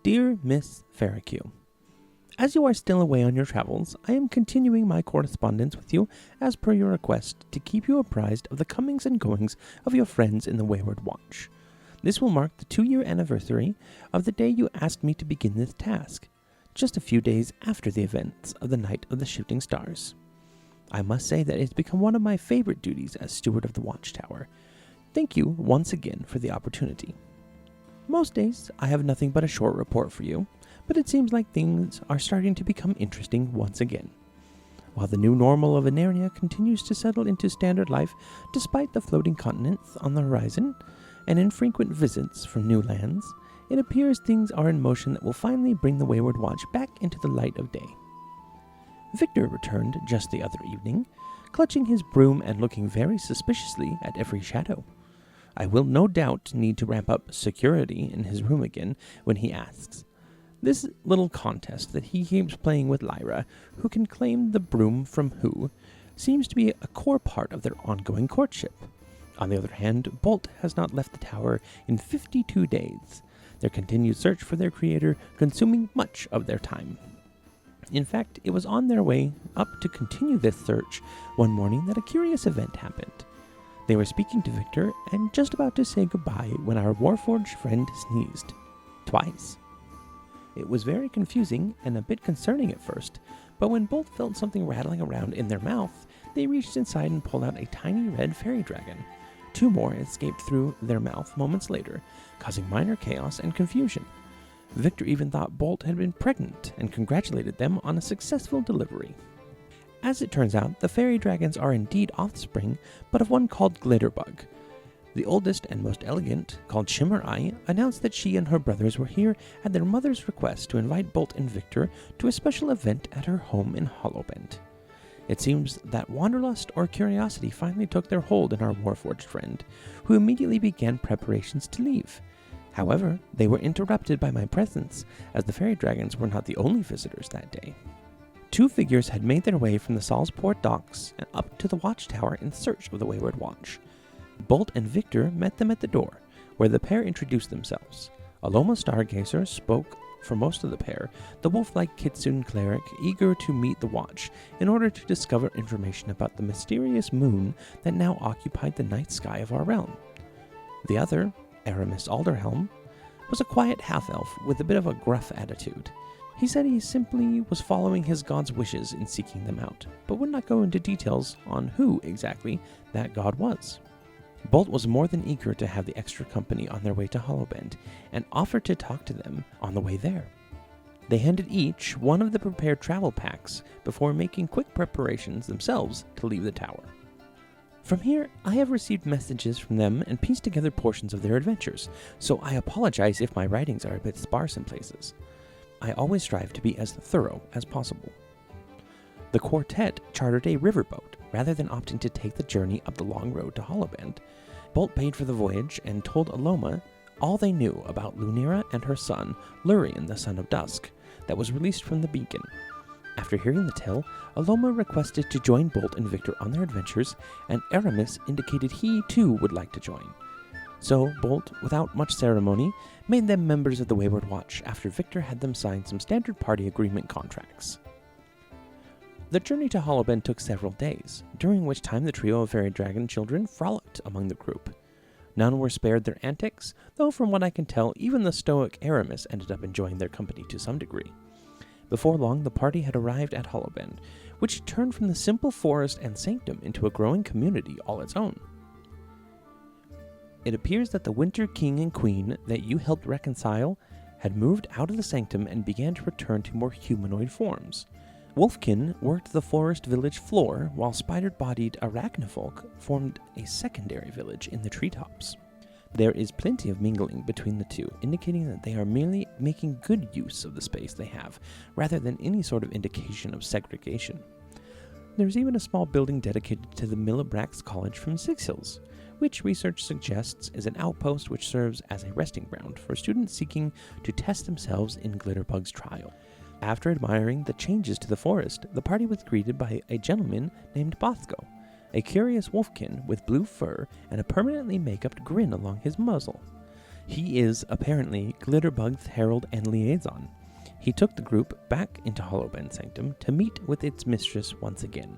Dear Miss Ferricue, as you are still away on your travels, I am continuing my correspondence with you as per your request to keep you apprised of the comings and goings of your friends in the Wayward Watch. This will mark the 2-year anniversary of the day you asked me to begin this task, just a few days after the events of the Night of the Shifting Stars. I must say that it's become one of my favorite duties as steward of the Watchtower. Thank you once again for the opportunity. Most days, I have nothing but a short report for you, but it seems like things are starting to become interesting once again. While the new normal of Aneria continues to settle into standard life despite the floating continents on the horizon and infrequent visits from new lands, it appears things are in motion that will finally bring the Wayward Watch back into the light of day. Victor returned just the other evening, clutching his broom and looking very suspiciously at every shadow. I will no doubt need to ramp up security in his room again when he asks. This little contest that he keeps playing with Lyra, who can claim the broom from who, seems to be a core part of their ongoing courtship. On the other hand, Bolt has not left the tower in 52 days, their continued search for their creator consuming much of their time. In fact, it was on their way up to continue this search one morning that a curious event happened. They were speaking to Victor and just about to say goodbye when our Warforged friend sneezed. Twice. It was very confusing and a bit concerning at first, but when both felt something rattling around in their mouth, they reached inside and pulled out a tiny red fairy dragon. 2 more escaped through their mouth moments later, causing minor chaos and confusion. Victor even thought Bolt had been pregnant and congratulated them on a successful delivery. As it turns out, the fairy dragons are indeed offspring, but of one called Glitterbug. The oldest and most elegant, called Shimmer Eye, announced that she and her brothers were here at their mother's request to invite Bolt and Victor to a special event at her home in Hollowbend. It seems that wanderlust or curiosity finally took their hold in our Warforged friend, who immediately began preparations to leave. However, they were interrupted by my presence, as the fairy dragons were not the only visitors that day. 2 figures had made their way from the Salsport docks and up to the Watchtower in search of the Wayward Watch. Bolt and Victor met them at the door, where the pair introduced themselves. Alomah Stargazer spoke for most of the pair, the wolf-like Kitsune Cleric eager to meet the Watch in order to discover information about the mysterious moon that now occupied the night sky of our realm. The other, Aramis Alderhelm, was a quiet half-elf with a bit of a gruff attitude. He said he simply was following his god's wishes in seeking them out, but would not go into details on who exactly that god was. Bolt was more than eager to have the extra company on their way to Hollowbend, and offered to talk to them on the way there. They handed each one of the prepared travel packs before making quick preparations themselves to leave the tower. From here, I have received messages from them and pieced together portions of their adventures, so I apologize if my writings are a bit sparse in places. I always strive to be as thorough as possible. The quartet chartered a riverboat rather than opting to take the journey up the long road to Hollowbend. Bolt paid for the voyage and told Alomah all they knew about Lunera and her son, Lurien the Son of Dusk, that was released from the beacon. After hearing the tale, Alomah requested to join Bolt and Victor on their adventures, and Aramis indicated he too would like to join. So Bolt, without much ceremony, made them members of the Wayward Watch after Victor had them sign some standard party agreement contracts. The journey to Hollowbend took several days, during which time the trio of fairy dragon children frolicked among the group. None were spared their antics, though from what I can tell, even the stoic Aramis ended up enjoying their company to some degree. Before long, the party had arrived at Hollowbend, which turned from the simple forest and sanctum into a growing community all its own. It appears that the Winter King and Queen that you helped reconcile had moved out of the sanctum and began to return to more humanoid forms. Wolfkin worked the forest village floor, while spider-bodied arachnofolk formed a secondary village in the treetops. There is plenty of mingling between the two, indicating that they are merely making good use of the space they have, rather than any sort of indication of segregation. There is even a small building dedicated to the Millibrax College from Six Hills, which research suggests is an outpost which serves as a resting ground for students seeking to test themselves in Glitterbug's trial. After admiring the changes to the forest, the party was greeted by a gentleman named Bothko, a curious wolfkin with blue fur and a permanently make-upped grin along his muzzle. He is apparently Glitterbug's herald and liaison. He took the group back into Hollowbend Sanctum to meet with its mistress once again.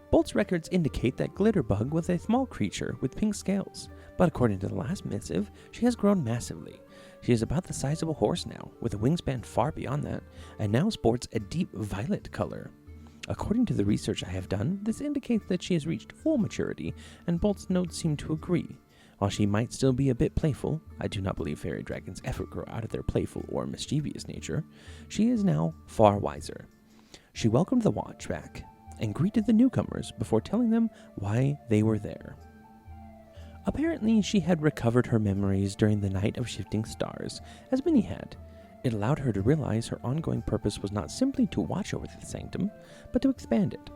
Bolt's records indicate that Glitterbug was a small creature with pink scales, but according to the last missive, she has grown massively. She is about the size of a horse now, with a wingspan far beyond that, and now sports a deep violet color. According to the research I have done, this indicates that she has reached full maturity, and Bolt's notes seem to agree. While she might still be a bit playful, I do not believe fairy dragons ever grow out of their playful or mischievous nature, she is now far wiser. She welcomed the watch back, and greeted the newcomers before telling them why they were there. Apparently, she had recovered her memories during the Night of Shifting Stars, as many had. It allowed her to realize her ongoing purpose was not simply to watch over the sanctum, but to expand it.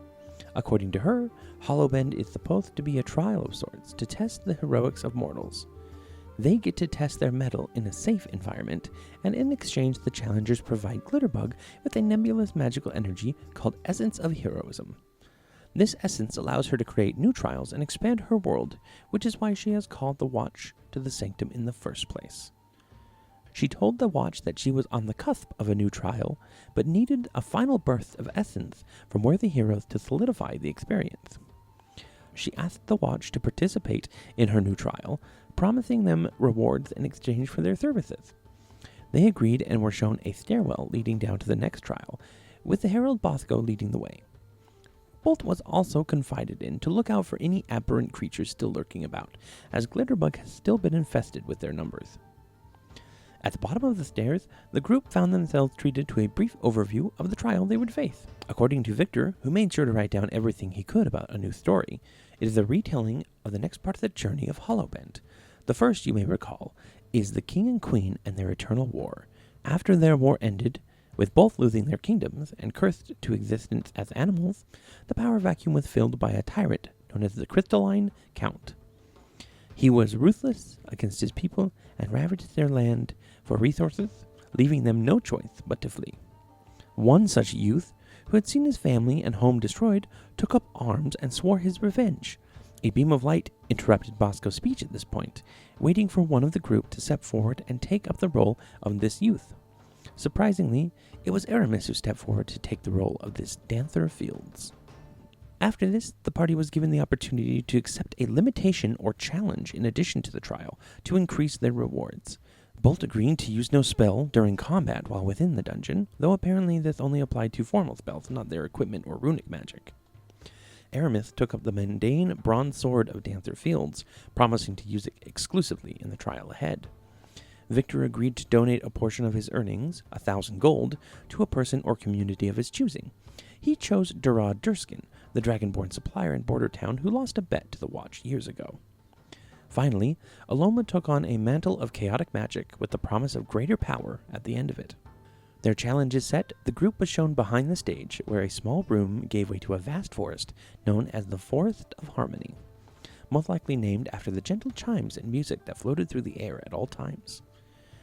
According to her, Hollowbend is supposed to be a trial of sorts to test the heroics of mortals. They get to test their mettle in a safe environment, and in exchange the challengers provide Glitterbug with a nebulous magical energy called Essence of Heroism. This essence allows her to create new trials and expand her world, which is why she has called the Watch to the Sanctum in the first place. She told the Watch that she was on the cusp of a new trial, but needed a final burst of essence from worthy heroes to solidify the experience. She asked the Watch to participate in her new trial, promising them rewards in exchange for their services. They agreed and were shown a stairwell leading down to the next trial, with the Herald Bosco leading the way. Bolt was also confided in to look out for any aberrant creatures still lurking about, as Glitterbug has still been infested with their numbers. At the bottom of the stairs, the group found themselves treated to a brief overview of the trial they would face. According to Victor, who made sure to write down everything he could about a new story, it is a retelling of the next part of the journey of Hollowbend. The first, you may recall, is the king and queen and their eternal war. After their war ended, with both losing their kingdoms and cursed to existence as animals, the power vacuum was filled by a tyrant known as the Crystalline Count. He was ruthless against his people and ravaged their land for resources, leaving them no choice but to flee. One such youth, who had seen his family and home destroyed, took up arms and swore his revenge. A beam of light interrupted Bosco's speech at this point, waiting for one of the group to step forward and take up the role of this youth. Surprisingly, it was Aramis who stepped forward to take the role of this Dancer of Fields. After this, the party was given the opportunity to accept a limitation or challenge in addition to the trial to increase their rewards. Bolt agreed to use no spell during combat while within the dungeon, though apparently this only applied to formal spells, not their equipment or runic magic. Aramis took up the mundane bronze sword of Dancer Fields, promising to use it exclusively in the trial ahead. Victor agreed to donate a portion of his earnings, 1,000 gold, to a person or community of his choosing. He chose Durad Durskin, the Dragonborn supplier in Border Town who lost a bet to the Watch years ago. Finally, Alomah took on a mantle of chaotic magic with the promise of greater power at the end of it. Their challenges set, the group was shown behind the stage, where a small room gave way to a vast forest known as the Forest of Harmony, most likely named after the gentle chimes and music that floated through the air at all times.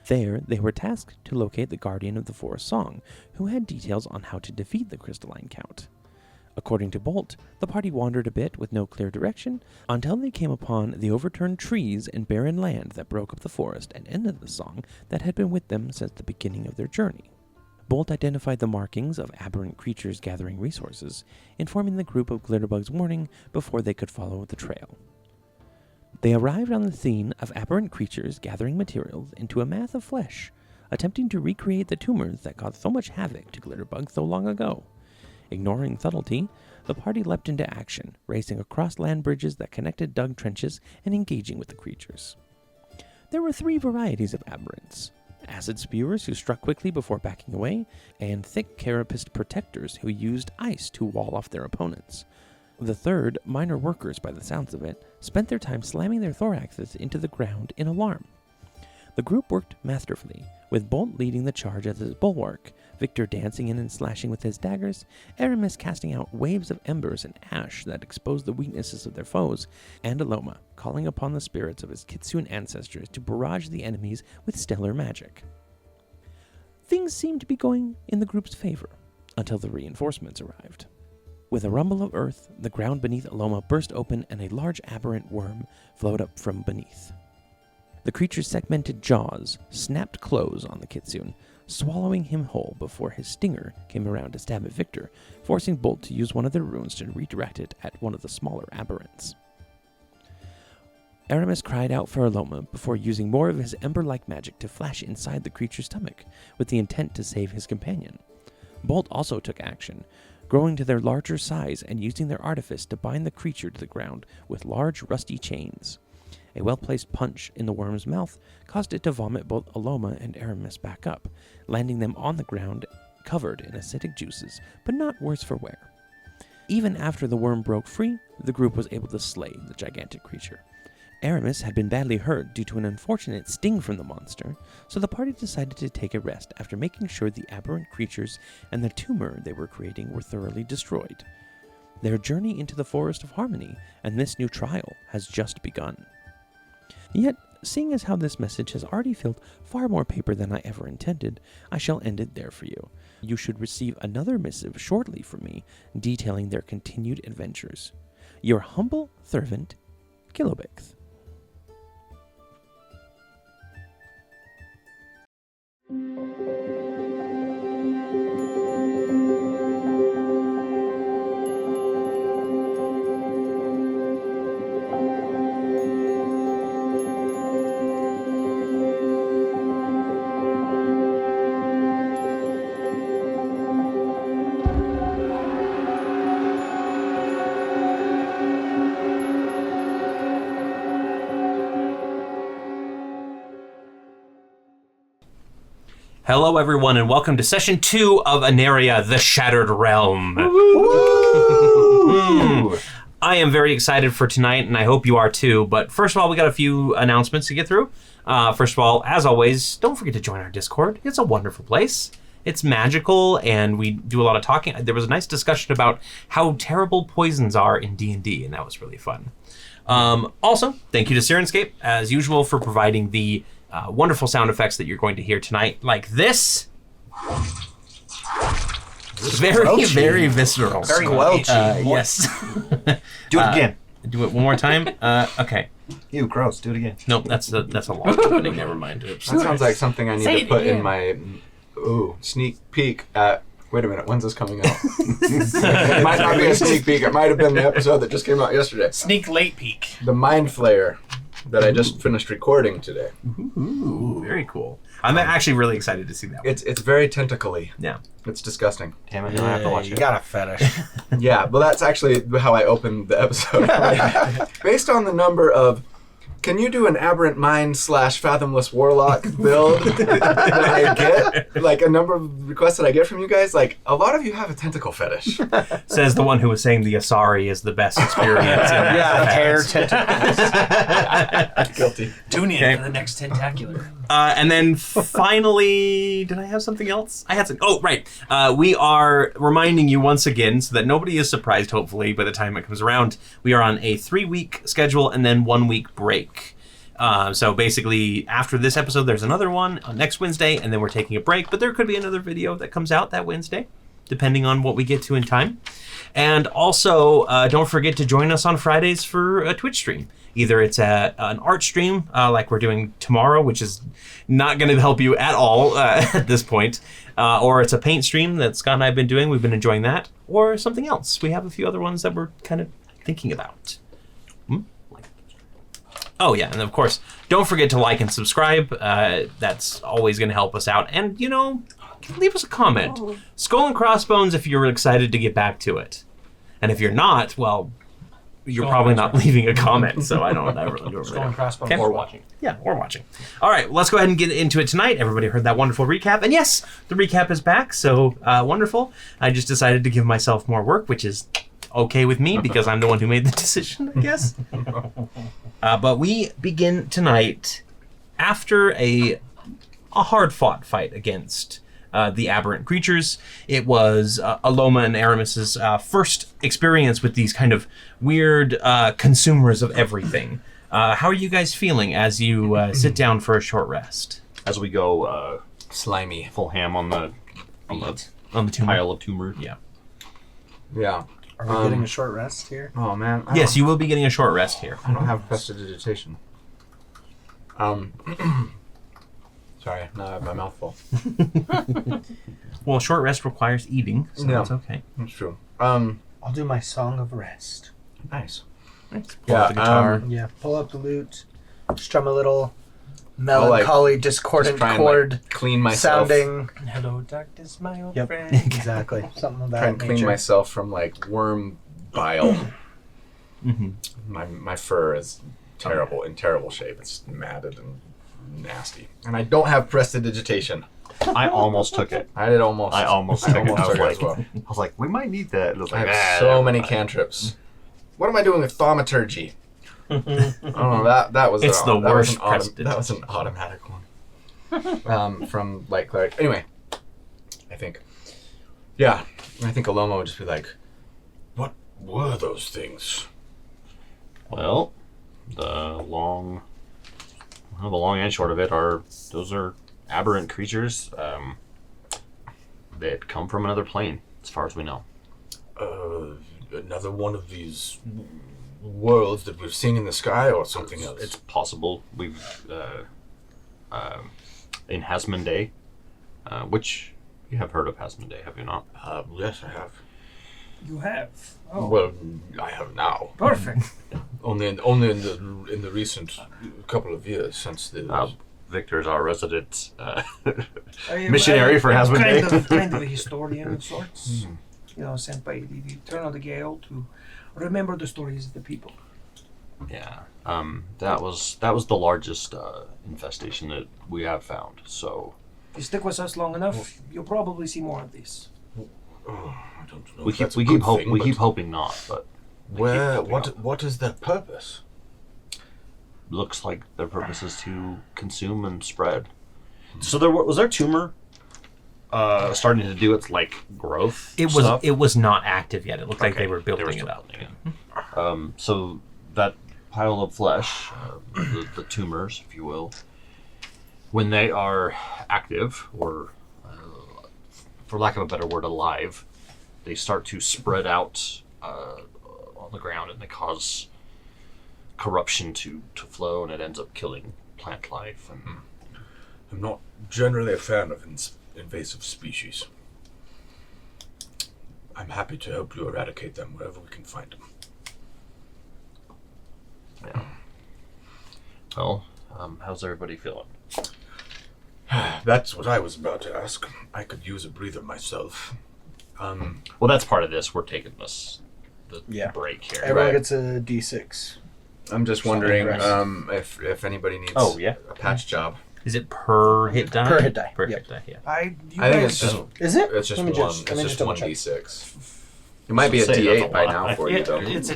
There, they were tasked to locate the guardian of the forest song, who had details on how to defeat the Crystalline Count. According to Bolt, the party wandered a bit with no clear direction until they came upon the overturned trees and barren land that broke up the forest and ended the song that had been with them since the beginning of their journey. Bolt identified the markings of aberrant creatures gathering resources, informing the group of Glitterbug's warning before they could follow the trail. They arrived on the scene of aberrant creatures gathering materials into a mass of flesh, attempting to recreate the tumors that caused so much havoc to Glitterbug so long ago. Ignoring subtlety, the party leapt into action, racing across land bridges that connected dug trenches and engaging with the creatures. There were 3 varieties of aberrants: acid spewers who struck quickly before backing away, and thick carapaced protectors who used ice to wall off their opponents. The third, minor workers by the sounds of it, spent their time slamming their thoraxes into the ground in alarm. The group worked masterfully, with Bolt leading the charge as his bulwark, Victor dancing in and slashing with his daggers, Aramis casting out waves of embers and ash that exposed the weaknesses of their foes, and Alomah calling upon the spirits of his Kitsune ancestors to barrage the enemies with stellar magic. Things seemed to be going in the group's favor, until the reinforcements arrived. With a rumble of earth, the ground beneath Alomah burst open and a large aberrant worm flowed up from beneath. The creature's segmented jaws snapped close on the Kitsune, swallowing him whole before his stinger came around to stab at Victor, forcing Bolt to use one of their runes to redirect it at one of the smaller aberrants. Aramis cried out for Alomah before using more of his ember-like magic to flash inside the creature's stomach, with the intent to save his companion. Bolt also took action, growing to their larger size and using their artifice to bind the creature to the ground with large rusty chains. A well-placed punch in the worm's mouth caused it to vomit both Alomah and Aramis back up, landing them on the ground covered in acidic juices, but not worse for wear. Even after the worm broke free, the group was able to slay the gigantic creature. Aramis had been badly hurt due to an unfortunate sting from the monster, so the party decided to take a rest after making sure the aberrant creatures and the tumor they were creating were thoroughly destroyed. Their journey into the Forest of Harmony and this new trial has just begun. Yet, seeing as how this message has already filled far more paper than I ever intended, I shall end it there for you. You should receive another missive shortly from me, detailing their continued adventures. Your humble servant, Kilobix. Hello, everyone, and welcome to Session 2 of Aneria, the Shattered Realm. I am very excited for tonight, and I hope you are too. But first of all, we got a few announcements to get through. First of all, as always, don't forget to join our Discord. It's a wonderful place. It's magical, and we do a lot of talking. There was a nice discussion about how terrible poisons are in D&D, and that was really fun. Also, thank you to Syrinscape, as usual, for providing the wonderful sound effects that you're going to hear tonight, like this. Very, very visceral. Very squelchy. Yes. Do it again. Do it one more time. Okay. Ew, gross. Do it again. Nope, that's a long opening. Never mind. Oops. That sounds like something I need Say to it put again. in my sneak peek at. Wait a minute, when's this coming out? It might not be a sneak peek. It might have been the episode that just came out yesterday. Sneak late peek. The Mind Flayer that I just finished recording today. Ooh, very cool. I'm actually really excited to see that one. It's very tentacly. Yeah. It's disgusting. Damn it, now I have to watch You it. got a fetish. Yeah, well, that's actually how I opened the episode. Based on the number of, can you do an Aberrant Mind / Fathomless Warlock build that I get, like a number of requests that I get from you guys, like a lot of you have a tentacle fetish. Says the one who was saying the Asari is the best experience. Yeah, hair tentacles. Guilty. Tune in Okay. for the next tentacular. And then finally, did I have something else? I had some. Oh, right. We are reminding you once again, so that nobody is surprised, hopefully, by the time it comes around. We are on a 3-week schedule and then 1-week break. So basically, after this episode, there's another one on next Wednesday, and then we're taking a break. But there could be another video that comes out that Wednesday, depending on what we get to in time. And also, don't forget to join us on Fridays for a Twitch stream. Either it's an art stream, like we're doing tomorrow, which is not going to help you at all at this point, or it's a paint stream that Scott and I have been doing. We've been enjoying that, or something else. We have a few other ones that we're kind of thinking about. Oh, yeah, and of course, don't forget to like and subscribe. That's always going to help us out. And, you know, leave us a comment. Skull and Crossbones if you're excited to get back to it. And if you're not, well, you're probably not leaving a comment, so I really don't Skull and Crossbones. Okay. Or watching. Yeah, or watching. All right, let's go ahead and get into it tonight. Everybody heard that wonderful recap. And yes, the recap is back, so wonderful. I just decided to give myself more work, which is okay with me because I'm the one who made the decision, I guess. But we begin tonight after a hard-fought fight against the aberrant creatures. It was Alomah and Aramis's first experience with these kind of weird consumers of everything. How are you guys feeling as you sit down for a short rest? As we go Slimy. full ham on the On the tumor? pile of tumor. Yeah. Yeah. Are we getting a short rest here? Oh, man. Yes, you will be getting a short rest here. I don't have prestidigitation. Sorry, now I have my mouth full. Well, short rest requires eating, so Yeah. that's okay. That's true. I'll do my song of rest. Nice. Nice. Yeah, Pull out the guitar. Yeah, pull up the lute, strum a little melancholy, discordant try and, chord clean myself. sounding. Hello, darkness, my old Yep. friend. Exactly. Something of Try that and clean nature. myself from like worm bile. Mm-hmm. My fur is terrible, in terrible shape. It's matted and nasty. And I don't have prestidigitation. I almost took it. I almost I almost took it. I was took it as well. we might need that. It was I like, have so many cantrips. What am I doing with thaumaturgy? Oh, that was It's the worst that was an automatic one. From like Cleric. Anyway, I think. Yeah, I think Alomah would just be like, "What were those things?" Well, the long and short of it those are aberrant creatures that come from another plane, as far as we know. Another one of these worlds that we've seen in the sky, or something else. It's possible we've in Hasmonday, which you have heard of Hasmonday, have you not? Yes, I have. You have. Oh, Well, I have now. perfect. Only in the recent couple of years since the. Victor's our resident I am- missionary I- for I'm Hasmonday. kind of a historian of sorts. You know, sent by the Eternal the Gale to remember the stories of the people. Yeah, that was the largest infestation that we have found. So If you stick with us long enough, you'll probably see more of these. I don't know. we if keep that's a good thing, but keep hoping not, but Where? hoping What is their purpose? looks like their purpose is to consume and spread. So there tumor starting to do its like growth. It was not active yet. It looked like Okay, they were building still it up. building it. So that pile of flesh, the tumors, if you will, when they are active, or for lack of a better word, alive, they start to spread out on the ground, and they cause corruption to flow, and it ends up killing plant life. And I'm not generally a fan of invasive species. I'm happy to help you eradicate them wherever we can find them. yeah. Well, how's everybody feeling? That's what I was about to ask. I could use a breather myself. Well, that's part of this. We're taking the Yeah. break here. Everyone Right. gets a D6. I'm just wondering Rest. if anybody needs Oh, yeah. a patch job. Is it per hit die? Per hit die, Per yep. hit die, yeah. I think it's just Is it? it's just Let me one. just- let me It's just just one double check. D6. It might be a Say D8 that's a by lot. now for you though. It's a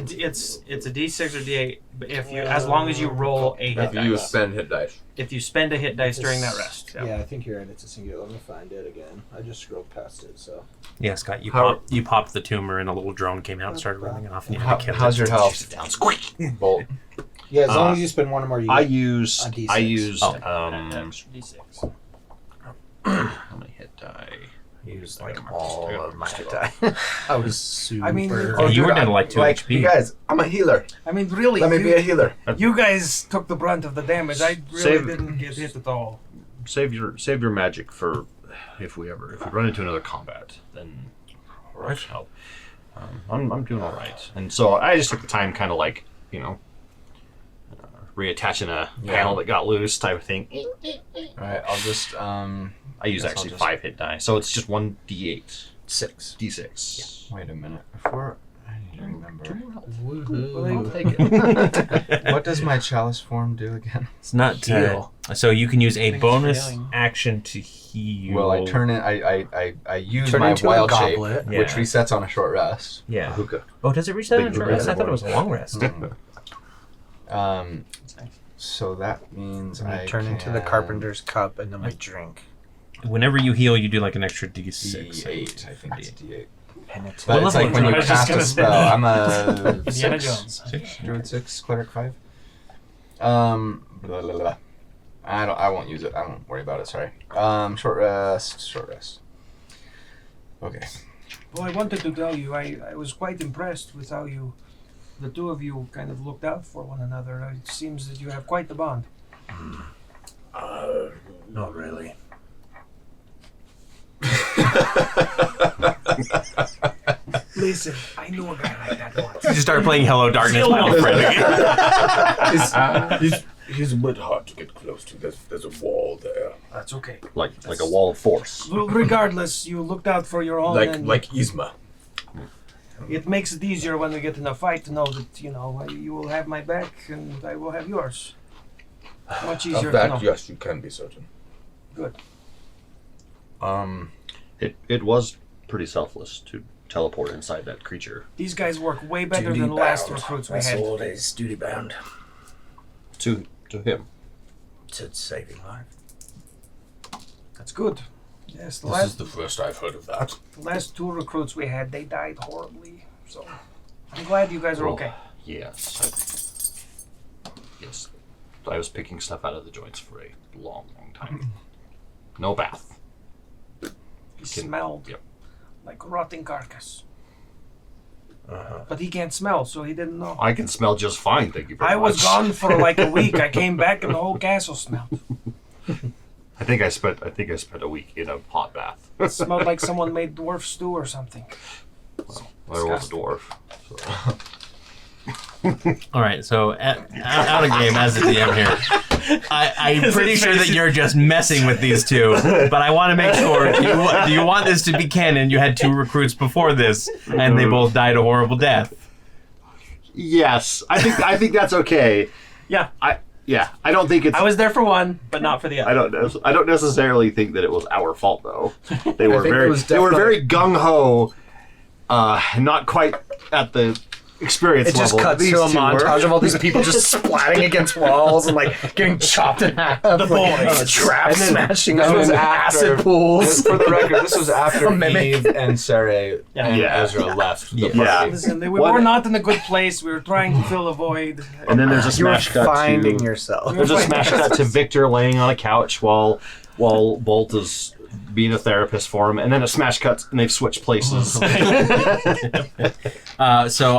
D6 or D8, but if you, as long as you roll a hit If you dice. spend hit dice. If you spend a hit dice during that rest. Yeah, I think you're right. It's a singular. Let me find it again. I just scrolled past it, so. Yeah, Scott, you How- popped the tumor, and a little drone came out and started running off, and you had to kill it. How's your health? Down, squeak. Bolt. Yeah, as long as you spend one or more, you I get used A D6. D6. D6. How many hit die? use I like gotta mark this all down. of my hit die. I was super. I mean, Yeah, you were down to like 2 HP. You guys, I'm a healer. I mean, really, Let me be a healer. you guys took the brunt of the damage. I really Save- didn't get hit at all. Save your magic for if we run into another combat, then Right. help. I'm doing all right, and so I just took the time, kind of like reattaching a panel that got loose, type of thing. Alright, I'll just I use Guess I'll actually just- 5 hit die, so it's just 1d8, 6. d6. wait a minute. Before I need to remember. I'll take it. What does my chalice form do again? It's not Heal. so you can use a think it's bonus healing. action to heal. Well, I turn it. I use Turn my into a wild goblet. shape, Yeah. which resets on a short rest. Yeah. Hookah. Oh, does it reach that Big on short hookah. rest? I thought it was a long rest. So that means And I I turn into the can- carpenter's cup and then I drink. Whenever you heal, you do like an extra D6. D8. I think it's D8. Penitent. But What it's level like when are you you? I was just cast a gonna say spell. that. I'm a Indiana 6. Jones. Druid 6, Cleric 5. Blah, blah, blah. I won't use it. I don't worry about it. Sorry. Short rest. Okay. Well, I wanted to tell you, I was quite impressed with how the two of you kind of looked out for one another. It seems that you have quite the bond. Not really. Listen, I know a guy like that once. You just start playing Hello Darkness, my old friend again. He's a bit hard to get close to. There's a wall there. That's okay. Like a wall of force. Well, regardless, you looked out for your own. And Like Yzma. it makes it easier when we get in a fight to know that, you will have my back and I will have yours. Much easier Of to know. that, yes, you can be certain. Good. It was pretty selfless to teleport inside that creature. These guys work way better than the last recruits we That's had. all it is, duty bound. To him. To saving life. That's good. Yes, This is the first I've heard of that. the last 2 recruits we had, they died horribly. So I'm glad you guys are okay. Yes. Yes. I was picking stuff out of the joints for a long time. No bath. He smelled Yep. like a rotting carcass. But he can't smell, so he didn't know. I can smell just fine, thank you very I much. was gone for like a week. I came back and the whole castle smelled. I think I spent a week in a hot bath. It smelled like someone made dwarf stew or something. I was a dwarf. So. All right, so out of game as the DM here. I'm pretty sure that you're just messing with these two, but I want to make sure. Do you want this to be canon? You had 2 recruits before this, and they both died a horrible death. Yes, I think that's okay. Yeah, I don't think it's. I was there for one, but not for the other. I don't necessarily think that it was our fault though. They were think it was they were definitely- very gung ho, not quite at the experience It just level. cuts these to a two were. montage of all these people just splatting against walls and like getting chopped in half. The boys. Traps smashing This up was in after, acid pools. For the record, this was after A mimic. Eve and Sarai and Yeah. Ezra left the Yeah. party. Listen, we were not in a good place. We were trying to fill a void. And then there's a You were smash cut finding to yourself. there's a smash cut to Victor laying on a couch while Bolt is being a therapist for him, and then a smash cut and they've switched places. So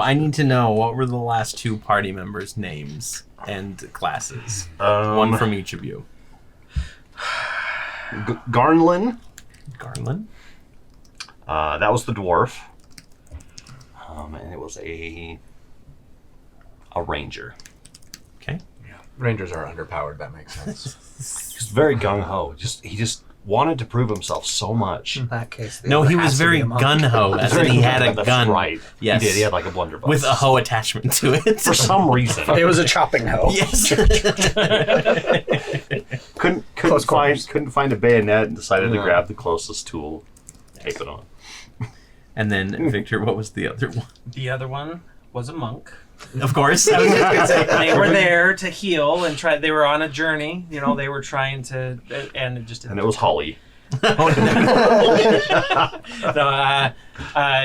I need to know, what were the last 2 party members' names and classes? One from each of you. Garnlin, Garland. that was the dwarf, and it was a ranger. Okay. Rangers are underpowered, that makes sense. He was very gung ho. He just wanted to prove himself so much. In that case, No, he was very gun ho, as in he had a That's gun. right. Yes. He did. He had like a blunderbuss With a hoe attachment to it. for some reason. It was a chopping hoe. Yes. couldn't find a bayonet and decided to No. grab the closest tool, tape it on. And then, Victor, what was the other one? The other one was a monk. Of course. I was just gonna say, They were there to heal and try. They were on a journey. They were trying to, and it just didn't. And it was Holly. No,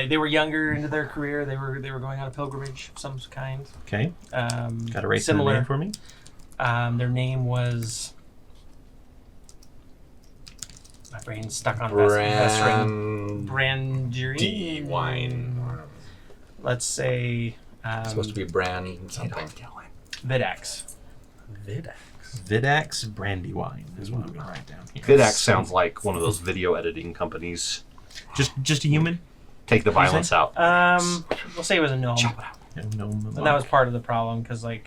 they were younger into their career. They were going on a pilgrimage of some kind. Okay. Got a race Similar. name for me? Their name was. My brain's stuck on Brandy wine. Let's say. It's supposed to be brand something. Vidax. Vidax Brandywine is what I'm going to write down here. Vidax sounds like one of those video editing companies. Just a human? Take the violence out. We'll say it was a gnome. No, And that was part of the problem because, it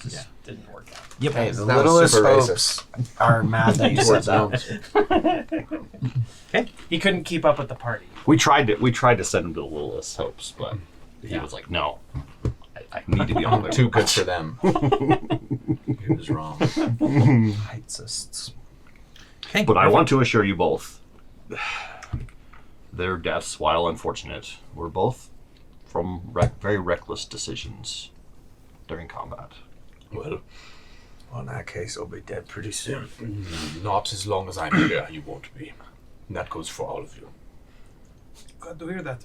just didn't work out. Yep. Hey, the That was littlest super hopes are mad that you said that. He couldn't keep up with the party. We tried to send him to the Littlest Hopes, but he was like, "No, I need to be on there." Too good for them. He was wrong. Heightsists. Okay. But I want to assure you both, their deaths, while unfortunate, were both from very reckless decisions during combat. Well, Well, in that case, I'll be dead pretty soon. not as long as I'm here, you won't be. And that goes for all of you. Glad to hear that.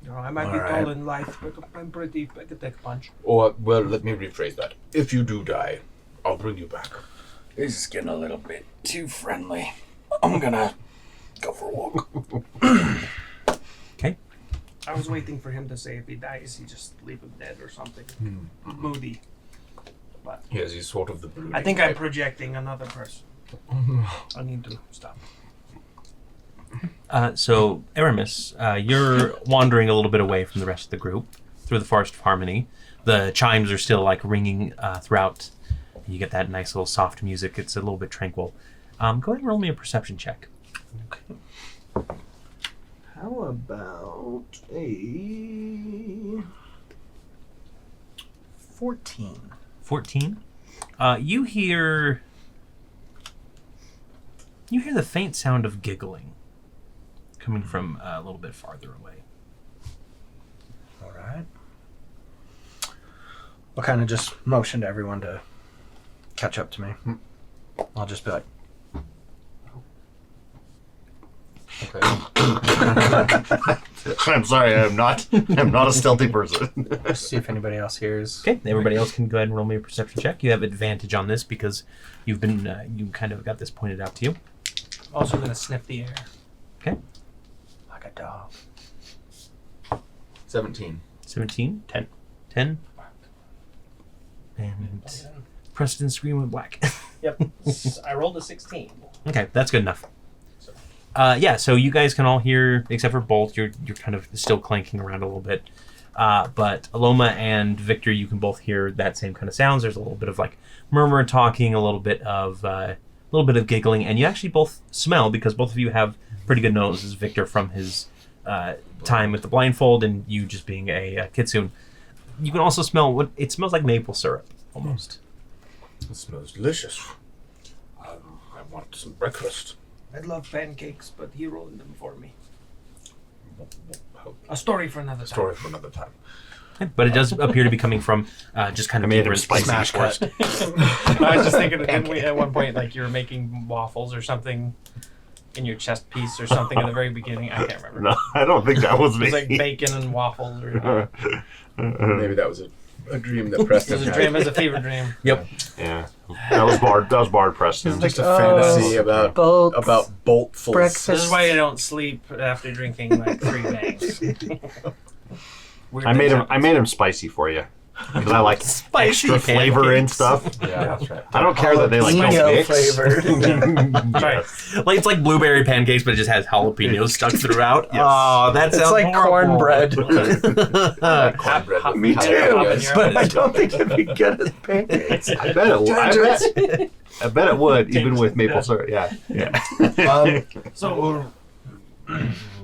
I might be All right. tall in life, but I'm pretty. I could take a punch. Or, well, let me rephrase that. If you do die, I'll bring you back. This is getting a little bit too friendly. I'm gonna go for a walk. Okay. I was waiting for him to say if he dies, he just leave him dead or something. Moody. But Yes, he's sort of the brooding I think I'm type. projecting another person. I need to stop. So, Aramis, you're wandering a little bit away from the rest of the group through the Forest of Harmony. The chimes are still like ringing throughout. You get that nice little soft music. It's a little bit tranquil. Go ahead and roll me a perception check. Okay. How about a 14? 14. You hear the faint sound of giggling coming from a little bit farther away. All right. I'll kind of just motion to everyone to catch up to me. I'll just be like, Okay. I'm sorry, I'm not a stealthy person. see if anybody else hears. Okay, everybody else can go ahead and roll me a perception check. You have advantage on this because you've been you kind of got this pointed out to you. Also going to sniff the air. Okay, Like a dog. 17. 17, 10, and Preston scream with black. Yep. I rolled a 16. Okay, that's good enough. Yeah, so you guys can all hear, except for Bolt, you're kind of still clanking around a little bit. But Alomah and Victor, you can both hear that same kind of sounds. There's a little bit of like murmur talking, a little bit of giggling, and you actually both smell because both of you have pretty good noses. Victor from his time with the blindfold, and you just being a Kitsune. You can also smell what it smells like maple syrup almost. It smells delicious. I want some breakfast. I'd love pancakes, but he rolled them for me. How- A story for another time. Story for another time. But it does appear to be coming from just kind of made deeper him into spicy. the Smash forest. cut. I was just thinking, didn't we, at one point, like you were making waffles or something in your chest piece or something at the very beginning? I can't remember. No, I don't think that was It me. was like bacon and waffles. Or Maybe that was a dream that it Preston was a had. dream. It was a fever dream. Yep. Yeah, that was Bard Preston. Just a fantasy about Bolt. boltfuls. Breakfast. This is why I don't sleep after drinking like 3 bangs. Weird I made things him. I made him spicy for you because I like extra flavor and stuff. Yeah, that's right. I don't care that they like don't Jalapeno mix. flavored. Right. Like it's like blueberry pancakes, but it just has jalapenos stuck throughout. Yes. Oh, that It's sounds like horrible. cornbred. Cornbread with Me jalapenos. too, but I don't think it'd be good as pancakes. I bet it would. I bet it would, even with maple syrup. Yeah. Yeah. So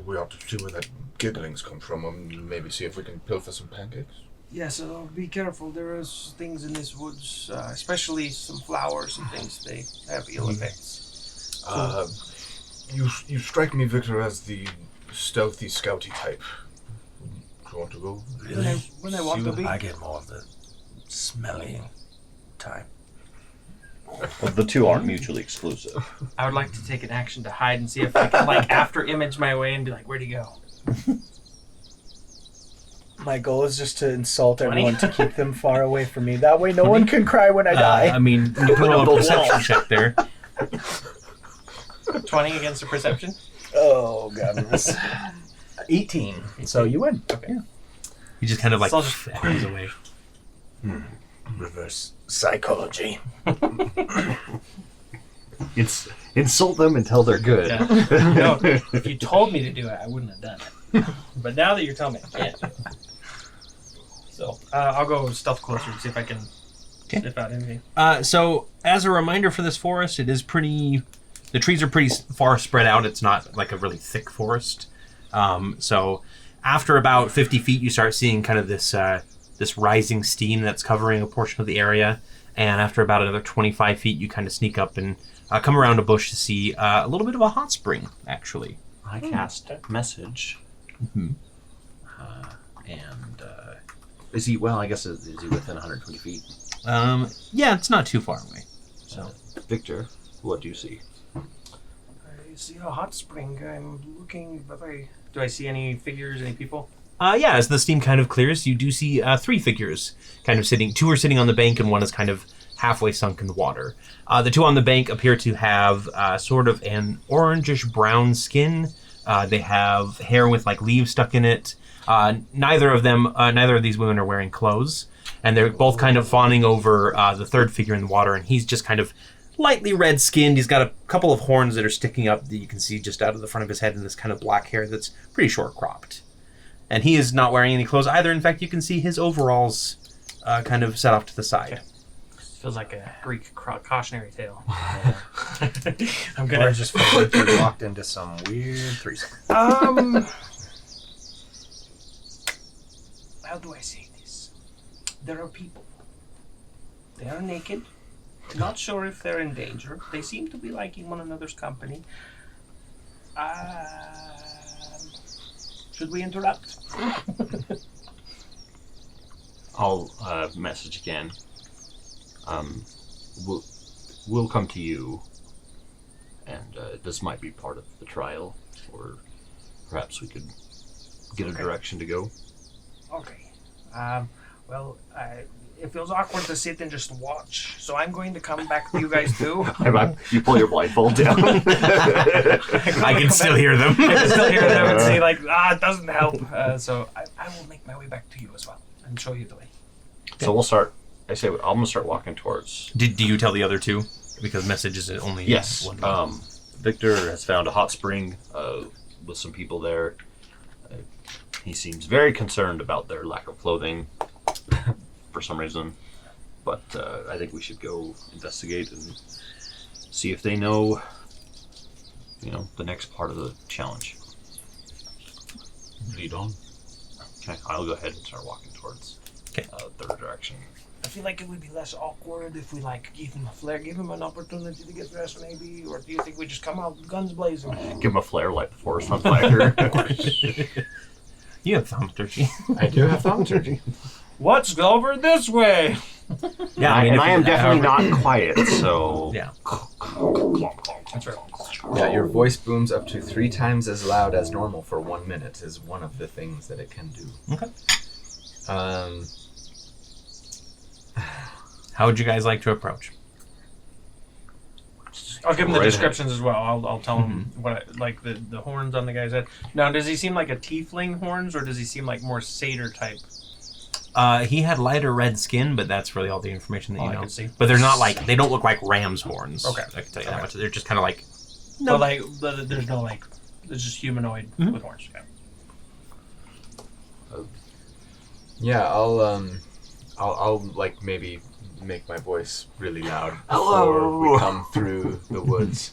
We ought to see where that giggling's come from and maybe see if we can pilfer some pancakes. yeah, so be careful. There is things in these woods, especially some flowers and things. They have ill effects. You strike me, Victor, as the stealthy, scouty type. Do you want to go? When I want to be. I get more of the smelly type. The two aren't mutually exclusive. I would like to take an action to hide and see if I can like after image my way and be like, where'd he go? My goal is just to insult 20? everyone to keep them far away from me. That way no one can cry when I die. I mean, you can roll a perception check there. 20 against a perception? Oh, goodness. 18. So you win. Okay. You just kind of like So I'll just- echoes away. Reverse psychology. It's insult them until they're good. Yeah. No, if you told me to do it, I wouldn't have done it. But now that you're telling me, I can't do it. So I'll go stealth closer and see if I can sniff out anything. So, as a reminder for this forest, it is pretty. The trees are pretty far spread out. It's not like a really thick forest. So, after about 50 feet, you start seeing kind of this this rising steam that's covering a portion of the area. And after about another 25 feet, you kind of sneak up and come around a bush to see a little bit of a hot spring, actually. I cast message. Mhm. And is he? Well, I guess is he within 120 feet? Yeah, it's not too far away. So, Victor, what do you see? I see a hot spring. I'm looking, but do I see any figures, any people? yeah, as the steam kind of clears, you do see 3 figures kind of sitting. 2 are sitting on the bank, and 1 is kind of halfway sunk in the water. The 2 on the bank appear to have sort of an orangish-brown skin. They have hair with like leaves stuck in it. Neither of these women are wearing clothes. And they're both kind of fawning over the third figure in the water, and he's just kind of lightly red-skinned. He's got a couple of horns that are sticking up that you can see just out of the front of his head, and this kind of black hair that's pretty short-cropped. And he is not wearing any clothes either. In fact, you can see his overalls kind of set off to the side. Feels like a Greek cautionary tale. I'm gonna just feel like we walked into some weird threesome. How do I say this? There are people. They are naked. Not sure if they're in danger. They seem to be liking one another's company. Should we interrupt? I'll message again. We'll come to you, and this might be part of the trial, or perhaps we could get a direction to go. Okay. Well, it feels awkward to sit and just watch, so I'm going to come back to you guys too. You pull your blindfold down. I can still hear them. I can still hear them and say like, it doesn't help. So I will make my way back to you as well and show you the way. So we'll start. I'm gonna start walking towards. Do you tell the other two? Because message is only Yes. one. Victor has found a hot spring with some people there. He seems very concerned about their lack of clothing for some reason. But I think we should go investigate and see if they know, the next part of the challenge. Lead on. Okay, I'll go ahead and start walking towards third direction. I feel like it would be less awkward if we give him a flare, give him an opportunity to get dressed maybe, or do you think we just come out guns blazing? Give him a flare, light the forest on fire. You have thaumaturgy. I do have thaumaturgy. Let's go over this way. Yeah, I am definitely not quiet, so... Yeah. That's right. Yeah, your voice booms up to 3 times as loud as normal for 1 minute is one of the things that it can do. Okay. How would you guys like to approach? I'll give him the Right descriptions as well. I'll tell him what the horns on the guy's head. Now, does he seem like a tiefling horns, or does he seem like more satyr type? He had lighter red skin, but that's really all the information that you I know. can see. But they're not they don't look like ram's horns. Okay. I can tell you that much. They're just kind of like... No, there's no it's just humanoid with horns. Okay. Yeah, I'll maybe make my voice really loud Hello. before we come through the woods,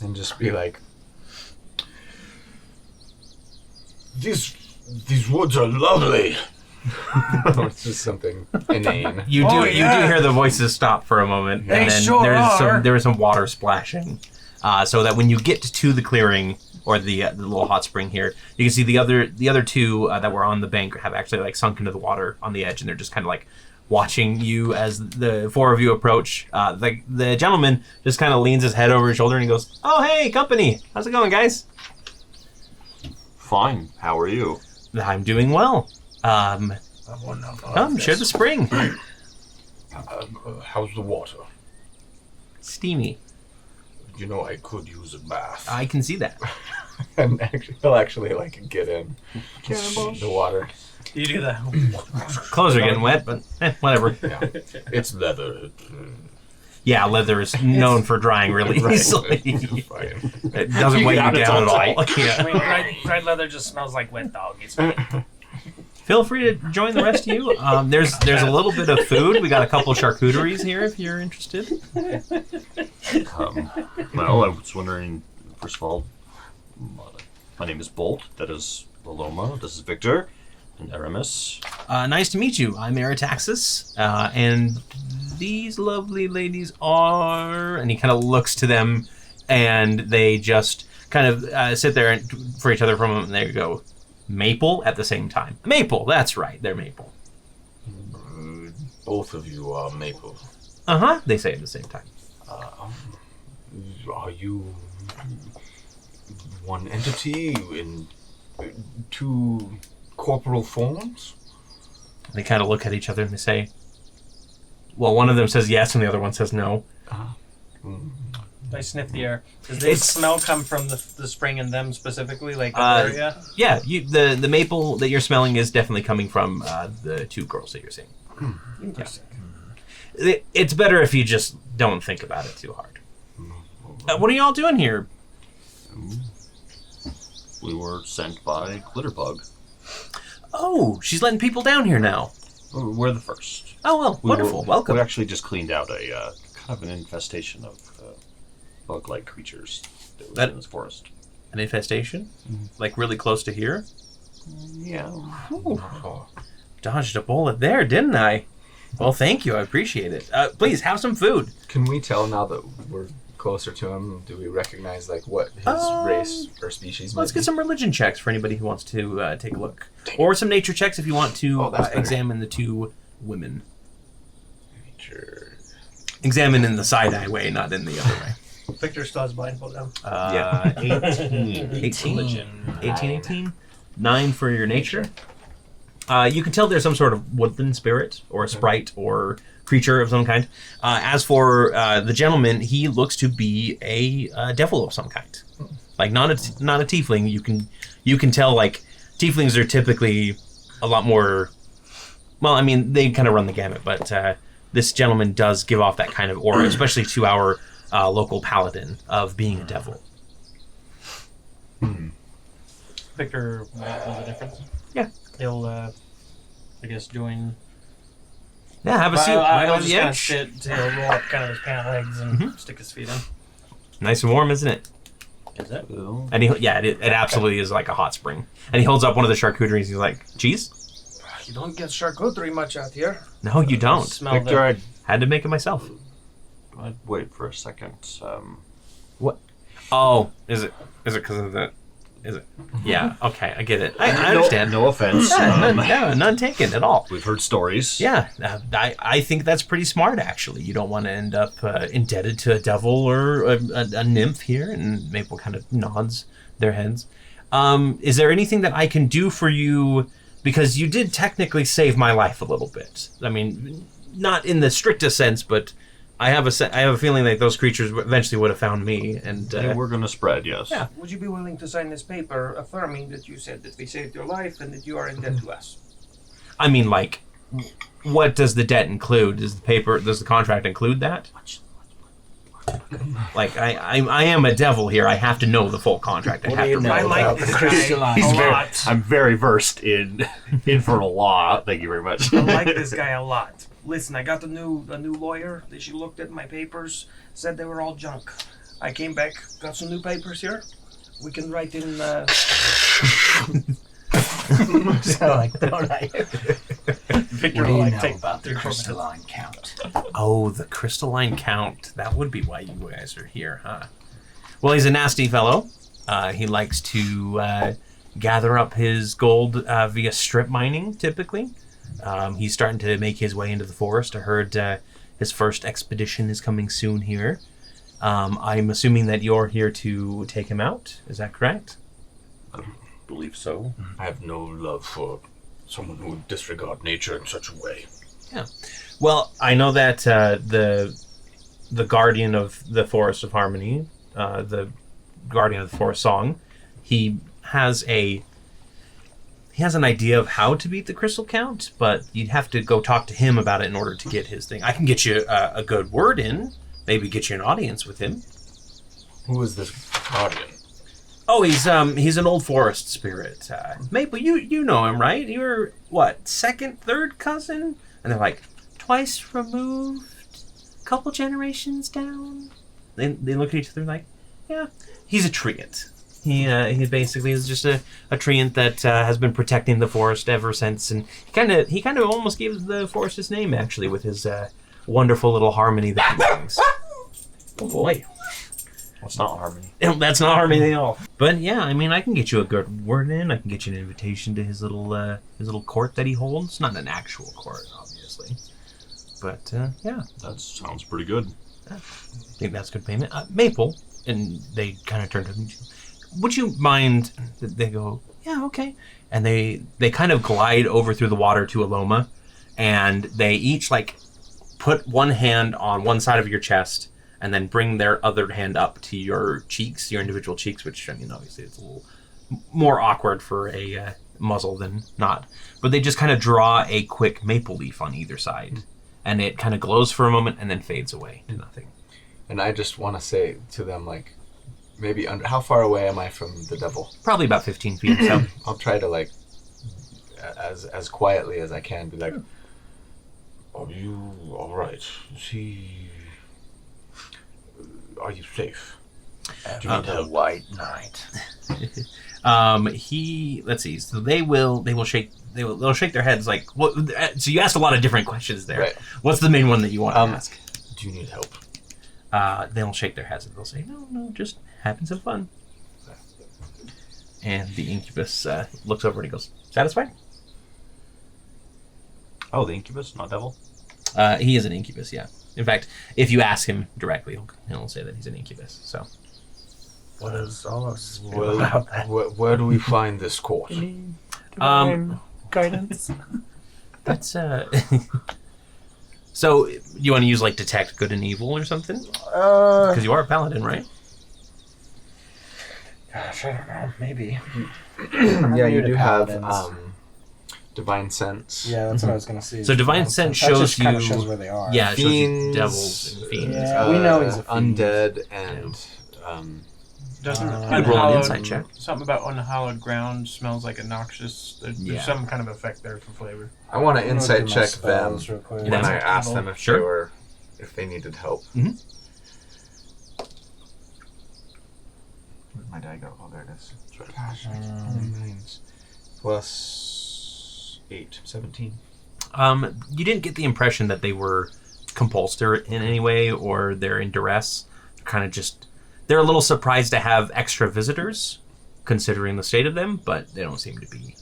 and just be like, These woods are lovely. or it's just something inane. You do hear the voices stop for a moment, and They then sure are. there is some water splashing, so that when you get to the clearing or the little hot spring here, you can see the other two that were on the bank have actually sunk into the water on the edge, and they're just kind of watching you as the 4 of you approach. The gentleman just kind of leans his head over his shoulder and he goes, "Oh, hey, company, how's it going, guys?" Fine. How are you? I'm doing well. Come share the spring. How's the water? Steamy. I could use a bath. I can see that. And he'll actually get in the water. You do that. Clothes are getting wet, but whatever. Yeah. It's leather. Yeah, leather is known for drying really easily. Fine. It doesn't weigh you down at all. Yeah. I mean, dried leather just smells like wet dog. It's fine. Feel free to join the rest of you. There's a little bit of food. We got a couple charcuteries here if you're interested. Well, I was wondering, first of all, my name is Bolt. That is Alomah. This is Victor and Aramis. Nice to meet you. I'm Aritaxis, and these lovely ladies are... And he kind of looks to them, and they just kind of sit there for each other for a moment, and they go, Maple at the same time. Maple, that's right. They're Maple. Both of you are maple. Uh-huh, they say at the same time. Are you one entity in 2 corporal forms? They kind of look at each other and they say, well, one of them says yes and the other one says no. I sniff the air. Does the smell come from the spring and them specifically, like Aneria? Yeah, the maple that you're smelling is definitely coming from the two girls that you're seeing. Interesting. It's better if you just don't think about it too hard. What are y'all doing here? We were sent by Glitterbug. Oh, she's letting people down here now. We're the first. Oh, well, wonderful. Welcome. We actually just cleaned out a kind of an infestation of bug-like creatures that was in this forest. An infestation? Like really close to here? Yeah. Ooh. Dodged a bullet there, didn't I? Well, thank you. I appreciate it. Please, have some food. Can we tell now that we're closer to him? Do we recognize like what his race or species? Let's might be? get some religion checks for anybody who wants to take a look, or some nature checks if you want to examine the two women. Nature. Examine in the side-eye way, not in the other way. Victor still has blindfold down. 18. 9 for your nature. You can tell there's some sort of woodland spirit or a sprite or creature of some kind. As for the gentleman, he looks to be a devil of some kind, like not a tiefling. You can tell like tieflings are typically a lot more. Well, I mean they kind of run the gamut, but this gentleman does give off that kind of aura, especially to our local paladin of being a devil. Victor will know the difference. Yeah. He'll, I guess, join. Yeah, have a seat. I'll on just the kind of edge. sit, he'll roll up kind of his pant legs and stick his feet in. Nice and warm, isn't it? Is it? And it absolutely is like a hot spring. And he holds up one of the charcuteries. He's like, cheese? You don't get charcuterie much out here. No, you don't. Smell Victor, I'd Had to make it myself. wait for a second. What? Oh, is it because of that? Is it? Yeah. Okay, I get it. I understand. No offense. None taken at all. We've heard stories. Yeah, I think that's pretty smart, actually. You don't want to end up indebted to a devil or a nymph here, and Maple kind of nods their heads. Is there anything that I can do for you? Because you did technically save my life a little bit. I mean, not in the strictest sense, but I have a feeling that those creatures eventually would have found me, and We're going to spread, yes. Yeah. Would you be willing to sign this paper affirming that you said that we saved your life and that you are in debt to us? I mean, like, what does the debt include? Does the contract include that? Like, I am a devil here. I have to know the full contract. I have to I read it. like this guy a lot. I'm very versed in infernal law. Thank you very much. I like this guy a lot. Listen, I got a new lawyer. She looked at my papers, said they were all junk. I came back, got some new papers here. We can write in. So, like, don't I? Victor What do will you like know take about the their crystalline count? Oh, the crystalline count. That would be why you guys are here, huh? Well, he's a nasty fellow. He likes to gather up his gold via strip mining, typically. He's starting to make his way into the forest. I heard his first expedition is coming soon here. I'm assuming that you're here to take him out. Is that correct? I believe so. I have no love for someone who would disregard nature in such a way. Yeah. Well, I know that the guardian of the Forest of Harmony, the guardian of the Forest Song, he has an idea of how to beat the Crystal Count, but you'd have to go talk to him about it in order to get his thing. I can get you a good word in, maybe get you an audience with him. Who is this guardian? Oh, he's an old forest spirit. Maple, you know him, right? You're what, second, third cousin? And they're like, twice removed, couple generations down. They look at each other like, yeah, he's a treant. He basically is just a treant that has been protecting the forest ever since, and he kind of almost gave the forest his name actually with his wonderful little harmony that he brings. Oh boy. That's not harmony. That's not harmony at all. But yeah, I mean, I can get you a good word in. I can get you an invitation to his little court that he holds. Not an actual court, obviously. But yeah, That sounds pretty good. I think that's good payment. Maple, and they kind of turn to me. Would you mind? They go, yeah, okay. And they kind of glide over through the water to Alomah, and they each like put one hand on one side of your chest and then bring their other hand up to your cheeks, your individual cheeks, which, I mean, obviously it's a little more awkward for a muzzle than not. But they just kind of draw a quick maple leaf on either side, and it kind of glows for a moment and then fades away to nothing. And I just want to say to them, like, maybe how far away am I from the devil? Probably about 15 feet or so. I'll try to, like, as quietly as I can, be like, Are you all right? Are you safe? Do you need a white knight? Let's see. So they'll shake their heads like. So you asked a lot of different questions there. Right. What's the main one that you want to ask? Do you need help? They'll shake their heads and they'll say, no, just having some fun. And the incubus looks over and he goes, satisfied? Oh, the incubus, not devil? He is an incubus, yeah. In fact, if you ask him directly, he'll say that he's an incubus. So, What does all of us feel about that? Where do we find this court? Guidance. That's So, you want to use like detect good and evil or something? Because you are a paladin, right? Gosh, I don't know. Maybe. yeah, you new to do have paladins. Divine sense. Yeah, that's what I was gonna say. So divine sense That shows just kind of you- shows where they are. Yeah, it shows you Fiends, devils and fiends. Yeah, we know he's a fiend. undead and Doesn't I'd roll an insight check. Something about unhallowed ground smells like a noxious. There's Yeah. some kind of effect there for flavor. I want to I'm gonna insight do my check them spells real quick. when Yeah. I asked them if Sure. if they needed help. Mhm. Where'd my die go? Oh, there it is. Gosh, Plus 8, 17. You didn't get the impression that they were compulsed in any way or they're in duress. They're a little surprised to have extra visitors, considering the state of them, but they don't seem to be.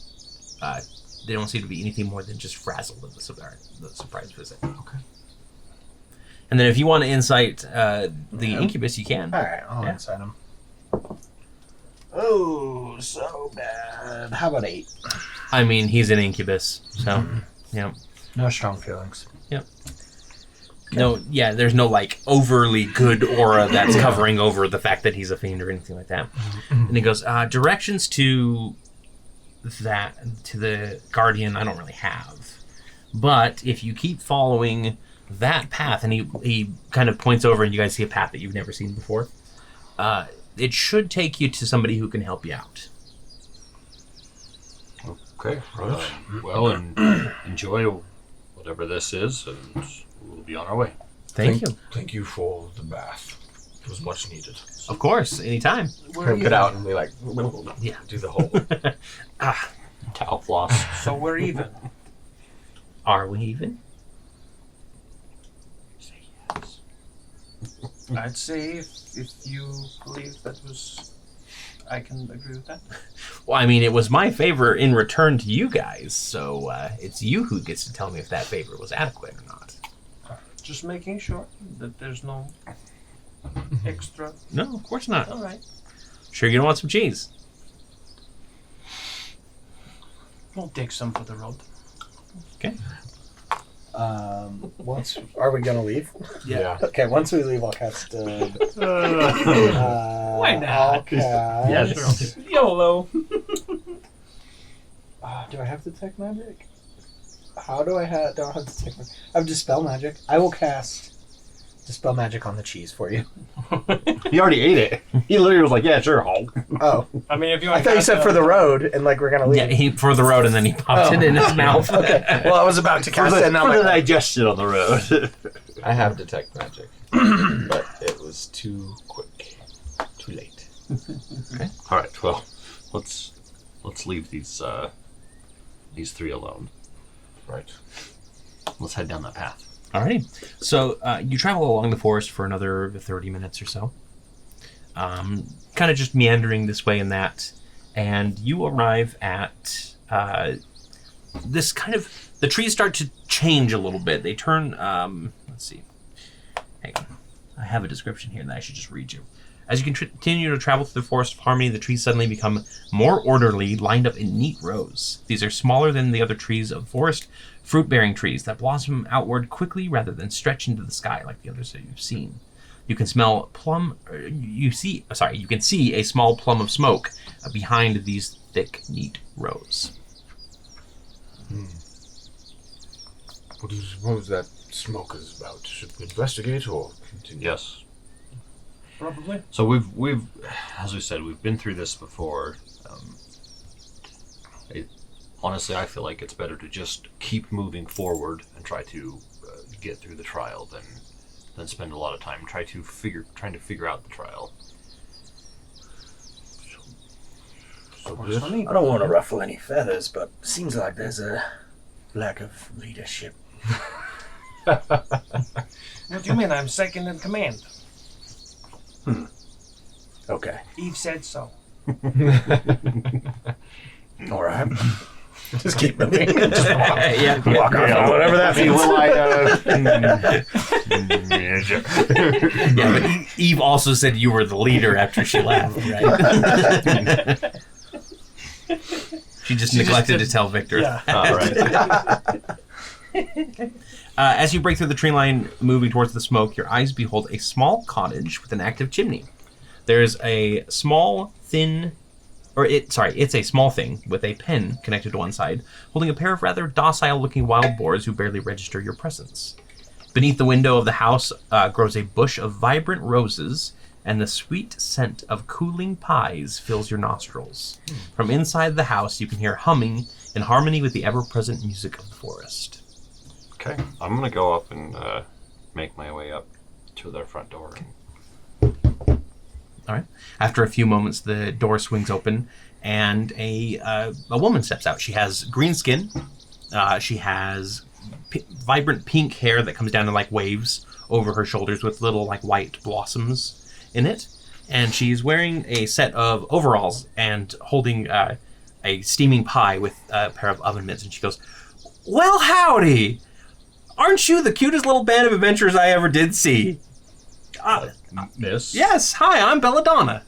They don't seem to be anything more than just frazzled of the surprise visit. Okay. And then if you want to insight the incubus, you can. All right, I'll Yeah. insight him. Oh, so bad. How about 8? I mean, he's an incubus, so yeah. No strong feelings. No, yeah, there's no like overly good aura that's covering over the fact that he's a fiend or anything like that. And he goes, directions to the guardian I don't really have. But if you keep following that path, and he kind of points over and you guys see a path that you've never seen before, it should take you to somebody who can help you out. Okay. Well, and enjoy whatever this is, and we'll be on our way. Thank you. Thank you for the bath. It was much needed. Of course, anytime. Get out and be like, Yeah. do the whole. Towel floss. So we're even. Are we even? I'd say if you believe that was, I can agree with that. Well, I mean, it was my favor in return to you guys, so it's you who gets to tell me if that favor was adequate or not. Just making sure that there's no extra. No, of course not. All right. Sure you don't want some cheese? We'll take some for the road. Okay. Once are we gonna leave? Yeah. Okay, once we leave, I'll cast. Why Why not? I'll cast. Yeah, sure. YOLO. Do I have detect magic? How do I have? Don't have detect magic. I have dispel magic. I will cast dispel magic on the cheese for you. He already ate it. He literally was like, "Yeah, sure, Hulk." Oh, I mean, if you I want thought you said for the road, and like we're gonna leave. Yeah, he for the road and then he popped it in his mouth. Okay. Well, I was about to cast it, and I'm For the like, digestion on the road. I have detect magic, but it was too quick, too late. All right. Well, let's leave these three alone. Right. Let's head down that path. Alrighty. So you travel along the forest for another 30 minutes or so. Kind of just meandering this way and that. And you arrive at this kind of... The trees start to change a little bit. They turn... let's see. Hang on. I have a description here that I should just read you. As you continue to travel through the forest of harmony, the trees suddenly become more orderly, lined up in neat rows. These are smaller than the other trees of the forest, fruit-bearing trees that blossom outward quickly rather than stretch into the sky like the others that you've seen. You can smell you can see a small plum of smoke behind these thick, neat rows. What do you suppose that smoke is about? Should we investigate or continue? Yes. Probably. So we've, as we said, we've been through this before. Honestly, I feel like it's better to just keep moving forward and try to get through the trial than spend a lot of time trying to figure out the trial. So Works for me. I don't want to ruffle any feathers, but seems like there's a lack of leadership. What do you mean? I'm second in command. Okay. Eve said so. All right. Just keep moving. Just Yeah. walk off. Whatever that means. Yeah, but Eve also said you were the leader after she left, right? She just neglected to tell Victor. Yeah. All right. As you break through the tree line, moving towards the smoke, your eyes behold a small cottage with an active chimney. There's a small, it's a small thing with a pen connected to one side, holding a pair of rather docile-looking wild boars who barely register your presence. Beneath the window of the house grows a bush of vibrant roses, and the sweet scent of cooling pies fills your nostrils. From inside the house, you can hear humming in harmony with the ever-present music of the forest. Okay, I'm gonna go up and make my way up to their front door. All right. After a few moments, the door swings open, and a woman steps out. She has green skin. She has vibrant pink hair that comes down in like waves over her shoulders with little like white blossoms in it. And she's wearing a set of overalls and holding a steaming pie with a pair of oven mitts. And she goes, "Well, howdy! Aren't you the cutest little band of adventurers I ever did see?" Miss? Yes, hi, I'm Belladonna.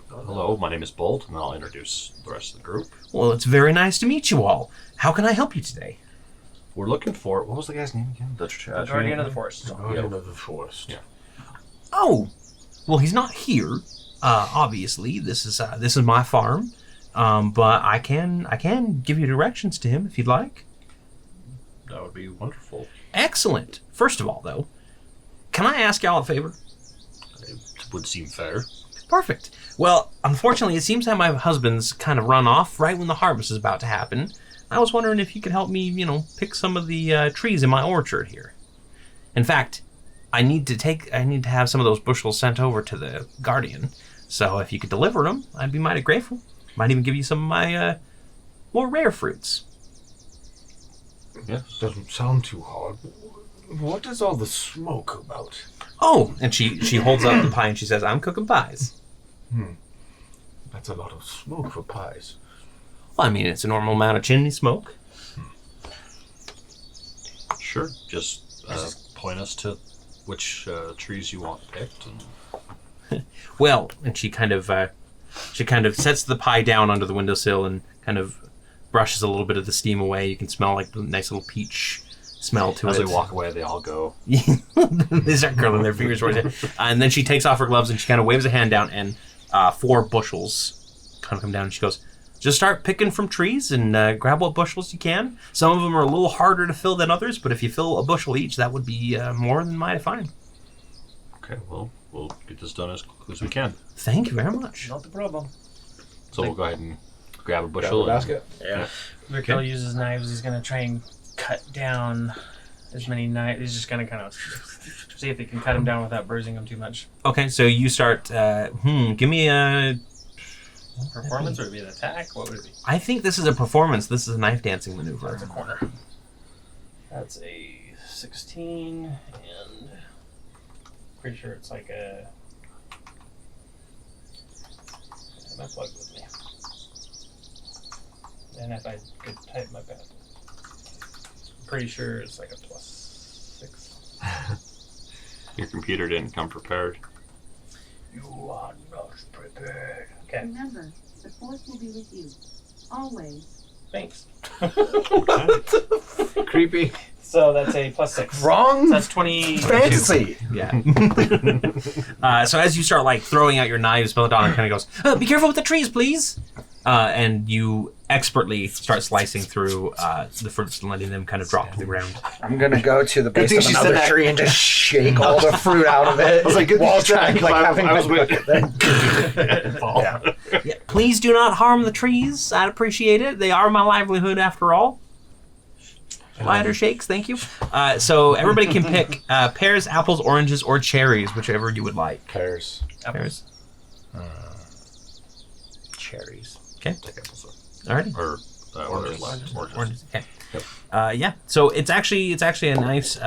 Hello, my name is Bolt, and I'll introduce the rest of the group. Well, it's very nice to meet you all. How can I help you today? We're looking for, what was the guy's name again? The Guardian of the Forest. Guardian of the Forest. Yeah. Oh, well, he's not here. Obviously, this is my farm. But I can give you directions to him if you'd like. That would be wonderful. Excellent. First of all, though, can I ask y'all a favor? It would seem fair. Perfect. Well, unfortunately, it seems that my husband's kind of run off right when the harvest is about to happen. I was wondering if you could help me, pick some of the trees in my orchard here. In fact, I need to have some of those bushels sent over to the Guardian. So if you could deliver them, I'd be mighty grateful. Might even give you some of my more rare fruits. Yes. Doesn't sound too hard. What is all the smoke about? Oh, and she holds up the pie and she says, "I'm cooking pies." That's a lot of smoke for pies. Well, I mean, it's a normal amount of chimney smoke. Sure. Just point us to which trees you want picked. And... Well, and she kind of sets the pie down under the windowsill and kind of brushes a little bit of the steam away. You can smell like the nice little peach smell to As it. they walk away, they all go. They start curling their fingers towards it. And then she takes off her gloves and she kind of waves a hand down, and 4 bushels kind of come down. And she goes, "Just start picking from trees and grab what bushels you can. Some of them are a little harder to fill than others, but if you fill a bushel each, that would be more than mighty fine." Okay, well, we'll get this done as quickly as we can. Thank you very much. Not the problem. So we'll go ahead and grab a Grab bushel. a basket. Yeah. Victor uses knives. He's going to try and cut down as many knives. He's just going to kind of see if he can cut them down without bruising them too much. Okay, so you start, give me a... Performance, or would it be an attack? What would it be? I think this is a performance. This is a knife dancing maneuver. That's a corner. That's a 16, and pretty sure it's like a... I have my plug with me. And if I could type my bad. I'm pretty sure it's like a +6. Your computer didn't come prepared. You are not prepared. Okay, Remember, the force will be with you. Always. thanks. Creepy. So that's a +6. Wrong. So that's 20. Fantasy. Yeah. So as you start like throwing out your knives, Belladonna kind of goes, "Be careful with the trees, please." And you expertly start slicing through the fruits and letting them kind of drop to the ground. I'm gonna go to the base thing of she said another that. tree and just shake all the fruit out of it. I was like, good thing while she said that, trying, 'cause like I having was my waiting. Yeah. Yeah. Please do not harm the trees. I'd appreciate it. They are my livelihood after all. Lighter shakes, thank you. So everybody can pick pears, apples, oranges, or cherries, whichever you would like. Pears. Pears. Cherries. Okay. Take apples. Alrighty. Or oranges. Oranges. Okay. Yeah. So it's actually a nice.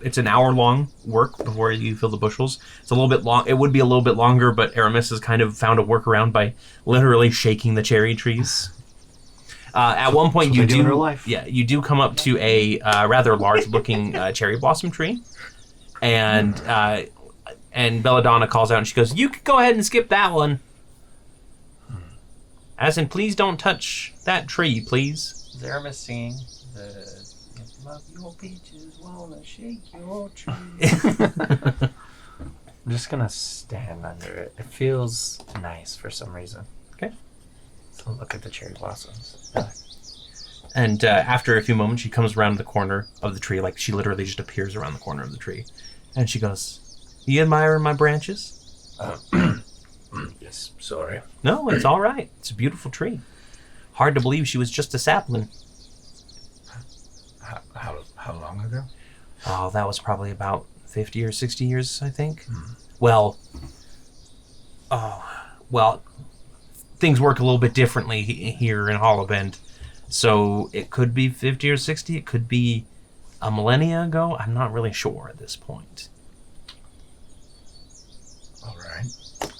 It's an hour-long work before you fill the bushels. It's a little bit long. It would be a little bit longer, but Aramis has kind of found a workaround by literally shaking the cherry trees. At one point, you they do in real life. Yeah, you do come up to a rather large-looking cherry blossom tree, and Belladonna calls out and she goes, "You could go ahead and skip that one." As in, please don't touch that tree, please. Is Aramis singing the "Love your peaches, wanna shake your tree"? I'm just gonna stand under it. It feels nice for some reason. Okay. So look at the cherry blossoms. And after a few moments, she comes around the corner of the tree, like she literally just appears around the corner of the tree. And she goes, "You admire my branches?" Yes, sorry. No, it's all right. It's a beautiful tree. Hard to believe she was just a sapling. How long ago? Oh, that was probably about 50 or 60 years, I think. Well, things work a little bit differently here in Hollow Bend. So it could be 50 or 60. It could be a millennia ago. I'm not really sure at this point. All right.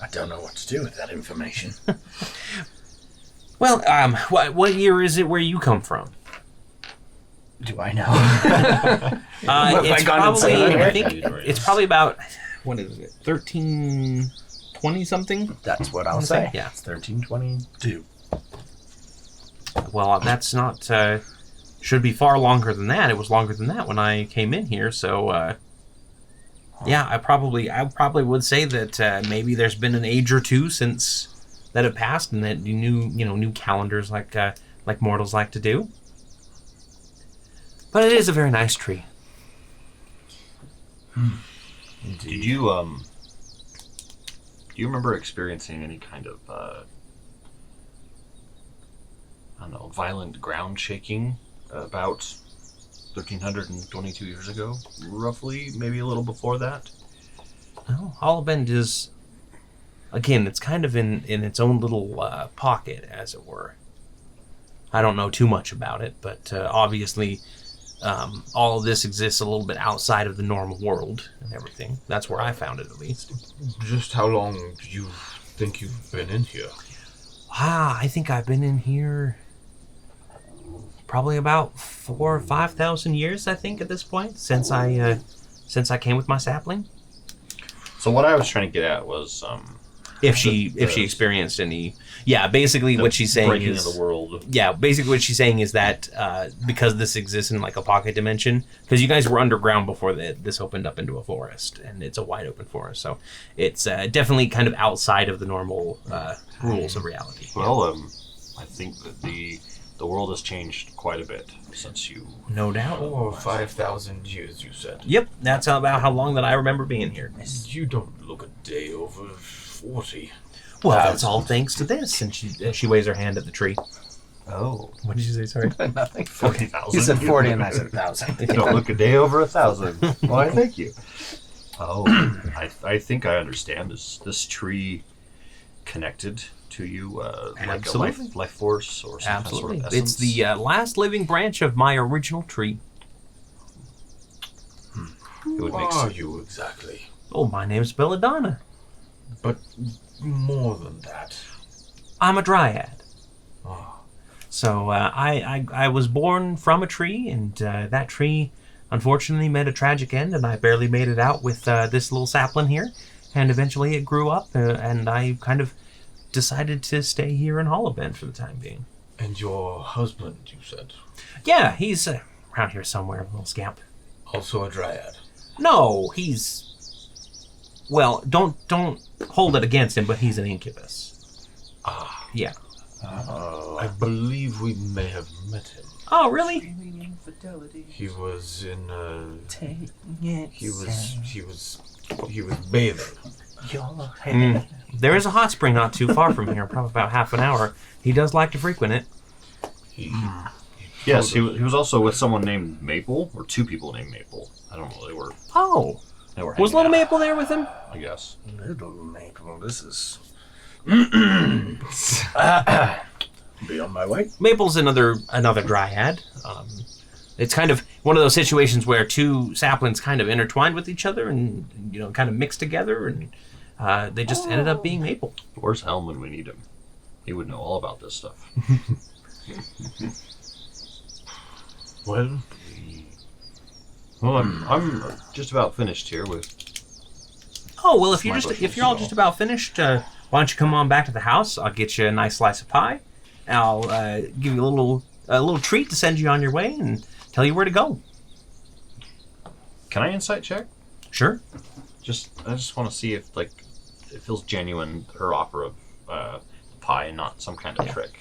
I don't know what to do with that information. Well, what year is it where you come from? Do I know? It's probably, I think Right. it's probably about, what is it, 1320 something? That's what I'll say. Yeah. It's 1322. Well, that's not, should be far longer than that. It was longer than that when I came in here, so, yeah, I probably would say that maybe there's been an age or two since that it passed, and that new calendars like mortals like to do. But it is a very nice tree. Did you do you remember experiencing any kind of I don't know, violent ground shaking about 1322 years ago, roughly, maybe a little before that? Well, Hollow Bend is, again, it's kind of in its own little pocket, as it were. I don't know too much about it, but obviously all of this exists a little bit outside of the normal world and everything. That's where I found it, at least. Just how long do you think you've been in here? I think I've been in here probably about 4,000 or 5,000 years, I think, at this point, since I came with my sapling. So what I was trying to get at was If she experienced any, basically what she's saying breaking is of the world. Yeah, basically what she's saying is that because this exists in like a pocket dimension, because you guys were underground before this opened up into a forest, and it's a wide open forest, so it's definitely kind of outside of the normal rules of reality. Well, I think that the world has changed quite a bit since you. No doubt. 4,000 or 5,000 years, you said. Yep, that's about how long that I remember being here. You don't look a day over 40. Well, that's all thanks to this. And she waves her hand at the tree. Oh, What did you say? Sorry. Nothing. 40,000. You said 40 and I said 1,000. You don't look a day over 1,000. Why, thank you. Oh, I think I understand. Is this tree connected to you, like Absolutely. a life force or some Absolutely. kind of sort of It's essence? the last living branch of my original tree. It would Who make are sense. you exactly? Oh, my name's Belladonna. But more than that. I'm a dryad. Ah, So I was born from a tree, and that tree unfortunately met a tragic end, and I barely made it out with this little sapling here. And eventually it grew up, and I kind of decided to stay here in Hollow Bend for the time being. and your husband, you said. Yeah, he's around here somewhere, little scamp. Also a dryad. No, he's... Well, don't hold it against him, but he's an incubus. Ah. Yeah. I believe we may have met him. Oh, really? He was in he was bathing. There is a hot spring not too far from here, probably about half an hour. He does like to frequent it. Yes, he was also with someone named Maple, or two people named Maple. I don't know. They were Was hanging Little out, Maple there with him? I guess. Little Maple, this is be on my way. Maple's another dryad. It's kind of one of those situations where two saplings kind of intertwined with each other and kind of mixed together, and they just ended up being Maple. Where's Helm when we need him? He would know all about this stuff. Well, I'm just about finished here with. Oh well, if My you're all just about finished, why don't you come on back to the house? I'll get you a nice slice of pie. I'll give you a little treat to send you on your way and tell you where to go. Can I insight check? Sure. I just want to see if it feels genuine, her offer of pie and not some kind of trick.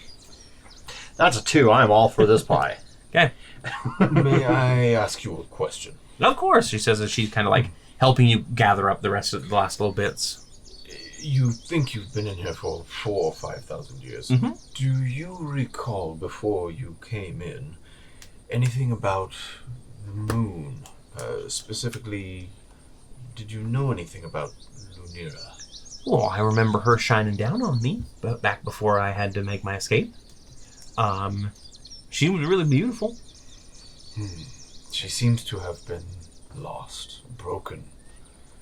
That's a 2. I'm all for this pie. Okay. may I ask you a question? Of course, she says as she's kind of like helping you gather up the rest of the last little bits. You think you've been in here for 4,000 or 5,000 years. Mm-hmm. Do you recall before you came in anything about the moon? Specifically, did you know anything about Lunira? Well, I remember her shining down on me back before I had to make my escape. She was really beautiful. She seems to have been lost, broken,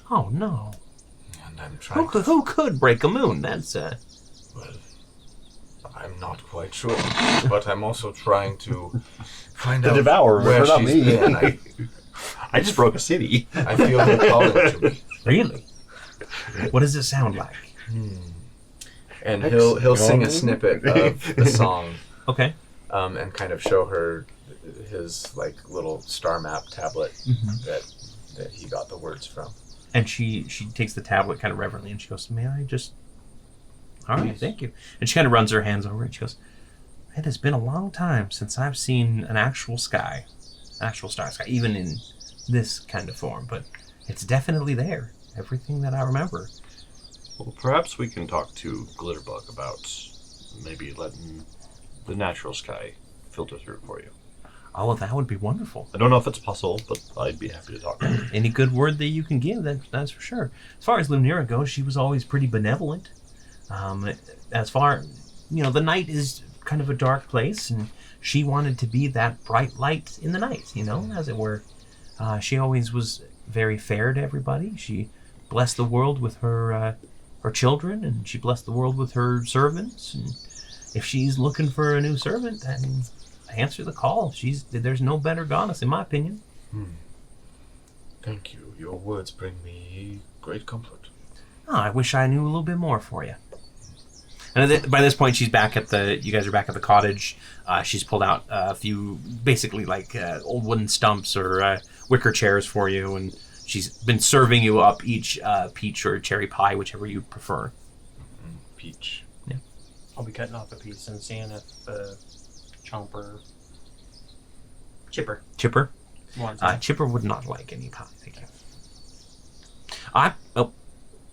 Oh no! and I'm trying. Who could break a moon? That's Well, I'm not quite sure, but I'm also trying to find The out Devourer, where not she's me. been. I just broke a city. I feel her calling to me. really. What does it sound like? And he'll sing a snippet of the song, Okay. and kind of show her his little star map tablet that he got the words from. And she takes the tablet kind of reverently and she goes, "May I just?" All right, thank you. And she kind of runs her hands over it. She goes, "It has been a long time since I've seen an actual star sky, even in this kind of form, but it's definitely there. Everything that I remember." Well, perhaps we can talk to Glitterbug about maybe letting the natural sky filter through for you. Oh, well, that would be wonderful. I don't know if it's possible, but I'd be happy to talk to her. Any good word that you can give, that's for sure. As far as Lunira goes, she was always pretty benevolent. As far, the night is kind of a dark place, and she wanted to be that bright light in the night, as it were. She always was very fair to everybody. She blessed the world with her children, and she blessed the world with her servants. And if she's looking for a new servant, then answer the call. There's no better goddess, in my opinion. Thank you. Your words bring me great comfort. Oh, I wish I knew a little bit more for you. And by this point, you guys are back at the cottage. She's pulled out a few, basically old wooden stumps or wicker chairs for you, and she's been serving you up each peach or cherry pie, whichever you prefer. Peach. Yeah. I'll be cutting off a piece and seeing if Chipper wants it. Chipper would not like any pie, thank you.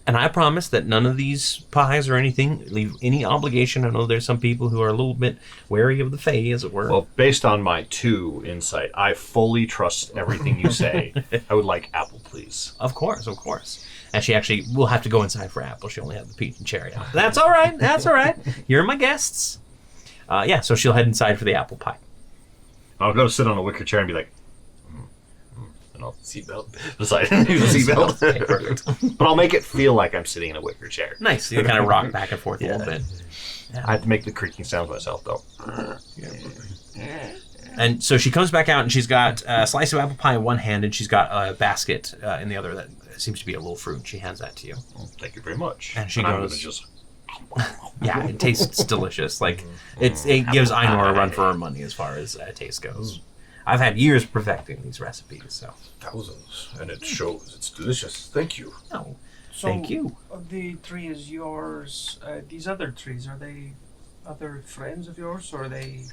And I promise that none of these pies or anything leave any obligation. I know there's some people who are a little bit wary of the Fae, as it were. Well, based on my 2 insight, I fully trust everything you say. I would like apple, please. Of course. And she actually will have to go inside for apple. She only has the peach and cherry out. That's all right. You're my guests. So she'll head inside for the apple pie. I'll go to sit on a wicker chair and be like, and I'll Seatbelt. decide to use a seatbelt. Okay, perfect. But I'll make it feel like I'm sitting in a wicker chair. Nice. You kind of rock back and forth a little bit. I have to make the creaking sounds myself, though. And so she comes back out, and she's got a slice of apple pie in one hand, and she's got a basket in the other that seems to be a little fruit. She hands that to you. Well, thank you very much. And she I'm goes- gonna just Yeah, it tastes delicious. It gives Ainur a run for her money as far as taste goes. I've had years perfecting these recipes, so. Thousands, and it shows. It's delicious. Thank you. Oh, So, thank you. The tree is yours. These other trees, are they other friends of yours, or are they...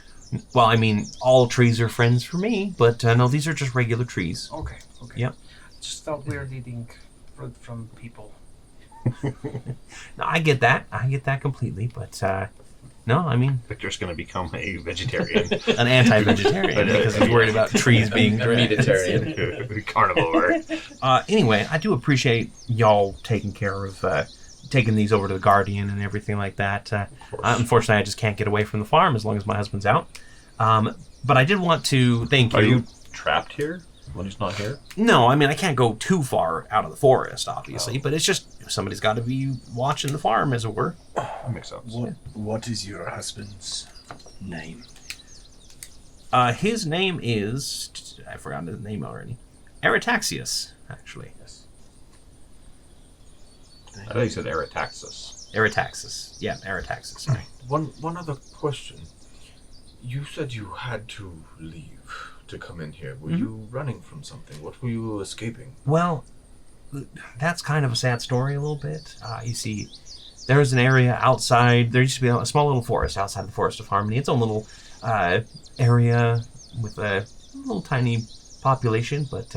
Well, I mean, all trees are friends for me, but no, these are just regular trees. Okay. Yep. Just felt weird eating fruit from people. No, I get that completely, but no, I mean, Victor's going to become a vegetarian. an anti-vegetarian because he's worried about trees being A dread. meatitarian. Carnivore. Anyway, I do appreciate y'all taking care of taking these over to the Guardian and everything like that. Unfortunately, I just can't get away from the farm as long as my husband's out. But I did want to thank you. Are you trapped here when he's not here? No, I mean, I can't go too far out of the forest, obviously, but it's just somebody's got to be watching the farm, as it were. That makes sense. What is your husband's name? His name is... I forgot his name already. Artaxius, actually. I thought you said Artaxis. Artaxis. Yeah, Artaxis. Sorry. One other question. You said you had to leave to come in here. Were you running from something? What were you escaping? Well, that's kind of a sad story a little bit. You see, there's an area outside. There used to be a small little forest outside the Forest of Harmony. Its own little area with a little tiny population, but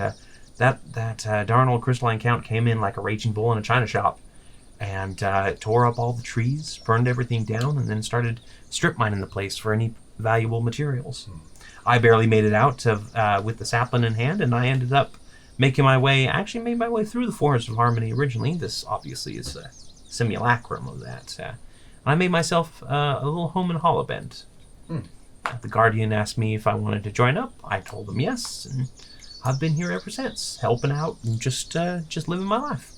that darn old crystalline count came in like a raging bull in a china shop and tore up all the trees, burned everything down, and then started strip mining the place for any valuable materials. I barely made it out with the sapling in hand, and I ended up made my way through the Forest of Harmony originally. This obviously is a simulacrum of that. I made myself a little home in Hollowbend. The Guardian asked me if I wanted to join up. I told them yes, and I've been here ever since, helping out and just living my life.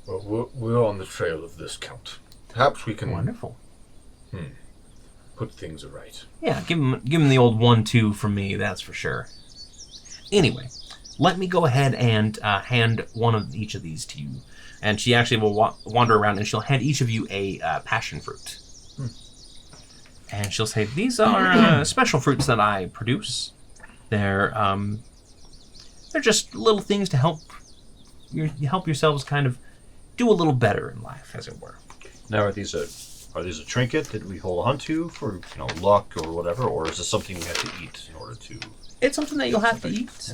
Well, we're on the trail of this, Count. Perhaps we can Wonderful. put things right. Yeah, give him the old 1-2 from me, that's for sure. Anyway, let me go ahead and hand one of each of these to you. And she actually will wander around and she'll hand each of you a passion fruit. And she'll say, these are special fruits that I produce. They're just little things to help yourselves kind of do a little better in life, as it were. Now, are these a trinket that we hold on to for luck or whatever, or is this something we have to eat in order to? It's something that you'll have to eat.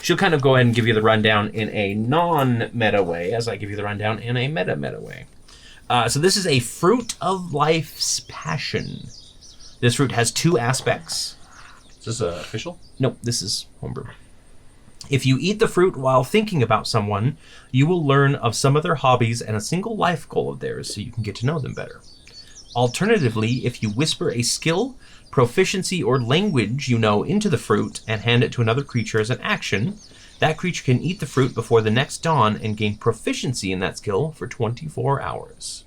She'll kind of go ahead and give you the rundown in a non-meta way, as I give you the rundown in a meta way. So this is a Fruit of Life's Passion. This fruit has 2 aspects. Is this official? Nope, this is homebrew. If you eat the fruit while thinking about someone, you will learn of some of their hobbies and a single life goal of theirs so you can get to know them better. Alternatively, if you whisper a skill, proficiency, or language you know into the fruit and hand it to another creature as an action, that creature can eat the fruit before the next dawn and gain proficiency in that skill for 24 hours.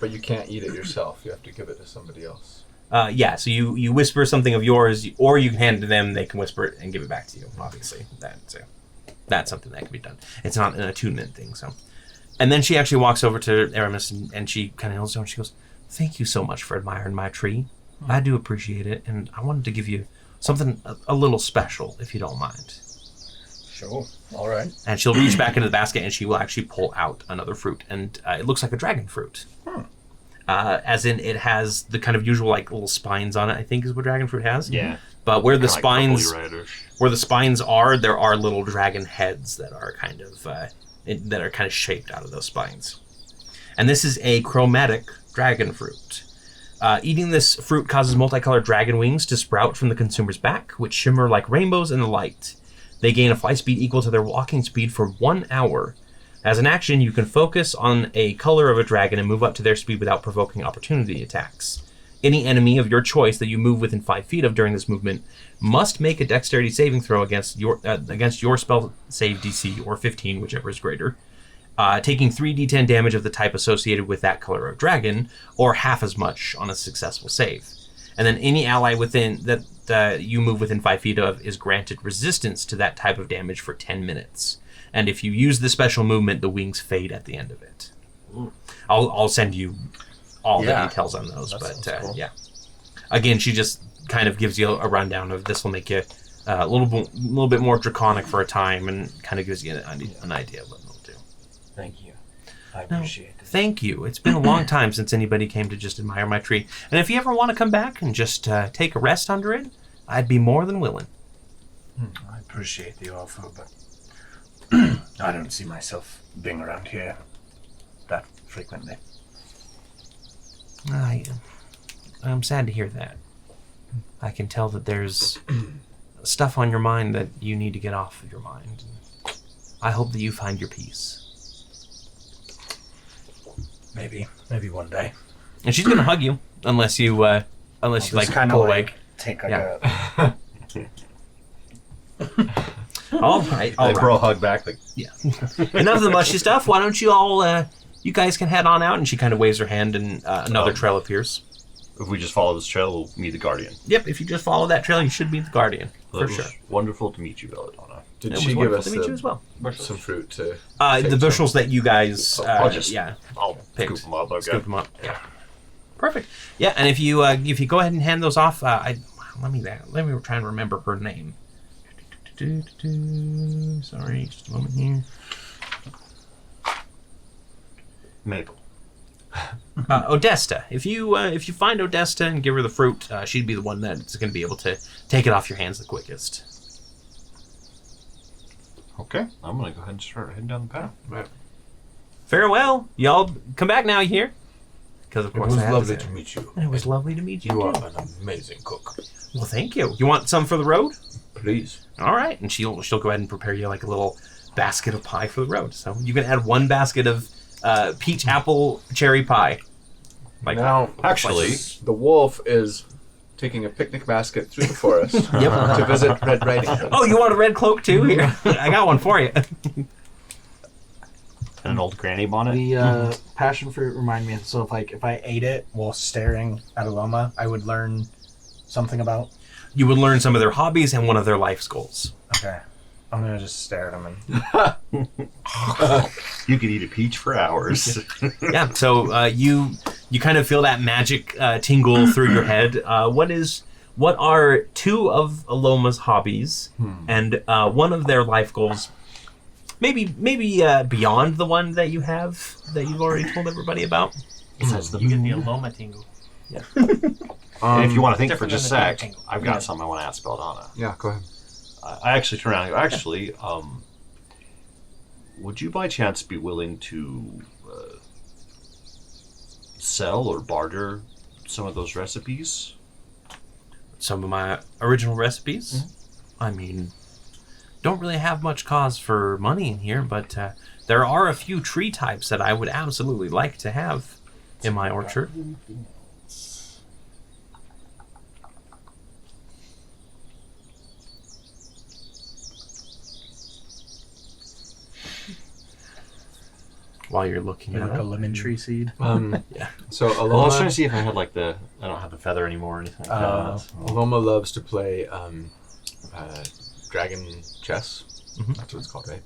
But you can't eat it yourself. You have to give it to somebody else. Yeah, so you whisper something of yours, or you can hand it to them, they can whisper it and give it back to you, obviously. That's something that can be done. It's not an attunement thing, so. And then she actually walks over to Aramis and she kind of kneels down and she goes, thank you so much for admiring my tree. I do appreciate it, and I wanted to give you something a little special, if you don't mind. Sure. All right. And she'll reach back into the basket and she will actually pull out another fruit, and it looks like a dragon fruit. As in, it has the kind of usual little spines on it, I think is what dragon fruit has. Yeah. But where the Kinda spines are, there are little dragon heads that are kind of shaped out of those spines. And this is a chromatic dragon fruit. Eating this fruit causes multicolored dragon wings to sprout from the consumer's back, which shimmer like rainbows in the light. They gain a fly speed equal to their walking speed for 1 hour. As an action, you can focus on a color of a dragon and move up to their speed without provoking opportunity attacks. Any enemy of your choice that you move within 5 feet of during this movement must make a dexterity saving throw against your spell save DC, or 15, whichever is greater, taking 3d10 damage of the type associated with that color of dragon, or half as much on a successful save. And then any ally within that you move within 5 feet of is granted resistance to that type of damage for 10 minutes. And if you use the special movement, the wings fade at the end of it. I'll send you all the details on those, but cool. Yeah. again, she just kind of gives you a rundown of this will make you a little bit more draconic for a time, and kind of gives you an idea of what it'll do. Thank you. I appreciate it. Thank you. It's been a long time since anybody came to just admire my tree. And if you ever want to come back and just take a rest under it, I'd be more than willing. I appreciate the offer, but I don't see myself being around here that frequently. I'm sad to hear that. I can tell that there's stuff on your mind that you need to get off of your mind. I hope that you find your peace. Maybe one day. And she's gonna hug you unless you like pull away. Take like Yeah. All right. They bro hug back like, Yeah. Enough of the mushy stuff. Why don't you all? You guys can head on out. And she kind of waves her hand, and another trail appears. if we just follow this trail, we'll meet the Guardian. Yep. If you just follow that trail, you should meet the Guardian Well, for it was sure. wonderful to meet you, Belladonna. Did It she was give wonderful us to meet you as well. some fruit to? The take some? bushels that you guys, I'll just- yeah, I'll picked. scoop them up. Okay. Scoop them up. Yeah. Perfect. Yeah, and if you go ahead and hand those off, let me try and remember her name. Sorry, just a moment here. Maple. Odesta. If you find Odesta and give her the fruit, she'd be the one that's going to be able to take it off your hands the quickest. Okay, I'm gonna go ahead and start heading down the path. Farewell. Y'all come back now, you hear? Because of It course was I have to lovely say to meet you. it was lovely to meet you. You too. are an amazing cook. Well, thank you. You want some for the road? Please. All right, and she'll go ahead and prepare you like a little basket of pie for the road. So you can add one basket of peach, apple, cherry pie. Like Now, Actually, the wolf is taking a picnic basket through the forest to visit Red Riding Hood. oh, you want a red cloak too? Here, I got one for you. and an old granny bonnet. The passion fruit remind me. So if I ate it while staring at Alomah, I would learn something about. You would learn some of their hobbies and one of their life's goals. Okay, I'm gonna just stare at him and. You could eat a peach for hours. Yeah. So you kind of feel that magic tingle through your head. What are two of Alomah's hobbies and one of their life goals? Maybe beyond the one that you have that you've already told everybody about. Besides the You get the Alomah tingle. And if you want to think for different just a than the sec, tingle. I've got something I want to ask Belladonna. Yeah, go ahead. I actually turn around and go, actually, would you by chance be willing to sell or barter some of those recipes? Some of my original recipes. I mean, don't really have much cause for money in here, but there are a few tree types that I would absolutely like to have in my orchard. While you're looking Like at a it. lemon tree seed. Yeah. So Well, I was trying to Alomah, see if I had like I don't have the feather anymore or anything like that. Alomah loves to play dragon chess. Mhm. That's what it's called, right?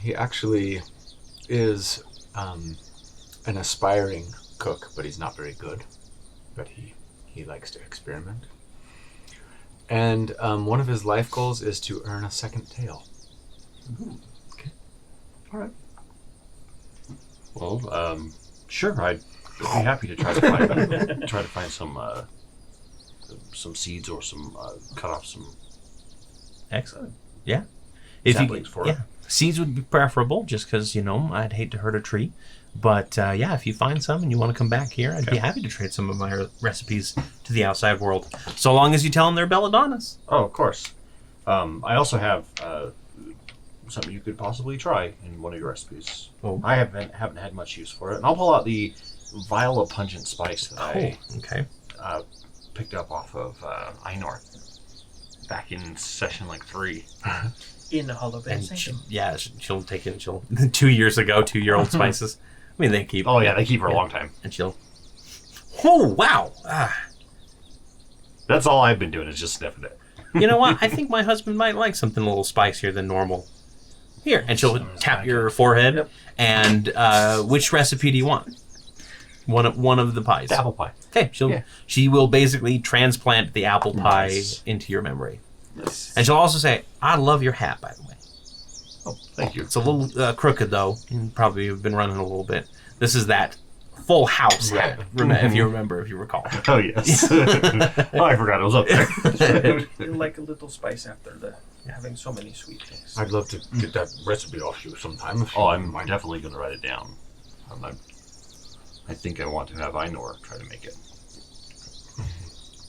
He actually is an aspiring cook, but he's not very good. But he likes to experiment. And one of his life goals is to earn a second tail. Well, sure, I'd be happy to try to find some seeds or some cut off some Excellent. Yeah. If saplings for it. Seeds would be preferable, just because I'd hate to hurt a tree. But if you find some and you want to come back here, I'd be happy to trade some of my recipes to the outside world, so long as you tell them they're Belladonna's. Oh, of course. I also have something you could possibly try in one of your recipes. Oh. I haven't had much use for it, and I'll pull out the vial of pungent spice that I Okay. picked up off of Einor back in session 3. In the Hollow And Bay. she'll take it. She'll 2 years ago, 2-year-old spices. I mean, they keep. Oh yeah, they keep her a long time. And she'll. Oh wow! That's all I've been doing is just sniffing it. You know what? I think my husband might like something a little spicier than normal. Here, and she'll tap your forehead. And which recipe do you want? One of the pies. The apple pie. Okay, she will basically transplant the apple pie Nice. into your memory. Nice. And she'll also say, I love your hat, by the way. Oh, thank you. It's a little crooked, though. You probably have been running a little bit. This is that full house hat, if you remember, if you recall. Oh, yes. Oh, I forgot it was up there. You like a little spice after having so many sweet things. I'd love to get that recipe off you sometime. If Oh, you I'm mind. definitely going to write it down. I think I want to have Ainor try to make it.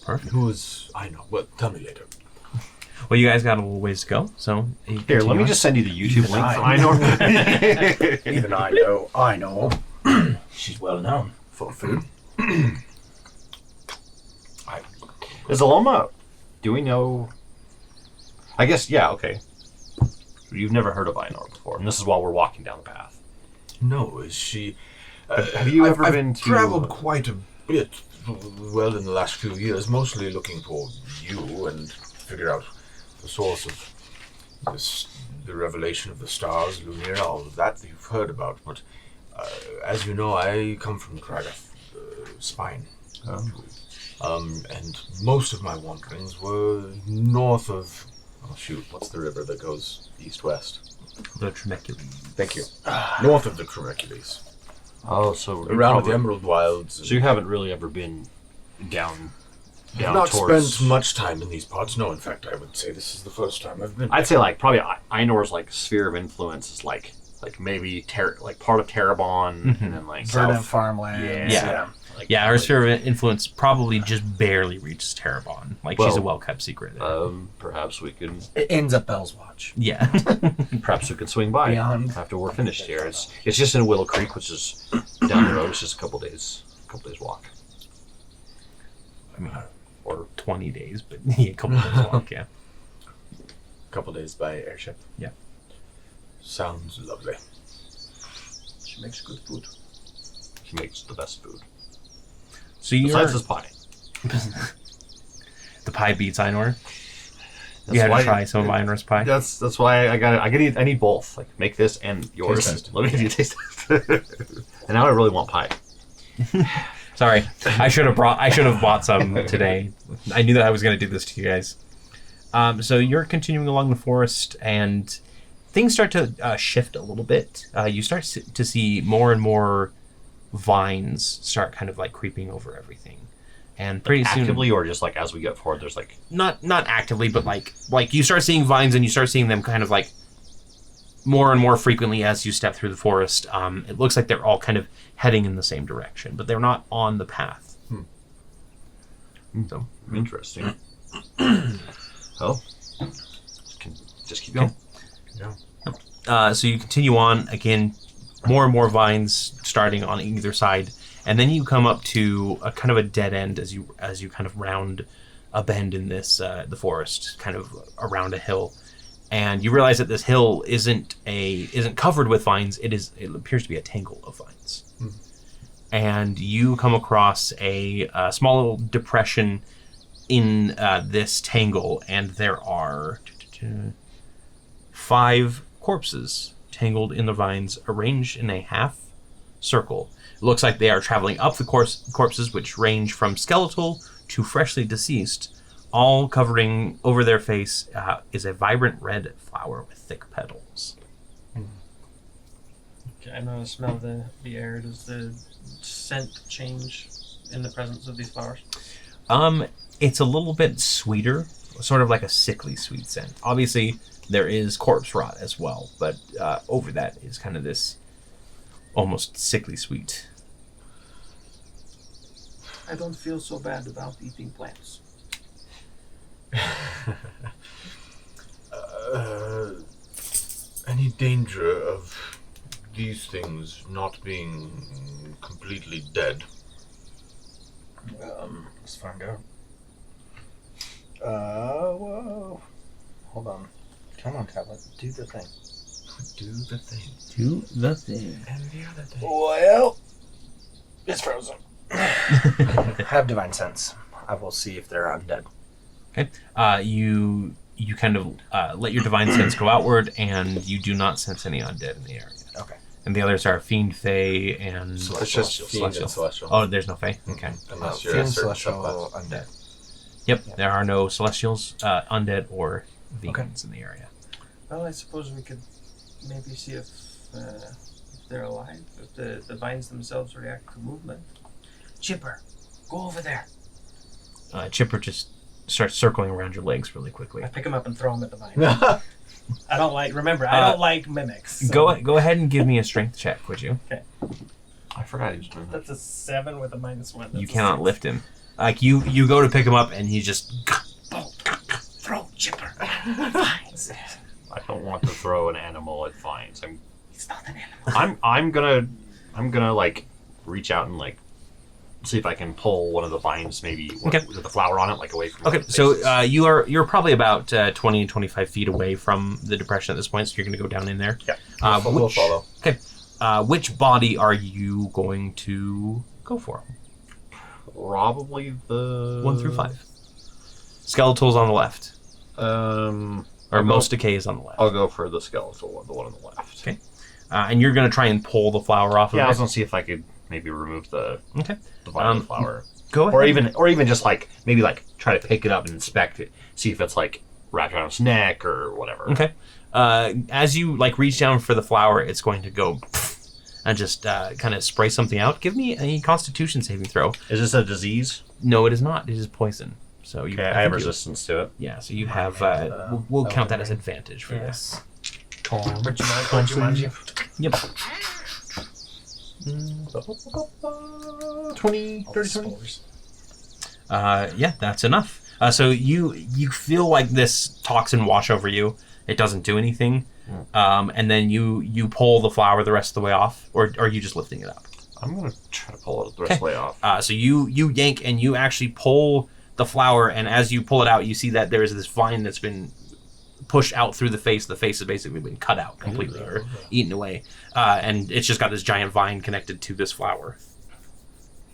Perfect. Who is I know? Well, tell me later. Well, you guys got a little ways to go, so... Here, let me just send you the YouTube link for Ainor. Even I know. She's well known for food. Is Alomah... Do we know... I guess, yeah, okay. You've never heard of Ainor before, and this is while we're walking down the path. No, is she? Have you ever been to... traveled quite a bit, well, in the last few years, mostly looking for you and figure out the source of this, the revelation of the stars, Lumiere, all of that you've heard about. But as you know, I come from Kragath, Spine. And most of my wanderings were north of... Oh, shoot, what's the river that goes east-west? The Tremeculi. Thank you. North of the Tremecules. Oh, so... Around the Emerald Wilds. So you haven't really ever been down I've not towards... spent much time in these parts. No, in fact, I would say this is the first time I've been. I'd say, like, probably Ainor's, like, sphere of influence is, like maybe like part of Terrebonne, and then, like, Verdant south. farmland. Yeah. Like, Yeah, her sphere of influence probably just barely reaches Terrebonne. Like, she's a well-kept secret there. Perhaps we could... It ends at Bell's Watch. Yeah. Perhaps we could swing by Beyond. after we're finished here. It's just in Willow Creek, which is down the road. It's just a couple days walk. I mean, or 20 days, but yeah, a couple days walk, yeah. A couple days by airship. Yeah. Sounds lovely. She makes good food. She makes the best food. So you're... Besides this pie. The pie beats Ainor? That's You had why- to try some of Ainor's pie? That's why I need both. Like, make this and yours. Taste Let me do taste test. And now I really want pie. Sorry, I should have bought some today. I knew that I was going to do this to you guys. So you're continuing along the forest, and things start to shift a little bit. You start to see more and more vines start kind of like creeping over everything, and pretty soon, Actively, or just like as we get forward, there's like... not actively, but like you start seeing vines, and you start seeing them kind of like more and more frequently as you step through the forest. It looks like they're all kind of heading in the same direction, but they're not on the path. So Interesting. Oh. Just keep going. So you continue on, again, more and more vines starting on either side, and then you come up to a kind of a dead end as you kind of round a bend in this the forest, kind of around a hill, and you realize that this hill isn't covered with vines. It appears to be a tangle of vines, and you come across a small little depression in this tangle, and there are 5 corpses tangled in the vines, arranged in a half circle. It looks like they are traveling up the corpses, which range from skeletal to freshly deceased. All covering over their face is a vibrant red flower with thick petals. Okay, I know the smell of the air. Does the scent change in the presence of these flowers? It's a little bit sweeter, sort of like a sickly sweet scent. Obviously, there is corpse rot as well, but over that is kind of this almost sickly sweet. I don't feel so bad about eating plants. Any danger of these things not being completely dead? Let's find out. Whoa. Hold on. Come on, tablet. Do the thing. Do the thing. Do the thing. And the other thing. Well, it's frozen. Have divine sense. I will see if they're undead. Okay. You kind of let your divine sense go outward, and you do not sense any undead in the area. Okay. And the others are Fiend, Fae, and... It's just Fiend and Celestial. Oh, there's no Fae? Okay. Unless you're a Fiend, certain Celestial, subclass. Undead. Yep, there are no Celestials, Undead, or Fiends in the area. Well, I suppose we could maybe see if they're alive, if the vines themselves react to movement. Chipper, go over there. Chipper just starts circling around your legs really quickly. I pick him up and throw him at the vine. I don't like mimics. So. Go ahead and give me a strength check, would you? Okay. I forgot he was doing that. That's a 7 with a -1. You cannot lift him. Like you go to pick him up and he just Throw Chipper. Vines. I don't want to throw an animal at vines. He's not an animal. I'm gonna like reach out and like see if I can pull one of the vines, maybe with the flower on it, like away from. Okay, so you're probably about 20 to 25 feet away from the depression at this point, so you're going to go down in there. Yeah, We'll follow. Okay, which body are you going to go for? Probably the 1 through 5. Skeletal's on the left, or most decay is on the left. I'll go for the skeletal one, the one on the left. Okay, and you're going to try and pull the flower off of it. Yeah, I was gonna see if I could maybe remove the vine of the flower. Go ahead. Or even just like maybe like try to pick it up and inspect it, see if it's like wrapped around its neck or whatever. Okay. As you like reach down for the flower, it's going to go and just kind of spray something out. Give me a Constitution saving throw. Is this a disease? No, it is not. It is poison. So you. Okay, I have resistance to it. Yeah. So you have. We'll count that as advantage for this. Yep. 20, 30, 20. Yeah, that's enough. So you feel like this toxin wash over you. It doesn't do anything, and then you pull the flower the rest of the way off, or are you just lifting it up? I'm gonna try to pull it the rest of the way off. So you yank and you actually pull the flower, and as you pull it out, you see that there's this vine that's been pushed out through the face. The face has basically been cut out completely or eaten away, and it's just got this giant vine connected to this flower.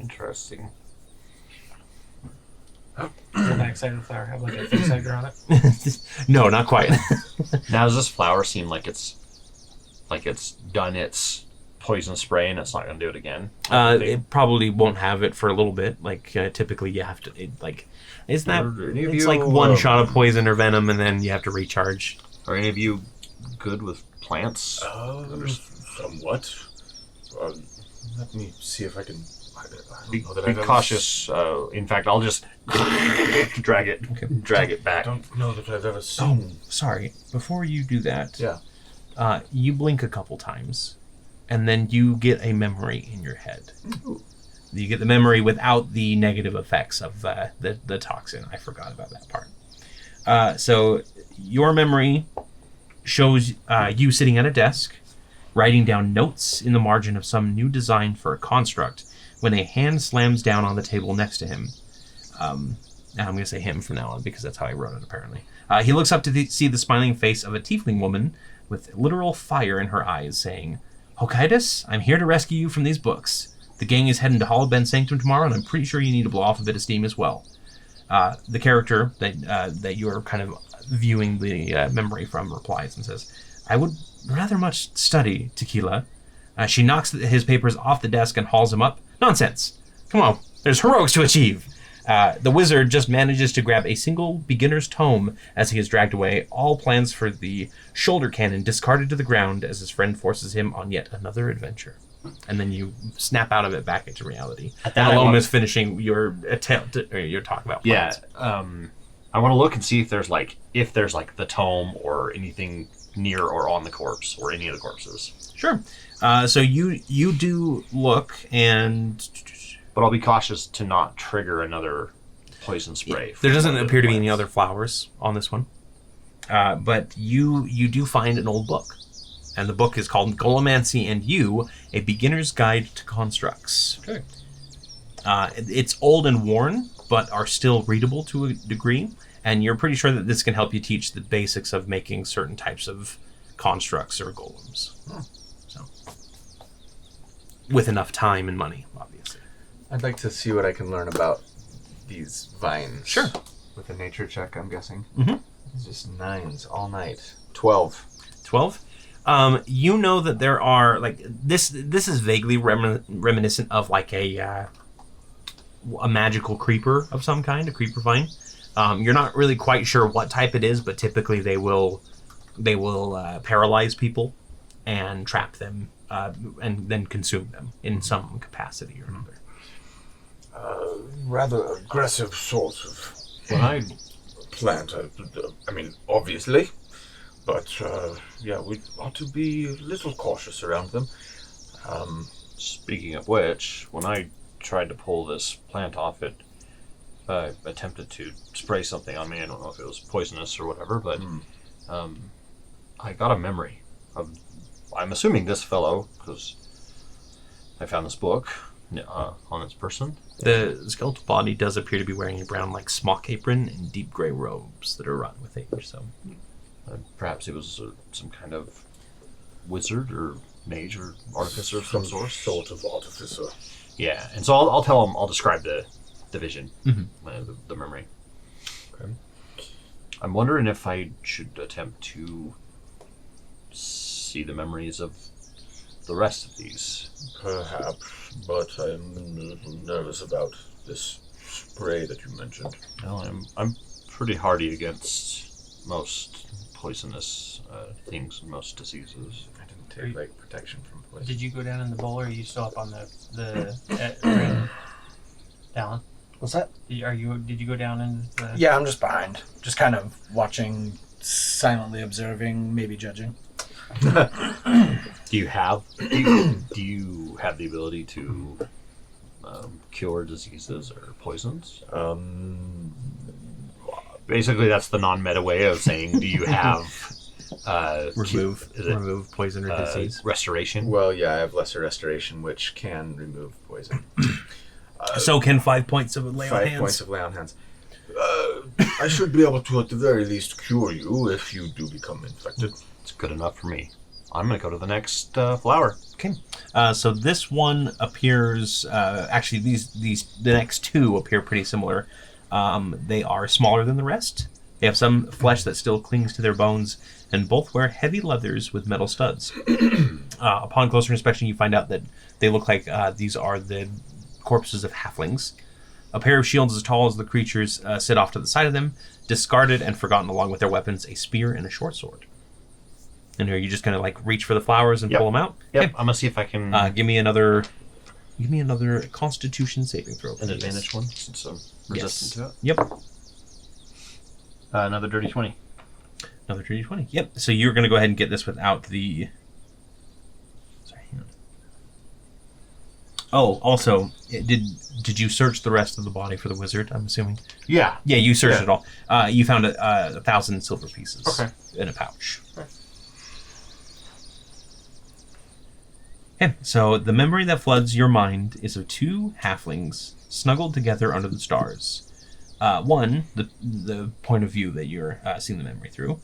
Interesting. Does the backside of the flower have like a face hugger on it? No, not quite. Now, does this flower seem like it's done its poison spray and it's not going to do it again? It probably won't have it for a little bit. Like typically, you have to it's like one shot of poison or venom, and then you have to recharge. Are any of you good with plants? Somewhat. Let me see if I can. I don't know that Be I've ever cautious. In fact, I'll just drag it back. I don't know that I've ever seen. Sorry. Before you do that, Yeah. You blink a couple times, and then you get a memory in your head. Ooh. You get the memory without the negative effects of the toxin. I forgot about that part. So your memory shows you sitting at a desk, writing down notes in the margin of some new design for a construct, when a hand slams down on the table next to him. And I'm going to say him from now on because that's how I wrote it, apparently. He looks up to see the smiling face of a tiefling woman with literal fire in her eyes, saying, "Hokkaitis, I'm here to rescue you from these books. The gang is heading to Hall of Ben Sanctum tomorrow, and I'm pretty sure you need to blow off a bit of steam as well." The character that you are kind of viewing the memory from replies and says, "I would rather much study tequila." She knocks his papers off the desk and hauls him up. "Nonsense. Come on, there's heroics to achieve." The wizard just manages to grab a single beginner's tome as he is dragged away, all plans for the shoulder cannon discarded to the ground as his friend forces him on yet another adventure. And then you snap out of it back into reality. And Alomah is finishing your attempt, or your talk about plans. Yeah, I want to look and see if there's like the tome or anything near or on the corpse or any of the corpses. Sure. So you do look, and but I'll be cautious to not trigger another poison spray. There doesn't appear to be any other flowers on this one, but you do find an old book, and the book is called Golomancy and You: A Beginner's Guide to Constructs. Okay. It's old and worn, but are still readable to a degree, and you're pretty sure that this can help you teach the basics of making certain types of constructs or golems. So, with enough time and money, obviously. I'd like to see what I can learn about these vines. Sure. With a nature check, I'm guessing. Mm-hmm. It's just 9s all night. 12. 12? You know that there are like this is vaguely reminiscent of like a magical creeper of some kind, a creeper vine. You're not really quite sure what type it is, but typically they will paralyze people and trap them and then consume them in some capacity or another. Rather aggressive sort of plant. I mean, obviously, but yeah, we ought to be a little cautious around them. Speaking of which, when I tried to pull this plant off, it attempted to spray something on me. I don't know if it was poisonous or whatever, but I got a memory of, I'm assuming this fellow, because I found this book on its person. The skeletal body does appear to be wearing a brown like smock apron and deep gray robes that are rotten with age. So perhaps it was some kind of wizard or mage or artificer of some sort. Sort of artificer. Yeah, and so I'll tell him, I'll describe the vision, the memory. Okay. I'm wondering if I should attempt to see the memories of the rest of these. Perhaps, but I'm a little nervous about this spray that you mentioned. Well, I'm pretty hardy against most poisonous things and most diseases. I didn't take like protection from poison. Did you go down in the bowl, or are you still up on the Dallin? What's that? Did you go down in the... Yeah, I'm just behind. Just kind of watching, silently observing, maybe judging. Do you have the ability to cure diseases or poisons? Basically, that's the non-meta way of saying, do you have remove poison or disease? Restoration? Well, yeah, I have lesser restoration, which can remove poison. So can 5 points of lay on 5 hands. points of lay on hands. I should be able to, at the very least, cure you if you do become infected. It's good enough for me. I'm going to go to the next flower. Okay. So this one appears. Actually, the next two appear pretty similar. They are smaller than the rest. They have some flesh that still clings to their bones, and both wear heavy leathers with metal studs. Upon closer inspection, you find out that they look like these are the corpses of halflings. A pair of shields as tall as the creatures sit off to the side of them, discarded and forgotten along with their weapons, a spear and a short sword. And are you just gonna like reach for the flowers and pull them out? Yep. Okay. I'm gonna see if I can. Give me another Constitution saving throw. An advantage one, since I'm resistant to it. Yep. Another dirty 20. Another dirty 20. Yep. So you're gonna go ahead and get this without the. Sorry. Hang on. Oh, also, did you search the rest of the body for the wizard? I'm assuming. Yeah. Yeah, you searched it all. You found 1,000 silver pieces. Okay. In a pouch. Okay, so the memory that floods your mind is of two halflings snuggled together under the stars. One, the point of view that you're seeing the memory through,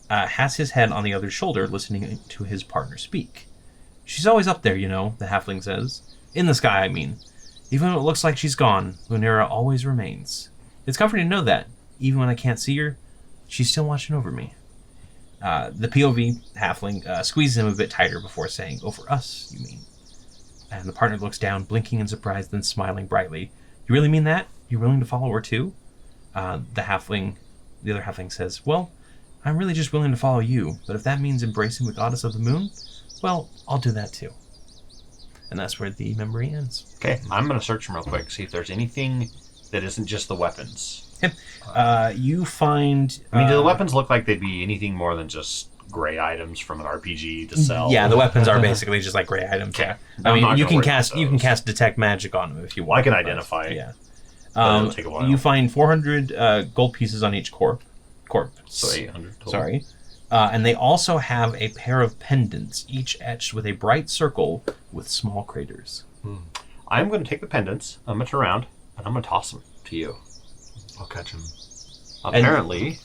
has his head on the other's shoulder listening to his partner speak. She's always up there, you know, the halfling says. In the sky, I mean. Even when it looks like she's gone, Lunera always remains. It's comforting to know that, even when I can't see her, she's still watching over me. The POV halfling squeezes him a bit tighter before saying, "Over us, you mean?" And the partner looks down, blinking in surprise, then smiling brightly. "You really mean that? You're willing to follow her too?" The other halfling says, "Well, I'm really just willing to follow you, but if that means embracing the goddess of the moon, well, I'll do that too." And that's where the memory ends. Okay, I'm going to search them real quick, see if there's anything that isn't just the weapons. You find... I mean, do the weapons look like they'd be anything more than just gray items from an RPG to sell? Yeah, the weapons are basically just like gray items. Yeah, I mean, you can cast detect magic on them if you want. I can identify. Yeah. It'll take a while. You find 400 gold pieces on each corpse. So 800 total. Sorry. And they also have a pair of pendants, each etched with a bright circle with small craters. I'm going to take the pendants, I'm going to turn around, and I'm going to toss them to you. I'll catch him. Apparently...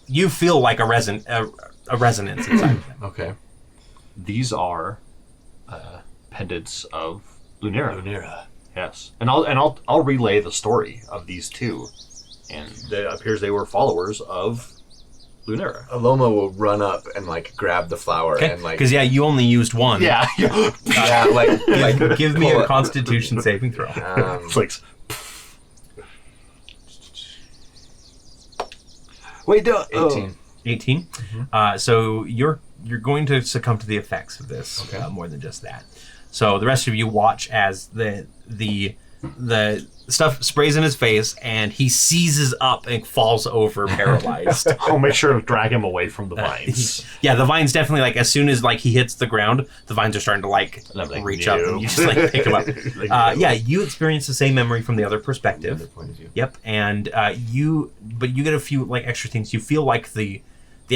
You feel like a resonance inside of them. Okay. These are pendants of Lunera. Lunera. Yes. And I'll relay the story of these two. And it appears they were followers of Lunera. Alomah will run up and like grab the flower Okay. and like Because you only used one. Yeah. yeah, like Give me pull a it. Constitution saving throw. Flicks. Wait, no. 18. 18. So you're going to succumb to the effects of this more than just that. So the rest of you watch as the stuff sprays in his face and he seizes up and falls over paralyzed. I'll make sure to drag him away from the vines. Yeah, the vines definitely like as soon as like he hits the ground, the vines are starting to like And I'm like, reach no. up and you just like pick him up. Yeah, you experience the same memory from the other perspective. Another point of view. Yep, and you get a few like extra things. You feel like the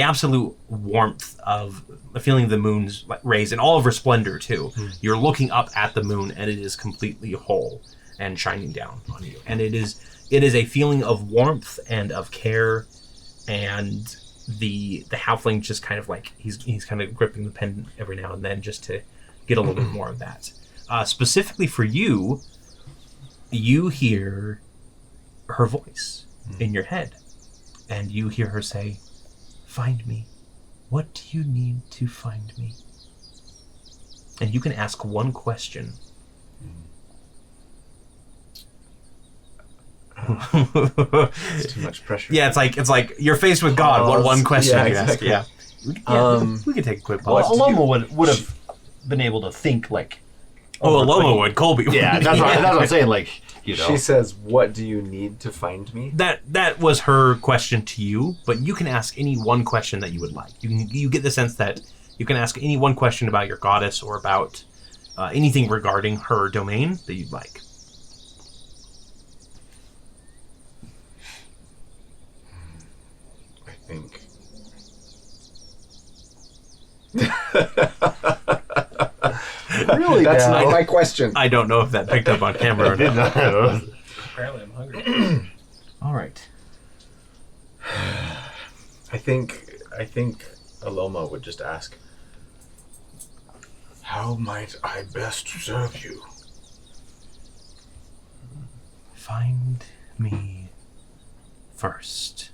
absolute warmth of the feeling of the moon's like, rays and all of her splendor too. You're looking up at the moon and it is completely whole and shining down on you. And it is a feeling of warmth and of care, and the halfling just kind of like he's kind of gripping the pen every now and then just to get a little bit more of that. Specifically for you, you hear her voice in your head, and you hear her say, "Find me. What do you need to find me?" And you can ask one question. It's too much pressure. Yeah, it's like you're faced with God. What one question Yeah, you ask? exactly. Yeah. We could take a quick pause. Alomah would have been able to think like. Alomah would. Colby would. Yeah, that's what I'm saying. Like, you know. She says, "What do you need to find me?" That was her question to you, but you can ask any one question that you would like. You get the sense that you can ask any one question about your goddess or about anything regarding her domain that you'd like. I think. Really? That's now? not my question. I don't know if that picked up on camera or not. Apparently I'm hungry. All right. I think Alomah would just ask, How might I best serve you? Find me first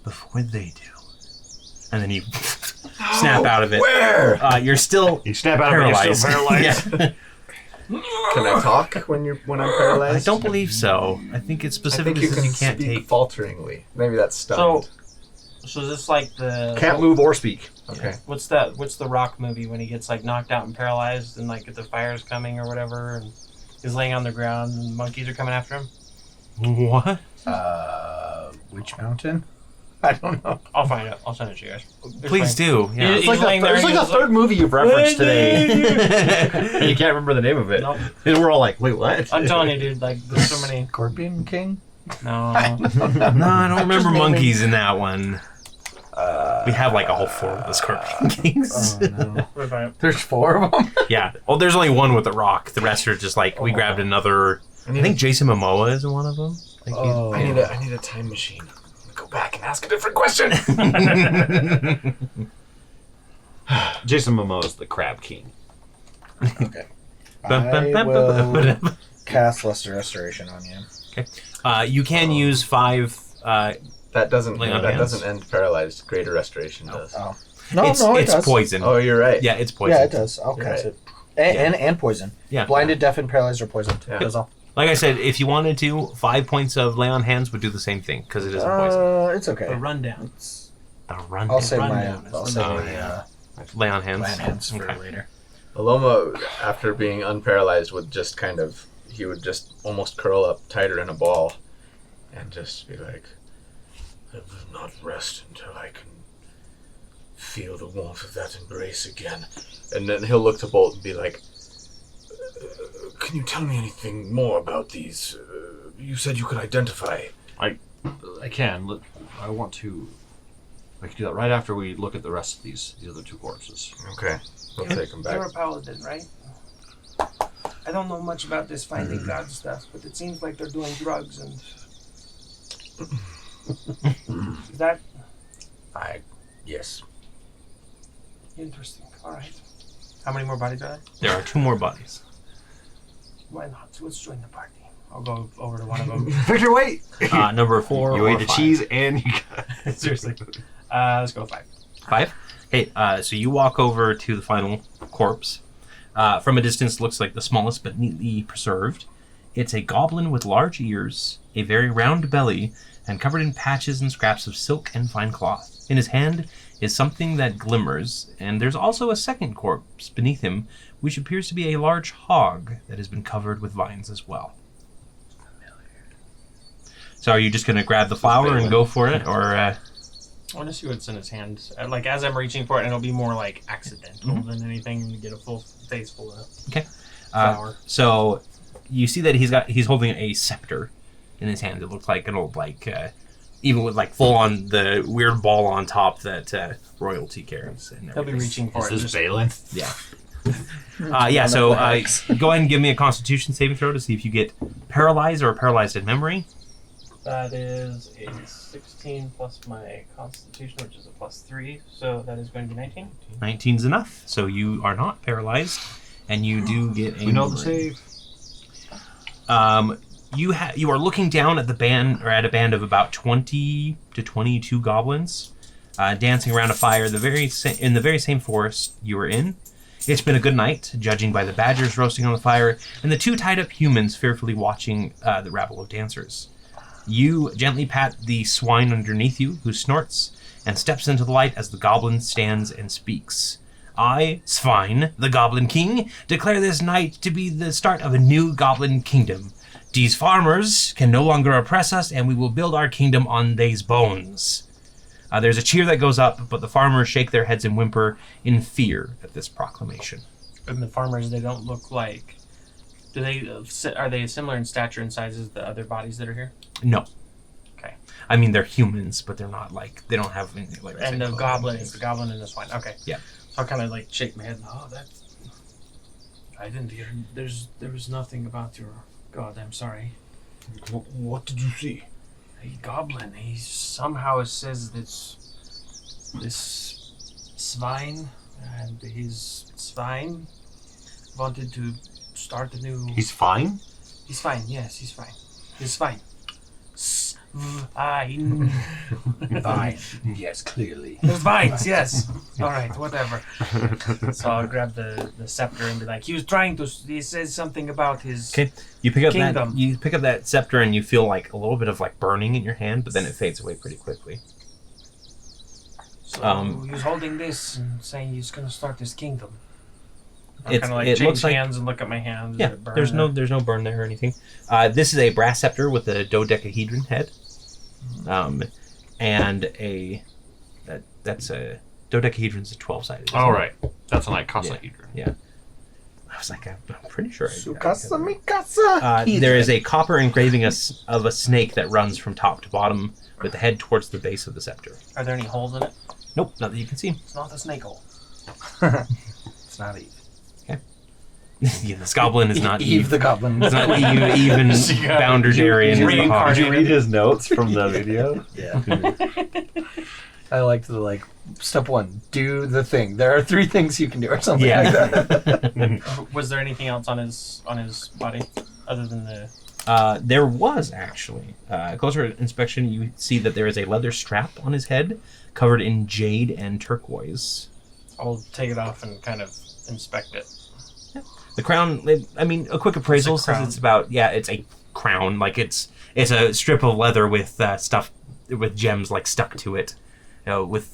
before they do. And then you snap out of it. "Where? You're still You snap out paralyzed. of it, you're still paralyzed. Yeah. Can I talk when I'm paralyzed?" I don't believe so. I think it's I specifically think you because can you can't speak take. falteringly. Maybe that's stunned. So is this like the Can't move or speak. Okay. What's the Rock movie when he gets like knocked out and paralyzed and like the fire's coming or whatever and he's laying on the ground and monkeys are coming after him? What? Which mountain? I don't know. I'll find it. I'll send it to you guys. Please do. Yeah. He's laying there It's and like he's the third movie you've referenced today, and you can't remember the name of it. Nope. And we're all like, "Wait, what?" I'm telling you, dude. Like there's so many. Scorpion King? No, No. I don't remember monkeys in that one. We have like a whole 4 of the Scorpion Kings. Oh, no. We're fine. There's 4 of them? Yeah. Well, there's only one with the rock. The rest are just like we grabbed another. I think Jason Momoa is one of them. Oh. I need a time machine. I'm gonna go back and ask a different question. Jason Momoa is the Crab King. Okay. I will cast Lesser Restoration on you. You can use 5. That doesn't Lay on hands. end paralyzed. Greater Restoration does. Oh. No, it it's does. poison. Oh, you're right. Yeah, it's poison. Yeah, it does. I'll You're cast right. it. And poison. Yeah. Blinded, deafened, paralyzed, or poisoned. Yeah. That's all. Like I said, if you wanted to, 5 points of lay on hands would do the same thing because it isn't poison. It's okay. A rundown. A run. I'll save rundown. my. I'll It's save rundown. my lay on hands. land hands for Okay. later. Alomah, after being unparalyzed, would just he would just almost curl up tighter in a ball and just be like, I will not rest until I can feel the warmth of that embrace again. and then he'll look to Bolt and be like, Can you tell me anything more about these? You said you could identify. I can. Look, I want to. I can do that right after we look at the rest of these other 2 corpses. "Okay, we'll take him You're back." a paladin, right? I don't know much about this finding God stuff, but it seems like they're doing drugs and. Is that Yes. interesting? All right. How many more bodies are there? There are 2 more bodies. Why not? Let's join the party. I'll go over to one of them. Victor, wait! Number 4 You or ate the 5? cheese and you got... Seriously. Let's go 5. 5? Okay, so you walk over to the final corpse. From a distance, looks like the smallest but neatly preserved. It's a goblin with large ears, a very round belly, and covered in patches and scraps of silk and fine cloth. In his hand is something that glimmers, and there's also a second corpse beneath him, which appears to be a large hog that has been covered with vines as well. So are you just going to grab the flower and go for it, or... I want to see what's in his hand. Like, as I'm reaching for it, and it'll be more, like, accidental than anything to get a full face full of flower. So you see that he's holding a scepter in his hand. It looks like an old, like, even with, like, full-on the weird ball on top that royalty carries. And He'll be reaching for it. Is this Balin? Yeah. So go ahead and give me a Constitution saving throw to see if you get paralyzed or paralyzed in memory. That is a 16 plus my Constitution, which is a +3, so that is going to be 19. 19's enough, so you are not paralyzed, and you do get a... We know the save. You are looking down at a band of about 20 to 22 goblins, dancing around a fire in the very same forest you were in. It's been a good night, judging by the badgers roasting on the fire, and the 2 tied-up humans fearfully watching the rabble of dancers. You gently pat the swine underneath you, who snorts, and steps into the light as the goblin stands and speaks. I, Svine, the Goblin King, declare this night to be the start of a new goblin kingdom. These farmers can no longer oppress us, and we will build our kingdom on these bones. There's a cheer that goes up, but the farmers shake their heads and whimper in fear at this proclamation. And the farmers, they don't look like... Are they similar in stature and size as the other bodies that are here? No. Okay. I mean, they're humans, but they're not like... They don't have anything like... And the goblin is the goblin and the swine. Okay. Yeah. So I kind of like shake my head. Oh, that's... I didn't hear... There was nothing about your god. I'm sorry. What did you see? A goblin. He somehow says this swine and his swine wanted to start a new... He's fine? He's fine, yes, he's fine. He's fine. Vine. Vine. Yes, clearly. There's vines, yes. Alright, whatever. So I'll grab the scepter and be like, he says something about his You pick up kingdom. You pick up that scepter and you feel like a little bit of like burning in your hand, but then it fades away pretty quickly. So he's holding this and saying he's going to start his kingdom. I It kind of like looks change like hands and look at my hands. Yeah, there's no burn there or anything. This is a brass scepter with a dodecahedron head, and that's a dodecahedron's a 12-sided. All right, that's an icosahedron. Yeah. I was like, I'm pretty sure. Sukasa Mikasa. There is a copper engraving of a snake that runs from top to bottom with the head towards the base of the scepter. Are there any holes in it? Nope, not that you can see. It's not the snake hole. It's not Eve. Yeah, this goblin is not Eve the goblin. It's not even boundarian. Did you read his notes from the video? Yeah. I liked the step 1, do the thing. There are 3 things you can do, or something like that. Was there anything else on his body other than the? There was actually. Closer inspection, you see that there is a leather strap on his head, covered in jade and turquoise. I'll take it off and kind of inspect it. The crown, I mean, a quick appraisal says it's about, it's a crown. Like, it's a strip of leather with stuff, with gems, like, stuck to it, with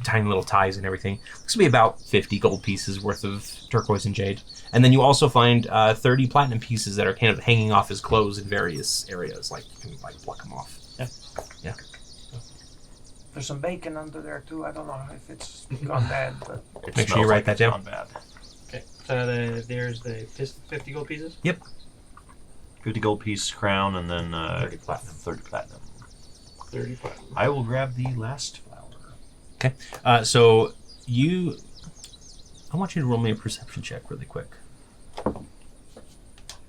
tiny little ties and everything. Looks to be about 50 gold pieces worth of turquoise and jade. And then you also find 30 platinum pieces that are kind of hanging off his clothes in various areas. Like, you can, pluck them off. Yeah. There's some bacon under there, too. I don't know if it's gone bad, but... Make sure you write that down. Bad. Okay, so there's the 50 gold pieces? Yep. 50 gold piece crown, and then 30 platinum. 30 platinum. 30 platinum. I will grab the last flower. Okay. So I want you to roll me a perception check really quick.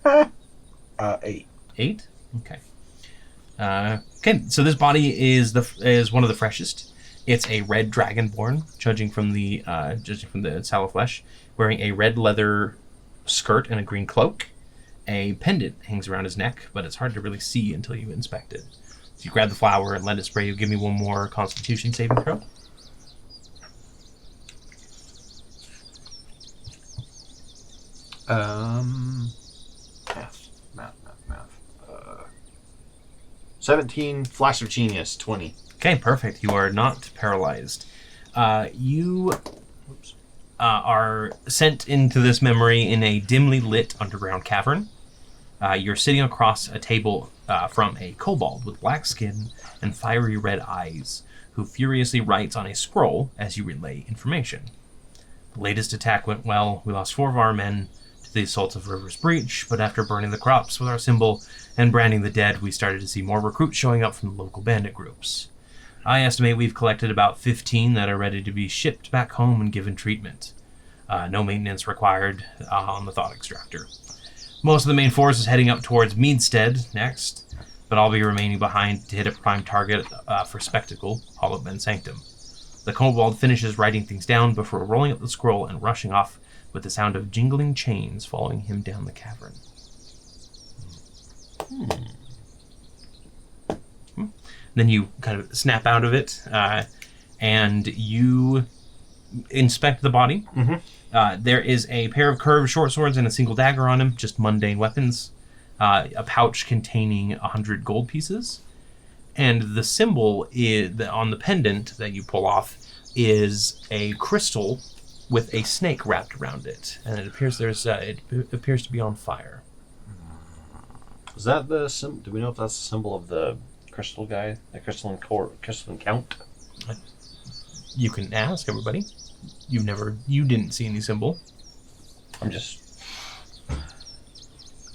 8. 8? Okay. Okay, so this body is one of the freshest. It's a red dragonborn, judging from the sallow flesh, wearing a red leather skirt and a green cloak, a pendant hangs around his neck, but it's hard to really see until you inspect it. So you grab the flower and let it spray you. Give me one more Constitution saving throw. Math. 17, Flash of Genius, 20. Okay, perfect. You are not paralyzed. You are sent into this memory in a dimly lit underground cavern. You're sitting across a table from a kobold with black skin and fiery red eyes, who furiously writes on a scroll as you relay information. The latest attack went well. We lost 4 of our men to the assaults of River's Breach, but after burning the crops with our symbol and branding the dead, we started to see more recruits showing up from the local bandit groups. I estimate we've collected about 15 that are ready to be shipped back home and given treatment. No maintenance required on the thought extractor. Most of the main force is heading up towards Meadstead next, but I'll be remaining behind to hit a prime target for Spectacle, Hollow Ben Sanctum. The kobold finishes writing things down before rolling up the scroll and rushing off with the sound of jingling chains following him down the cavern. Then you kind of snap out of it, and you inspect the body. There is a pair of curved short swords and a single dagger on him, just mundane weapons. A pouch containing 100 gold pieces. And the symbol on the pendant that you pull off is a crystal with a snake wrapped around it. And it appears it appears to be on fire. Is that the symbol? Do we know if that's the symbol of the crystal guy? The crystalline count? You can ask everybody. You didn't see any symbol. I'm just...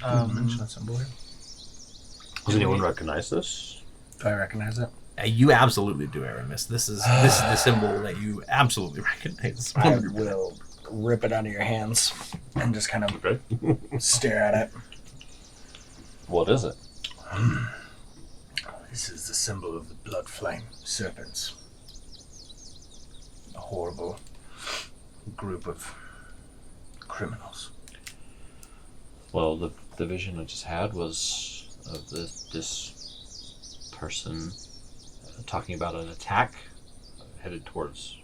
Mention that symbol here. Does anyone recognize this? Do I recognize it? You absolutely do, Aramis. This is the symbol that you absolutely recognize. I will rip it out of your hands and just kind of stare at it. What is it? This is the symbol of the blood flame serpents. A horrible group of criminals. Well, the vision I just had was of this person talking about an attack headed towards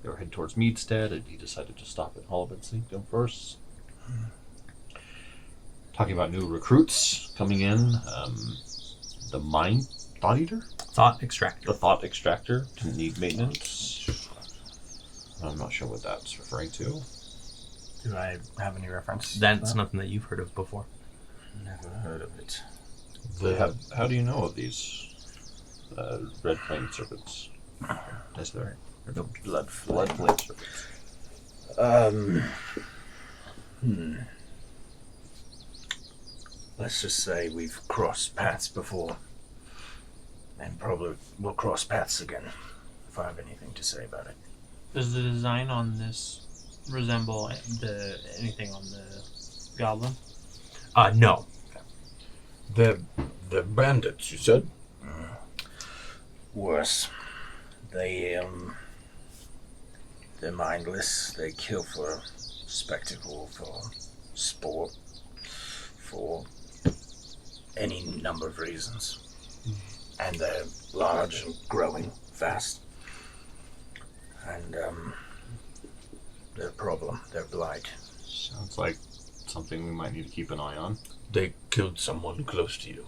Meadstead, and he decided to stop at Hollow Ben Sanctum first. Talking about new recruits coming in. The Thought Eater? Thought Extractor. The Thought Extractor didn't need maintenance. I'm not sure what that's referring to. Do I have any reference? That's nothing that you've heard of before. Never heard of it. How do you know of these red flame serpents? Is there The blood flame. serpents? Let's just say we've crossed paths before, and probably will cross paths again, if I have anything to say about it. Does the design on this resemble anything on the goblin? No. The bandits, you said? Worse. They're mindless. They kill for spectacle, for sport, for any number of reasons. And they're large and growing fast. And they're a problem. They're blight. Sounds like something we might need to keep an eye on. They killed someone close to you.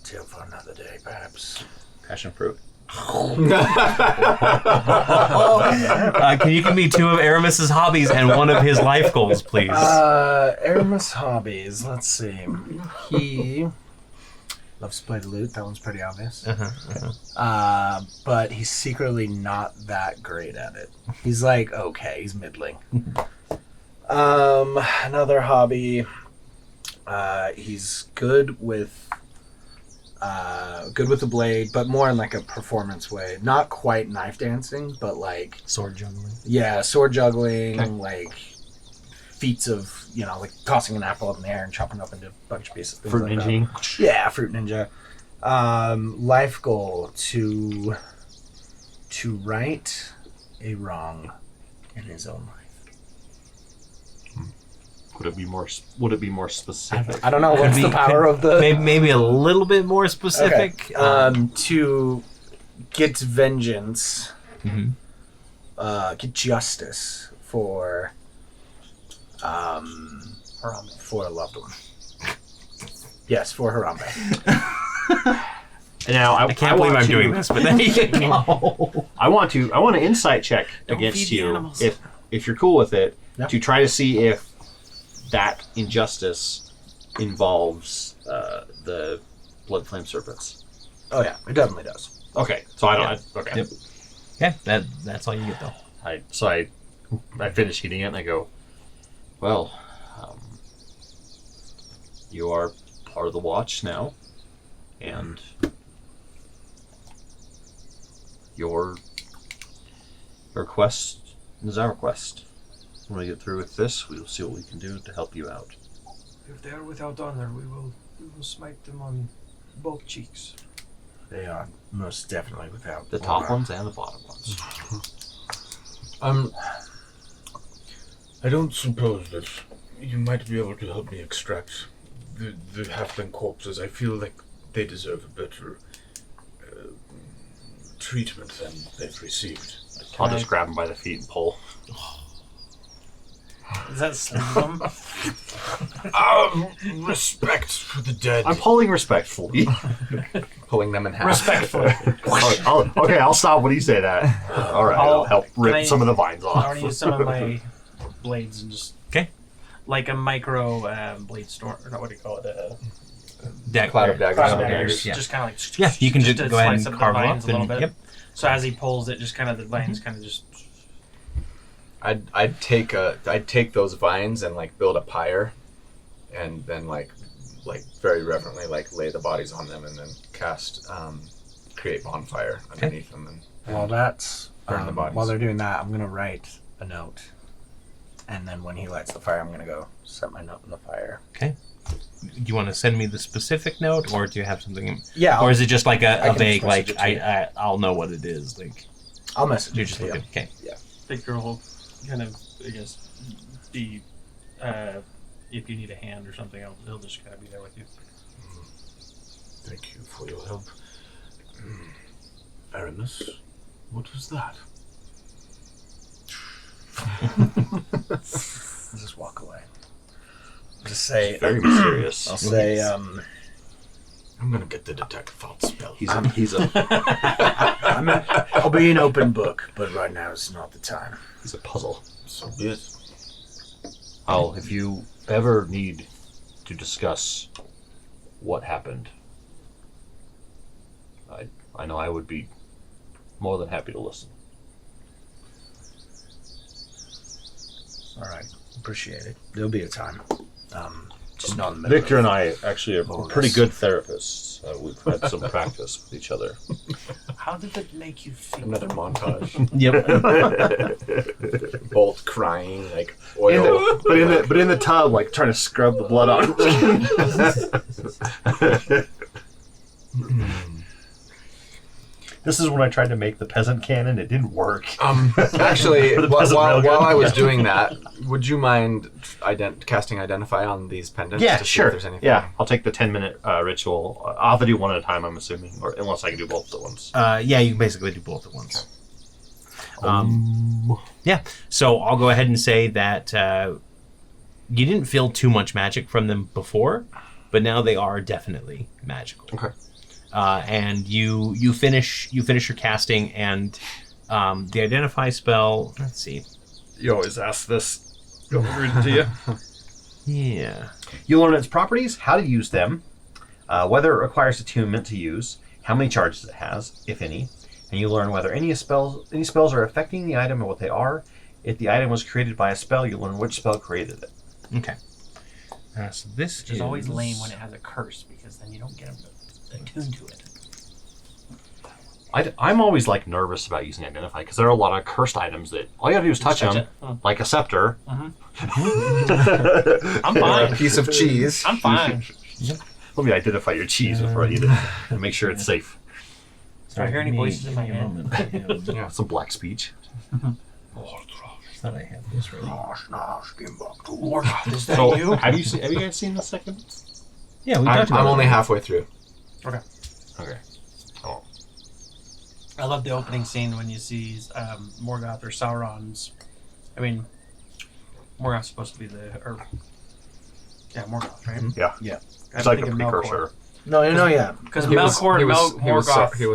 Tale for another day, perhaps. Passion fruit. Can you give me 2 of Aramis's hobbies and 1 of his life goals, please? Aramis hobbies. Let's see. He loves to play the lute. That one's pretty obvious. But he's secretly not that great at it. He's like, okay, he's middling. Another hobby. He's good with the blade, but more in like a performance way. Not quite knife dancing, but like Sword juggling. Yeah, sword juggling, like feats of, like tossing an apple up in the air and chopping up into a bunch of pieces. Fruit like ninja. that. Yeah, fruit ninja. Life goal to right a wrong in his own life. Would it be more specific? I don't know. What's the power of the... Maybe a little bit more specific. Okay. To get vengeance, get justice for Harambe. for a loved one. Yes, for Harambe. Now I can't believe I'm doing this, but then I want to insight check Don't against feed the you animals. if you're cool with it Yep. to try to see if that injustice involves the blood flame serpents. Oh yeah, it definitely does. Okay, so I don't. Okay, Yep. Yeah, that's all you get though. I finish eating it and I go, well, you are part of the watch now, and your quest is our quest. When we get through with this, we will see what we can do to help you out. If they are without honor, we will smite them on both cheeks. They are most definitely without The top ones and the bottom ones. I don't suppose that you might be able to help me extract the halfling corpses. I feel like they deserve a better treatment than they've received. I'll just grab them by the feet and pull. Is that slim? Respect for the dead. I'm pulling respectfully. Pulling them in half. Respectfully. I'll stop when you say that. All right, I'll help rip some of the vines I off. want to use some of my blades and just... Okay. Like a micro blade storm, or not, what do you call it? Cloud of daggers. Cloud of daggers, daggers. yeah. Just kind of like... Yeah, you can just to go ahead slice and up carve the them vines up. a little And, bit. yep. So as he pulls it, just kind of the vines kind of just... I'd take those vines and like build a pyre, and then like very reverently like lay the bodies on them, and then cast create bonfire underneath them, and Well, that's burn the bodies. while they're doing that, I'm gonna write a note, and then when he lights the fire, I'm gonna go set my note in the fire. Okay. Do you want to send me the specific note, or do you have something? Yeah, Or is it just like I a can vague, just message like it to you. I'll know what it is? Like I'll message you're it just to you. looking. Okay. Victor will kind of, I guess, be... if you need a hand or something, he'll just kind of be there with you. Thank you for your help. Aramis, what was that? Just walk away. Just say, Very mysterious. I'll say, I'm gonna get the detect thought spell. I'll be an open book, but right now is not the time. He's a puzzle. So be it. If you ever need to discuss what happened, I know I would be more than happy to listen. All right, appreciate it. There'll be a time. Just not in the middle Victor of- and I actually are pretty good therapists. We've had some practice with each other. How did it make you feel? another montage. Yep. Bolt crying, like oil. But in the tub, like trying to scrub the blood on. This is when I tried to make the peasant cannon. It didn't work. Actually, For the while peasant railgun. I was doing that, would you mind casting Identify on these pendants? Yeah, to see sure. if there's anything? Yeah, I'll take the 10-minute ritual. I'll have to do one at a time, I'm assuming, or unless I can do both at once. Yeah, you can basically do both at once. Yeah, so I'll go ahead and say that you didn't feel too much magic from them before, but now they are definitely magical. Okay. And you finish your casting, and the Identify spell. Let's see. You always ask this. You want me to read it to you? Yeah. You learn its properties, how to use them, whether it requires attunement to use, how many charges it has, if any, and you learn whether any spells are affecting the item and what they are. If the item was created by a spell, you learn which spell created it. Okay. So this Which is always lame when it has a curse, because then you don't get them attuned to it. I'm always like nervous about using Identify because there are a lot of cursed items that all you gotta do is touch them, like a scepter. I'm Or fine. a piece of cheese. I'm fine. Let me identify your cheese before I eat it and make sure it's safe. Do I hear any voices in my head? Yeah, some black speech. thought I had this ready. Is that So, you? have you guys seen the second? Yeah, we talked about I'm it. only halfway through. Okay. I love the opening scene when you see Morgoth or Sauron's. I mean, Morgoth's supposed to be Morgoth, right? Yeah. I'm It's like a thinking precursor. No, yeah. Because He was Morgoth,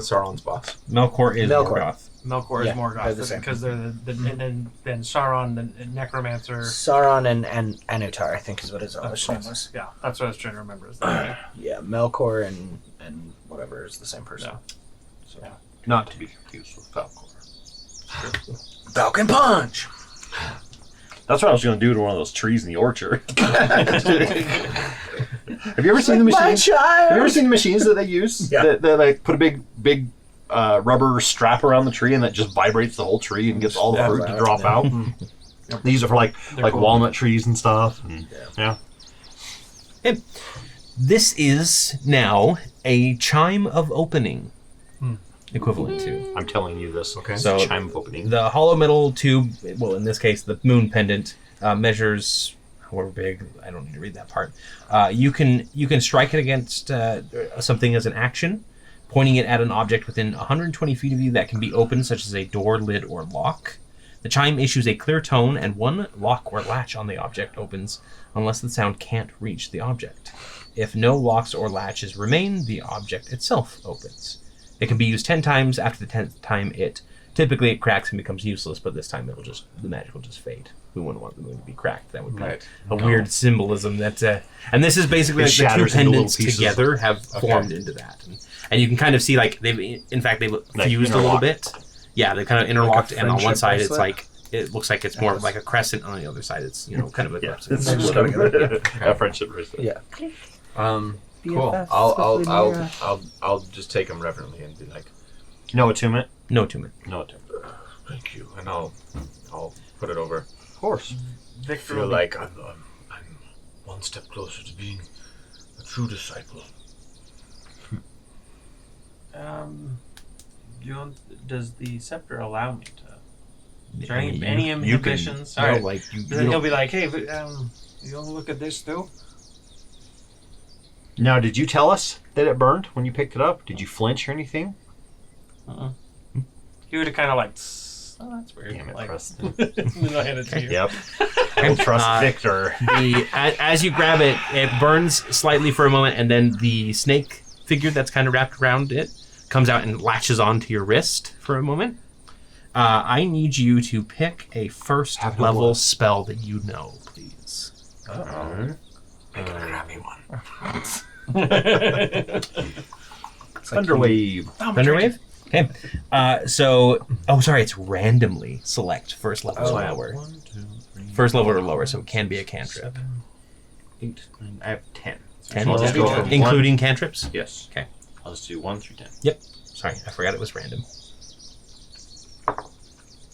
Sauron's boss. Melkor is Melkor. Morgoth. Melkor Yeah, is Morgoth they're the same. because they're and then Sauron, the necromancer. Sauron and Anutar, I think is what his English name was. Yeah, that's what I was trying to remember. Is that Yeah, Melkor and whatever is the same person. Yeah. Not to be confused with Falcor. Falcon Punch! That's what I was going to do to one of those trees in the orchard. Have you ever seen the machines? Have you ever seen the machines that they use? Yeah. That like put a big rubber strap around the tree and that just vibrates the whole tree and gets all the fruit to drop out. These are for like cool. walnut trees and stuff. And, yeah. This is now a chime of opening, equivalent to. I'm telling you this. Okay. So Chime of opening. the hollow metal tube, well, in this case, the moon pendant, measures however big. I don't need to read that part. You can strike it against something as an action, pointing it at an object within 120 feet of you that can be opened, such as a door, lid, or lock. The chime issues a clear tone, and one lock or latch on the object opens unless the sound can't reach the object. If no locks or latches remain, the object itself opens. It can be used 10 times. After the 10th time, typically it cracks and becomes useless, but this time the magic will just fade. We wouldn't want the moon to be cracked. That would be a weird symbolism that, and this is basically like the two shatters into little pendants pieces. together have formed into that, and you can kind of see like they've fused a little bit. Yeah, they kind of interlocked, and on one side it's like it looks like it's more of like a crescent. On the other side, it's kind of a crescent. It's a friendship bracelet. Yeah. Cool. I'll just take them reverently and be like, No attunement. No attunement. No attunement. thank you, and I'll put it over. Of course. I feel like I'm one step closer to being a true disciple. does the scepter allow me to? Is there I mean, any you can- inhibitions? no, All right. like you Then he'll don't- be like, "Hey, but, you want to look at this too?" Now, did you tell us that it burned when you picked it up? Did you flinch or anything? He would have kind of like, "Oh, that's weird." Damn it, like, Preston. then I hand it to you. Yep. Don't trust Victor. As you grab it, it burns slightly for a moment, and then the snake figure that's kind of wrapped around it comes out and latches onto your wrist for a moment. I need you to pick a first level spell that you know, please. Make it a crappy one. Thunderwave. Thunderwave? Okay. It's randomly select first level or lower. 1, 2, 3, First level or lower, so it can be a cantrip. 8, 9. I have 10. 10, I'll just go from including cantrips? Yes. Okay. I'll just do 1 through 10. Yep. Sorry, I forgot it was random.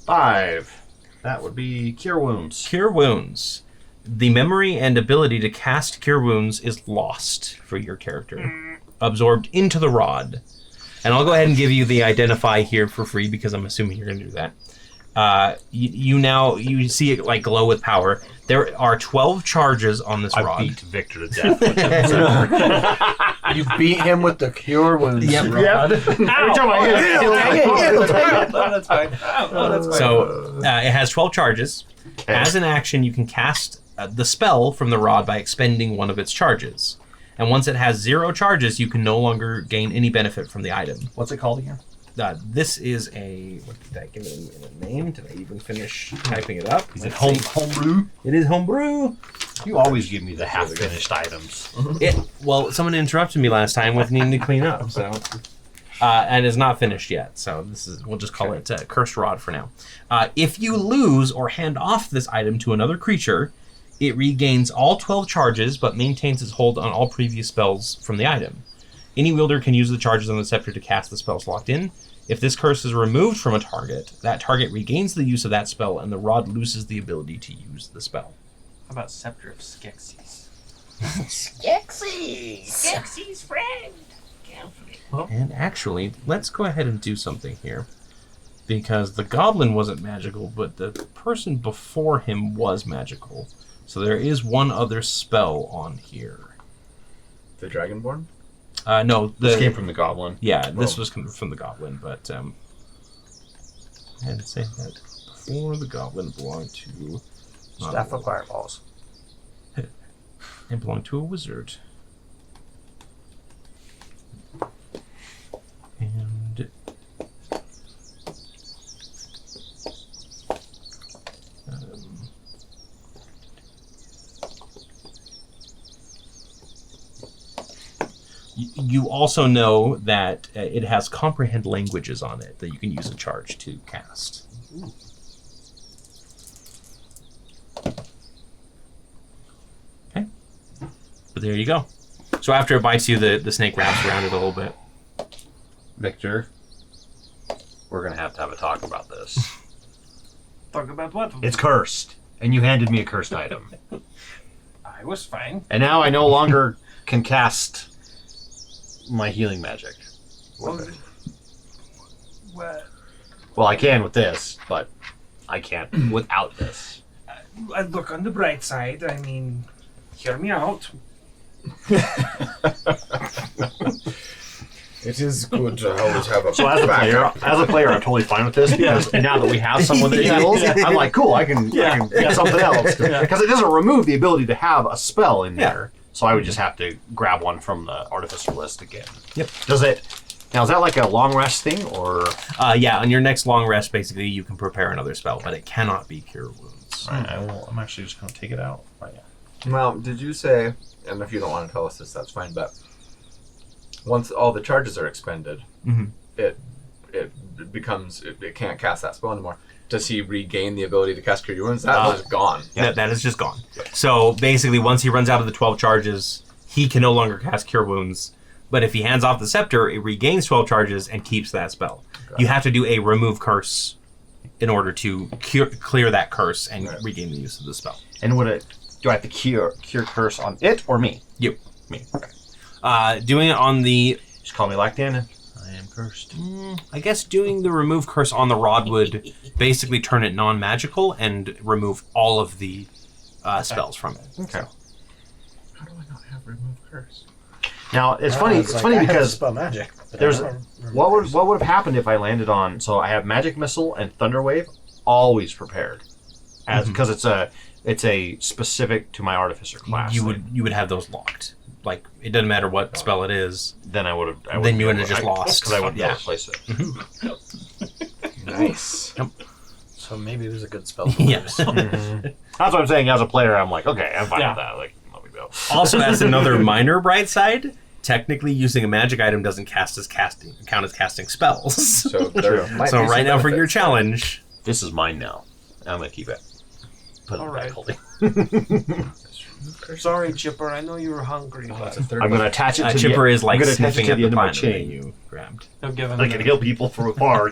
5. That would be Cure Wounds. Cure Wounds. The memory and ability to cast Cure Wounds is lost for your character. Absorbed into the rod. And I'll go ahead and give you the identify here for free because I'm assuming you're going to do that. You see it like glow with power. There are 12 charges on this rod. I beat Victor to death with that. You beat him with the Cure Wounds rod. Every time I hit him, That's fine. That's fine. So it has 12 charges. As an action, you can cast the spell from the rod by expending one of its charges. And once it has 0 charges, you can no longer gain any benefit from the item. What's it called again? This is a... What did I give it a name? Did I even finish typing it up? Is it homebrew? It is homebrew. You always give me the half-finished items. Well, someone interrupted me last time with needing to clean up, so... and it's not finished yet, so we'll just call it Cursed Rod for now. If you lose or hand off this item to another creature, it regains all 12 charges, but maintains its hold on all previous spells from the item. Any wielder can use the charges on the scepter to cast the spells locked in. If this curse is removed from a target, that target regains the use of that spell, and the rod loses the ability to use the spell. How about Scepter of Skeksis? Skeksis friend. And actually, let's go ahead and do something here. because the goblin wasn't magical, but the person before him was magical. So there is one other spell on here. The Dragonborn? No, This came from the goblin. Yeah, this was from the goblin, but I had to say that before the goblin belonged to... Staff of Fireballs. It belonged to a wizard. And... you also know that it has comprehend languages on it that you can use a charge to cast. Ooh. Okay. But there you go. So after it bites you, the snake wraps around it a little bit. Victor, we're going to have a talk about this. Talk about what? It's cursed, and you handed me a cursed item. I was fine. And now I no longer can cast my healing magic. Well, Well, I can with this, but I can't without this. look on the bright side. I mean, hear me out. It is good to always have a So as a player, I'm totally fine with this because now that we have someone that heals, I'm like, cool, I can get something else because it doesn't remove the ability to have a spell in there. So I would just have to grab one from the Artificer list again. Yep. Does it? Now is that like a long rest thing or? Yeah, on your next long rest, basically, you can prepare another spell, but it cannot be Cure Wounds. All right, I'm actually just going to take it out. Oh, yeah. Well, did you say, and if you don't want to tell us this, that's fine, but once all the charges are expended, it becomes, it can't cast that spell anymore. Does he regain the ability to cast Cure Wounds? That was gone. Yeah, that is just gone. So basically, once he runs out of the 12 charges, he can no longer cast Cure Wounds. But if he hands off the scepter, it regains 12 charges and keeps that spell. Okay. You have to do a remove curse in order to clear that curse and regain the use of the spell. And do I have to cure curse on it or me? You. Me. Okay. Doing it on the... Just call me Lactanin. I am cursed. I guess doing the remove curse on the rod would basically turn it non-magical and remove all of the spells from it. Okay. So. How do I not have remove curse? Now it's funny. It's funny because spell magic. There's what would have happened if I landed on? So I have magic missile and thunder wave always prepared, as because it's a specific to my artificer class. You would have those locked. Like it doesn't matter what spell it is. Then I would have. Then you would have just lost because I wouldn't be able to place it. Nice. Yep. So maybe it was a good spell. Yes. That's what I'm saying. As a player, I'm like, okay, I'm fine with that. Like, let me go. Also, as another minor bright side, technically using a magic item doesn't count as casting spells. So, so right now for your challenge, this is mine now. I'm gonna keep it. Put it All back, right. Colby. Sorry, Chipper. I know you were hungry, but I'm gonna attach it to Chipper is like I'm gonna attach sniffing it to at the the end of my platinum that chain. you grabbed. he'll give him. I can heal people from afar.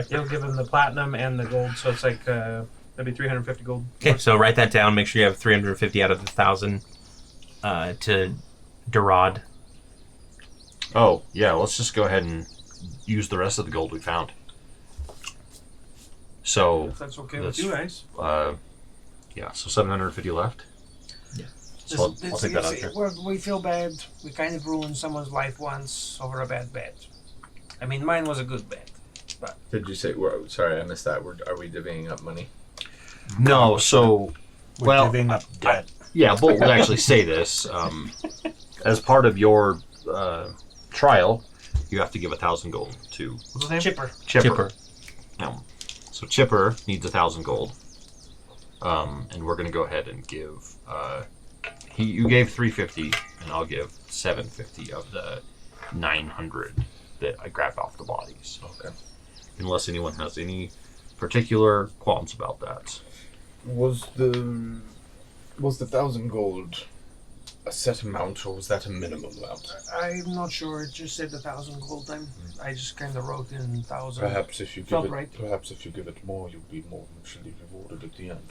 He'll give him the platinum and the gold, so it's like that'd be 350 gold. Okay, so write that down. Make sure you have 350 out of the 1,000 to Durod. Oh yeah, let's just go ahead and use the rest of the gold we found. So If that's okay with you guys. yeah, so 750 left. Yeah. So I'll take that out here. We feel bad. We kind of ruined someone's life once over a bad bet. I mean, mine was a good bet. But Did you say? Sorry, I missed that. Are we divvying up money? No, so We're giving up debt. yeah, Bolt would actually say this. As part of your trial, you have to give 1,000 gold to what's his name? Chipper. Chipper. So Chipper needs 1,000 gold, and we're gonna go ahead and give. You gave 350, and I'll give 750 of the 900 that I grabbed off the bodies. Okay. Unless anyone has any particular qualms about that. Was the 1,000 gold a set amount, or was that a minimum amount? I'm not sure. It just said 1,000 gold. I just kind of wrote in 1,000. Perhaps if you Felt give it, right. perhaps if you give it more, you'll be more richly rewarded at the end.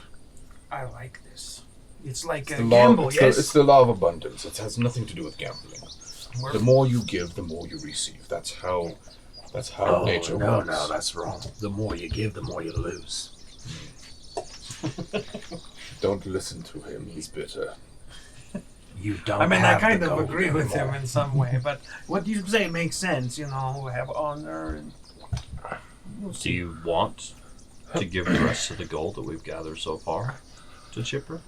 I like this. It's like It's a the gamble, law, yes. it's the law of abundance. It has nothing to do with gambling. We're- The more you give, the more you receive. That's how That's how nature no, works. no, that's wrong. The more you give, the more you lose. Don't listen to him. He's bitter. You don't. I mean, I have kind the of gold agree with him anymore. in some way, but what you say makes sense. You know, have honor and. Do you want to give the rest of the gold that we've gathered so far to Chipper?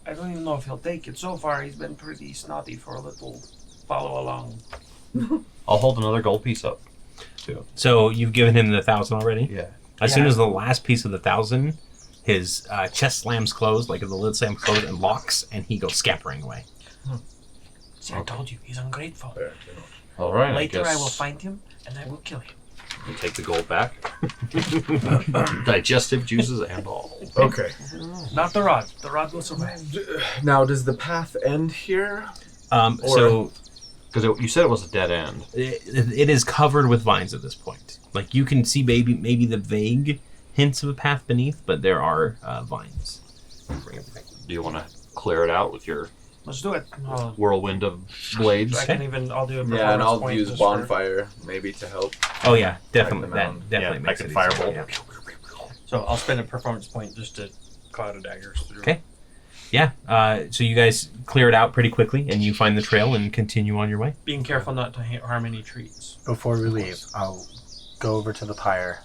I don't even know if he'll take it. So far, he's been pretty snotty for a little follow along. I'll hold another gold piece up. So you've given him the 1,000 already? Yeah. As soon as the last piece of the 1,000, his chest slams closed, like the lid slams closed and locks, and he goes scampering away. See, I told you, he's ungrateful. All right. Later, I I guess will find him and I will kill him. we take the gold back. Digestive juices and all. Okay. Not the rod. The rod will survive. Now, does the path end here? So Because you said it was a dead end. it is covered with vines at this point. Like you can see maybe the vague hints of a path beneath, but there are vines. Do you want to clear it out with your Let's do it. whirlwind of blades? I'll do a performance Yeah, and I'll point use just for- bonfire maybe to help. Oh yeah, definitely. them That out. definitely Yeah, makes I it can easier, firebolt. yeah. So I'll spend a performance point just to cloud of daggers through. Okay. Yeah. So you guys clear it out pretty quickly, and you find the trail and continue on your way. Being careful not to harm any trees. Before we leave, I'll go over to the pyre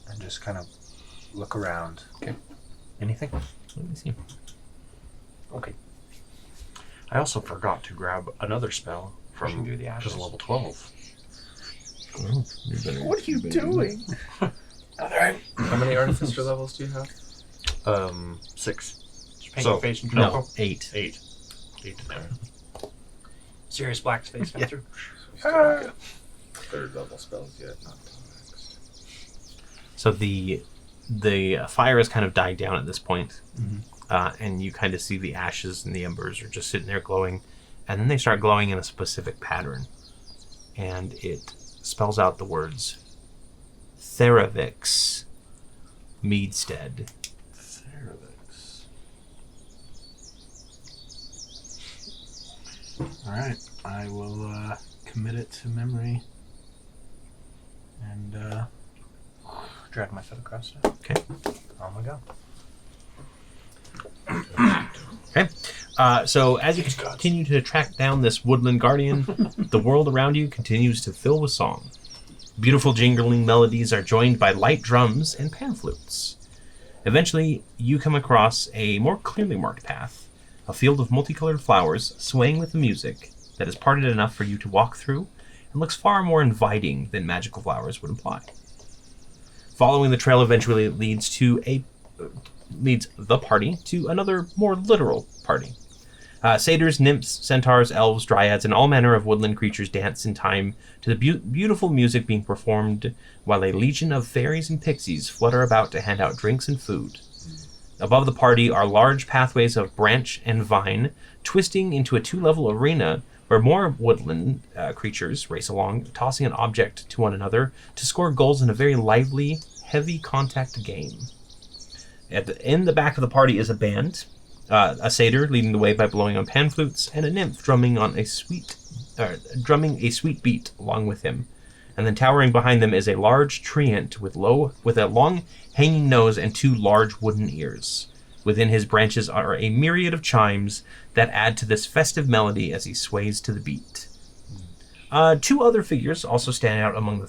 and just kind of look around. Okay. Anything? Let me see. Okay. I also forgot to grab another spell from Pushing through the which is ashes. level 12. What are you doing? How many artificer levels do you have? 6. Just paint So, your face in No, purple. 8. 8. 8 to there. Serious black's face went through. Still don't get third level spells yet. Not till next. So the fire has kind of died down at this point. And you kind of see the ashes and the embers are just sitting there glowing, and then they start glowing in a specific pattern, and it spells out the words Theravix Meadstead. Alright, I will commit it to memory and drag my foot across it. Okay. On we go. Okay. So as you continue to track down this woodland guardian, the world around you continues to fill with song. Beautiful jingling melodies are joined by light drums and pan flutes. Eventually, you come across a more clearly marked path, a field of multicolored flowers swaying with the music that is parted enough for you to walk through and looks far more inviting than magical flowers would imply. Following the trail eventually leads the party to another more literal party. Satyrs, nymphs, centaurs, elves, dryads, and all manner of woodland creatures dance in time to the beautiful music being performed, while a legion of fairies and pixies flutter about to hand out drinks and food. Above the party are large pathways of branch and vine, twisting into a 2-level arena where more woodland creatures race along, tossing an object to one another to score goals in a very lively, heavy contact game. In the back of the party is a band, a satyr leading the way by blowing on pan flutes, and a nymph drumming a sweet beat along with him. And then towering behind them is a large treant with a long hanging nose and 2 large wooden ears. Within his branches are a myriad of chimes that add to this festive melody as he sways to the beat. 2 other figures also stand out among the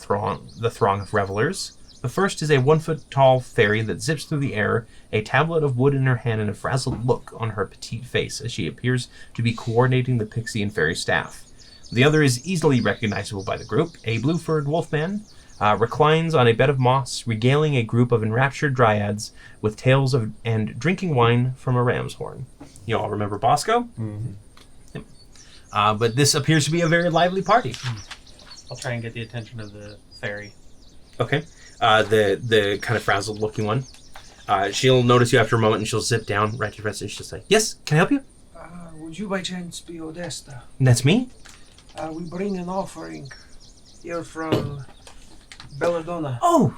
throng of revelers. The first is a 1-foot-tall fairy that zips through the air, a tablet of wood in her hand and a frazzled look on her petite face as she appears to be coordinating the pixie and fairy staff. The other is easily recognizable by the group. A blue-furred wolfman reclines on a bed of moss, regaling a group of enraptured dryads with tales of and drinking wine from a ram's horn. You all remember Bosco? Mm-hmm. Yep. But this appears to be a very lively party. I'll try and get the attention of the fairy. Okay. The kind of frazzled looking one. She'll notice you after a moment and she'll zip down right to your breast and she'll say, "Yes, can I help you?" Would you by chance be Odessa? "That's me." We bring an offering here from Belladonna. "Oh,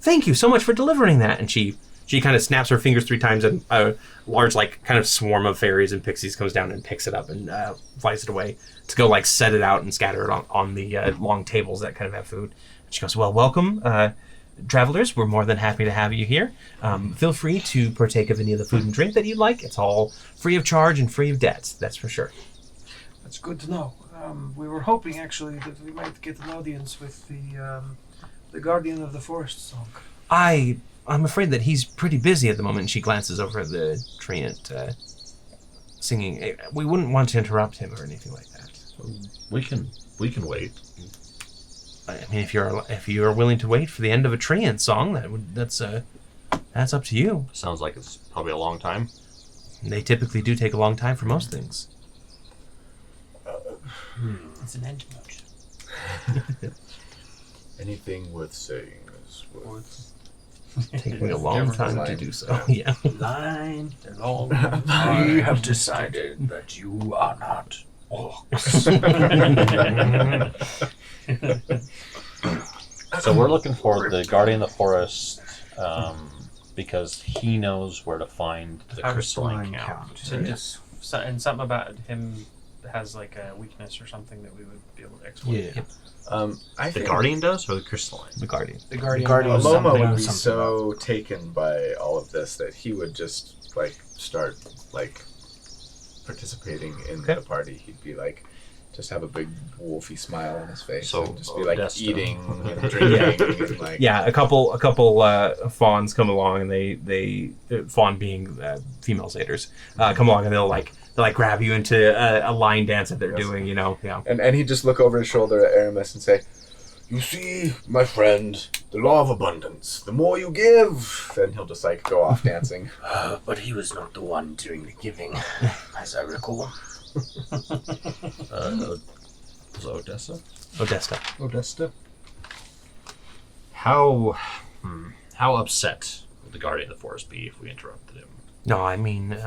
thank you so much for delivering that." And she kind of snaps her fingers 3 times and a large kind of swarm of fairies and pixies comes down and picks it up and flies it away to go set it out and scatter it on the long tables that kind of have food. She goes, well, welcome, travelers. We're more than happy to have you here. Feel free to partake of any of the food and drink that you'd like. It's all free of charge and free of debt, that's for sure. That's good to know. We were hoping, actually, that we might get an audience with the Guardian of the Forest song. I'm afraid that he's pretty busy at the moment. She glances over at the treant singing. We wouldn't want to interrupt him or anything like that. We can wait. I mean, if you're willing to wait for the end of a treant song, that's up to you. Sounds like it's probably a long time. They typically do take a long time for most things. It's an end note. Anything worth saying is worth. Taking a long time to do so. Yeah. Line, they're long. We have decided that you are not orcs. So we're looking for the Guardian of the Forest because he knows where to find the crystalline count. So just and something about him has like a weakness or something that we would be able to exploit. Yeah. I The think Guardian does, or the crystalline? The Guardian. The Guardian. Guardian knows knows Alomah something. would be something so taken by all of this that he would just start participating in Okay. the party. He'd be just have a big wolfy smile on his face, So, and just be Odessa. eating and drinking. And Yeah, a couple fawns come along, and they fawn being female satyrs come along, and they'll grab you into a line dance that they're Yes. doing. Yeah. And he'd just look over his shoulder at Aramis and say, You see, my friend, the law of abundance. The more you give. then he'll just go off dancing. But he was not the one doing the giving, as I recall. Was it Odessa? Odessa. Odessa? How upset would the Guardian of the Forest be if we interrupted him? No, I mean,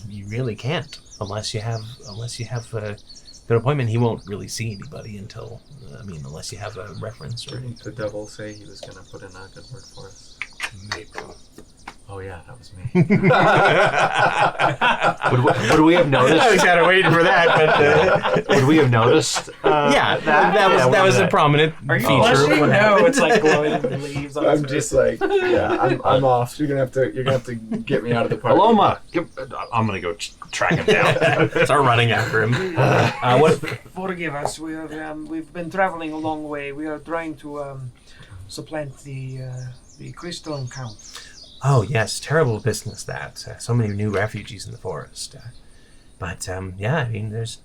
you really can't unless you have an appointment. He won't really see anybody until unless you have a reference or. Didn't the devil say he was going to put in a good word for us? Maple. Oh yeah, that was me. Would we have noticed? I was kind of waiting for that, but Would we have noticed? that was a prominent Are you feature. blushing? No, it's like glowing leaves on I'm his just face. I'm off. You're gonna have to get me out of the party. Alomah! I'm gonna go track him down. Start running after him. Forgive us. We have we've been traveling a long way. We are trying to supplant the crystalline count. Oh yes, terrible business that. So many new refugees in the forest. But there's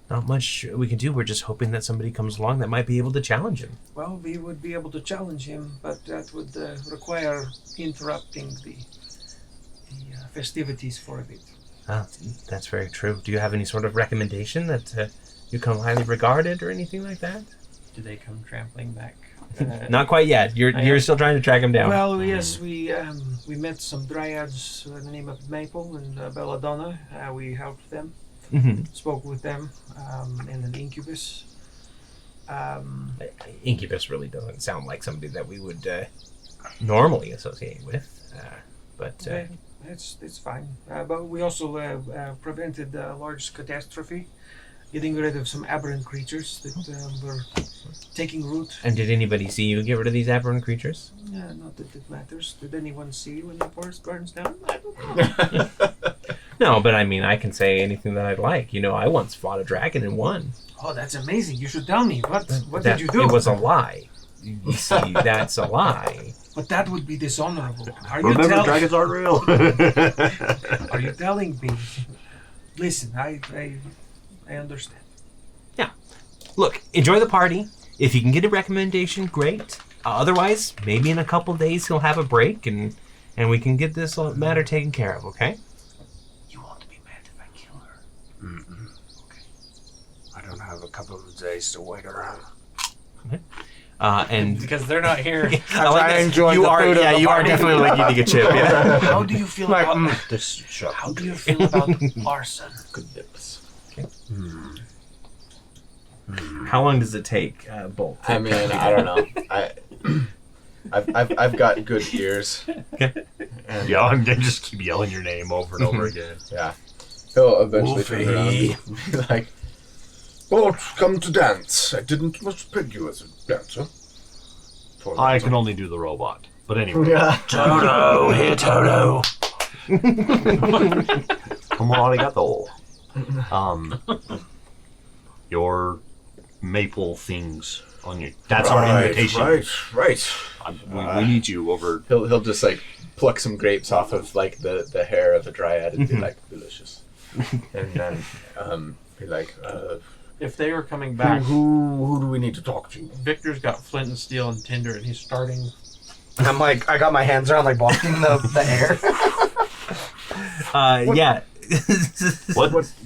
not much we can do. We're just hoping that somebody comes along that might be able to challenge him. Well, we would be able to challenge him, but that would require interrupting the festivities for a bit. That's very true. Do you have any sort of recommendation that you come highly regarded or anything like that? Do they come trampling back? Not quite yet. You're still trying to track him down. Well, yes, we met some dryads by the name of Maple and Belladonna. We helped them, spoke with them, and an incubus. Incubus really doesn't sound like somebody that we would normally associate with, but it's fine. But we also prevented a large catastrophe, getting rid of some aberrant creatures that were taking root. And did anybody see you get rid of these aberrant creatures? Not that it matters. Did anyone see when the forest burns down? I don't know. No, but I mean, I can say anything that I'd like. I once fought a dragon and won. Oh, that's amazing. You should tell me. What did you do? It was a lie. You see, that's a lie. But that would be dishonorable. Remember, dragons aren't real. Are you telling me? Listen, I understand. Yeah. Look, enjoy the party. If you can get a recommendation, great. Otherwise, maybe in a couple days he'll have a break and we can get this matter taken care of, okay? You won't be mad if I kill her. Mm-mm. Okay. I don't have a couple of days to wait around. And Because they're not here. I enjoy you the are, food of yeah, the you are party. definitely like eating a chip. Yeah. How do you feel about This shop. How do you feel about arson? Good nips. How long does it take, Bolt? I mean, I don't know. I've got good ears. Okay. And, Yeah, I'm gonna just keep yelling your name over and over again. yeah. He'll eventually turn around Wolfie. and be like, Bolt, come to dance. I didn't much peg you as a dancer. I can only do the robot. But anyway. Toto, here, Toto. Como arigato. Your maple things on your... That's our invitation. Right. We need you over... He'll just like pluck some grapes off of like the hair of a dryad and be like, delicious. And then be like, If they are coming back, Who do we need to talk to? Victor's got flint and steel and tinder, and he's starting. I'm like, I got my hands around, like, blocking the air. Yeah.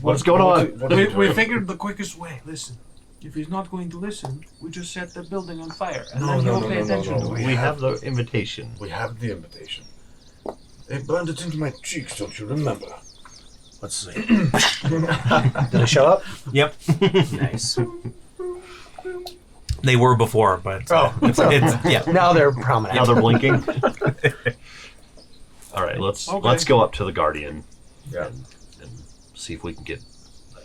What's going on? We figured the quickest way. Listen, if he's not going to listen, we just set the building on fire, and then he'll pay attention to it. We have the invitation. We have the invitation. They burned it into my cheeks, don't you remember? Let's see. Did I show up? Yep. Nice. They were before, but it's yeah. Now they're prominent. Now they're blinking. All right, let's go up to the Guardian. Yeah. And see if we can get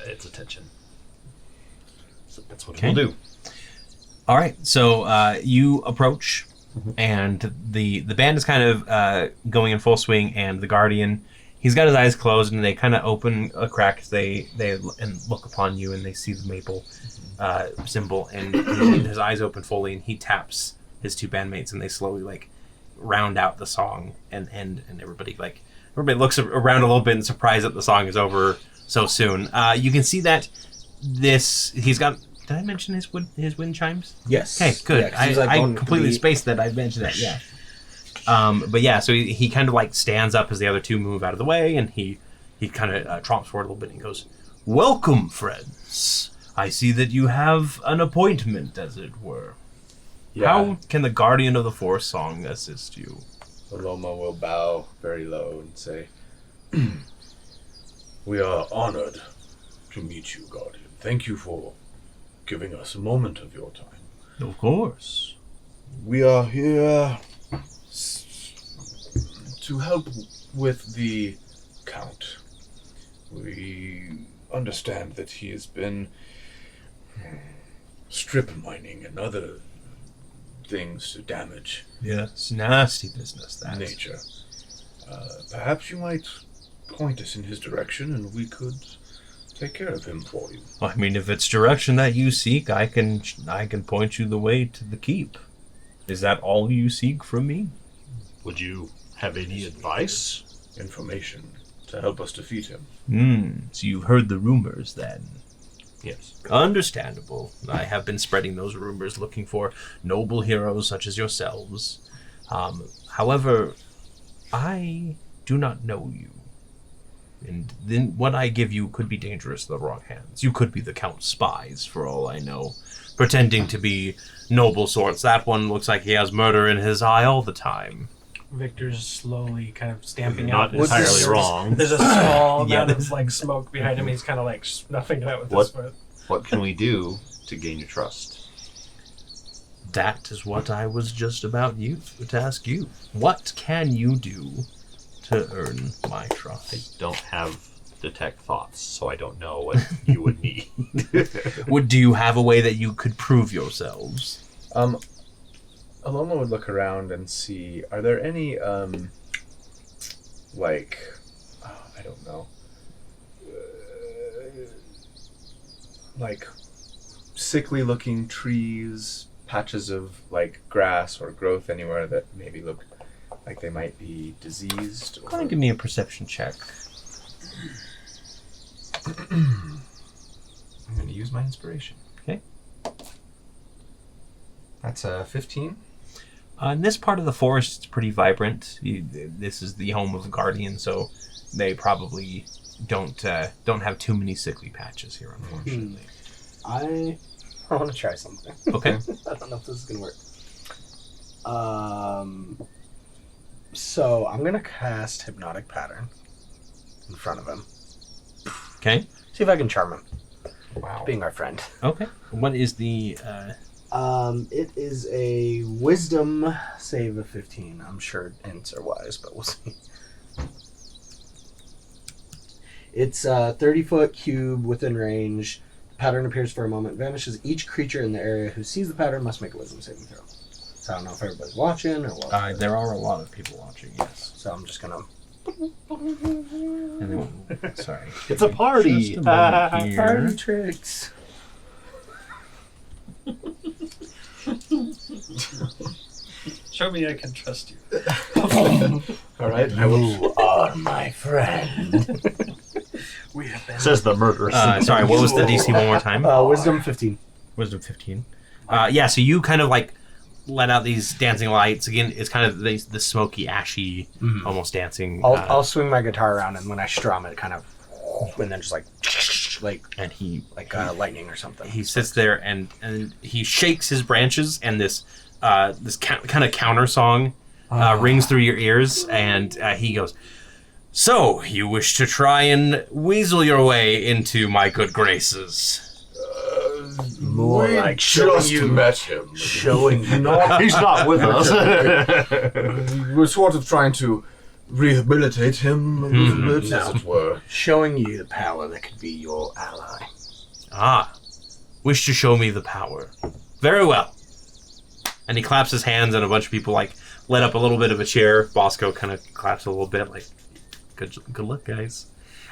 its attention. So that's what Okay. we'll do. All right, so you approach, and the band is kind of going in full swing, and the Guardian, he's got his eyes closed, and they kind of open a crack as they and look upon you, and they see the maple symbol, and his eyes open fully, and he taps his two bandmates, and they slowly like round out the song, and everybody looks around a little bit in surprise that the song is over so soon. You can see that he's got. Did I mention his wind chimes? Yes. Okay, good. Yeah, 'cause he's, like, I going completely to be- spaced that. I mentioned that. Yeah. But yeah, so he kind of like stands up as the other two move out of the way, and he kind of tromps forward a little bit and he goes, "Welcome, friends. I see that you have an appointment, as it were. Yeah. How can the Guardian of the Forest song assist you?" Alomah will bow very low and say, We are honored to meet you, Guardian. Thank you for giving us a moment of your time. Of course. We are here to help with the Count. We understand that he has been strip mining and other things to damage Yes, nasty business, that. nature. Perhaps you might point us in his direction and we could take care of him for you. I mean, if it's direction that you seek, I can point you the way to the keep. Is that all you seek from me? Would you have any advice? Information to help us defeat him. So you've heard the rumors then. Yes. Understandable. I have been spreading those rumors looking for noble heroes such as yourselves. However, I do not know you. And then what I give you could be dangerous in the wrong hands. You could be the Count's spies, for all I know, pretending to be noble sorts. That one looks like he has murder in his eye all the time. Victor's slowly kind of stamping Not out. entirely wrong. There's a small Yeah, amount of like smoke behind him. He's kind of like snuffing it out with What? his foot. What can we do to gain your trust? That is what I was just about to ask you. What can you do to earn my trust? I don't have detect thoughts, so I don't know what you would need. Do you have a way that you could prove yourselves? Alomah would look around and see, are there any, I don't know, like sickly looking trees, patches of like grass or growth anywhere that maybe look like they might be diseased? Go ahead and give me a perception check. I'm going to use my inspiration. Okay. That's a 15. In this part of the forest, it's pretty vibrant. This is the home of the Guardian, so they probably don't have too many sickly patches here, unfortunately. I want to try something. Okay. I don't know if this is going to work. So I'm going to cast Hypnotic Pattern in front of him. Okay. See if I can charm him. Wow. Being our friend. Okay. What is the... It is a Wisdom save of 15. I'm sure hints are wise, but we'll see. It's a 30-foot cube within range. The pattern appears for a moment, vanishes. Each creature in the area who sees the pattern must make a Wisdom saving throw. So I don't know if everybody's watching or what. There are a lot of people watching, yes. So I'm just gonna. And then, sorry. It's a party. Just a moment here. Party tricks. Show me I can trust you. All right. You are my friend. We have been. Says the murderer. Sorry, what was the DC one more time? Wisdom 15. Wisdom 15. Yeah, so you kind of like let out these dancing lights. Again, it's kind of the smoky, ashy, almost dancing. I'll swing my guitar around, and when I strum it, kind of, and then just like and he lightning or something. he sits there and he shakes his branches, and this kind of counter song rings through your ears, and he goes, "So you wish to try and weasel your way into my good graces?" More we like showing just you, met him. showing you not. He's not with us. We're sort of trying to rehabilitate him a little bit, as it were. Showing you the power that could be your ally. Ah, wish to show me the power. Very well. And he claps his hands, and a bunch of people like let up a little bit of a chair. Bosco kind of claps a little bit, like, good luck, guys.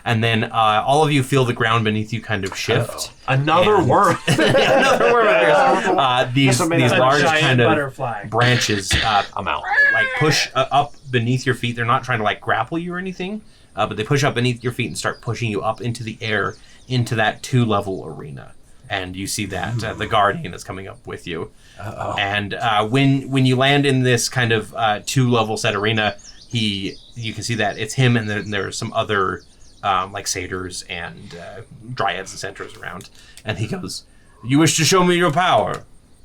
And then all of you feel the ground beneath you kind of shift. Another worm. Another worm appears. These large kind of butterfly. branches I'm out. like push up beneath your feet. They're not trying to like grapple you or anything, but they push up beneath your feet and start pushing you up into the air into that 2-level arena. And you see that the Guardian is coming up with you. Uh-oh. And when you land in this kind of 2-level set arena, you can see that it's him, and then there are some other like satyrs and dryads and centaurs around. And he goes, "You wish to show me your power?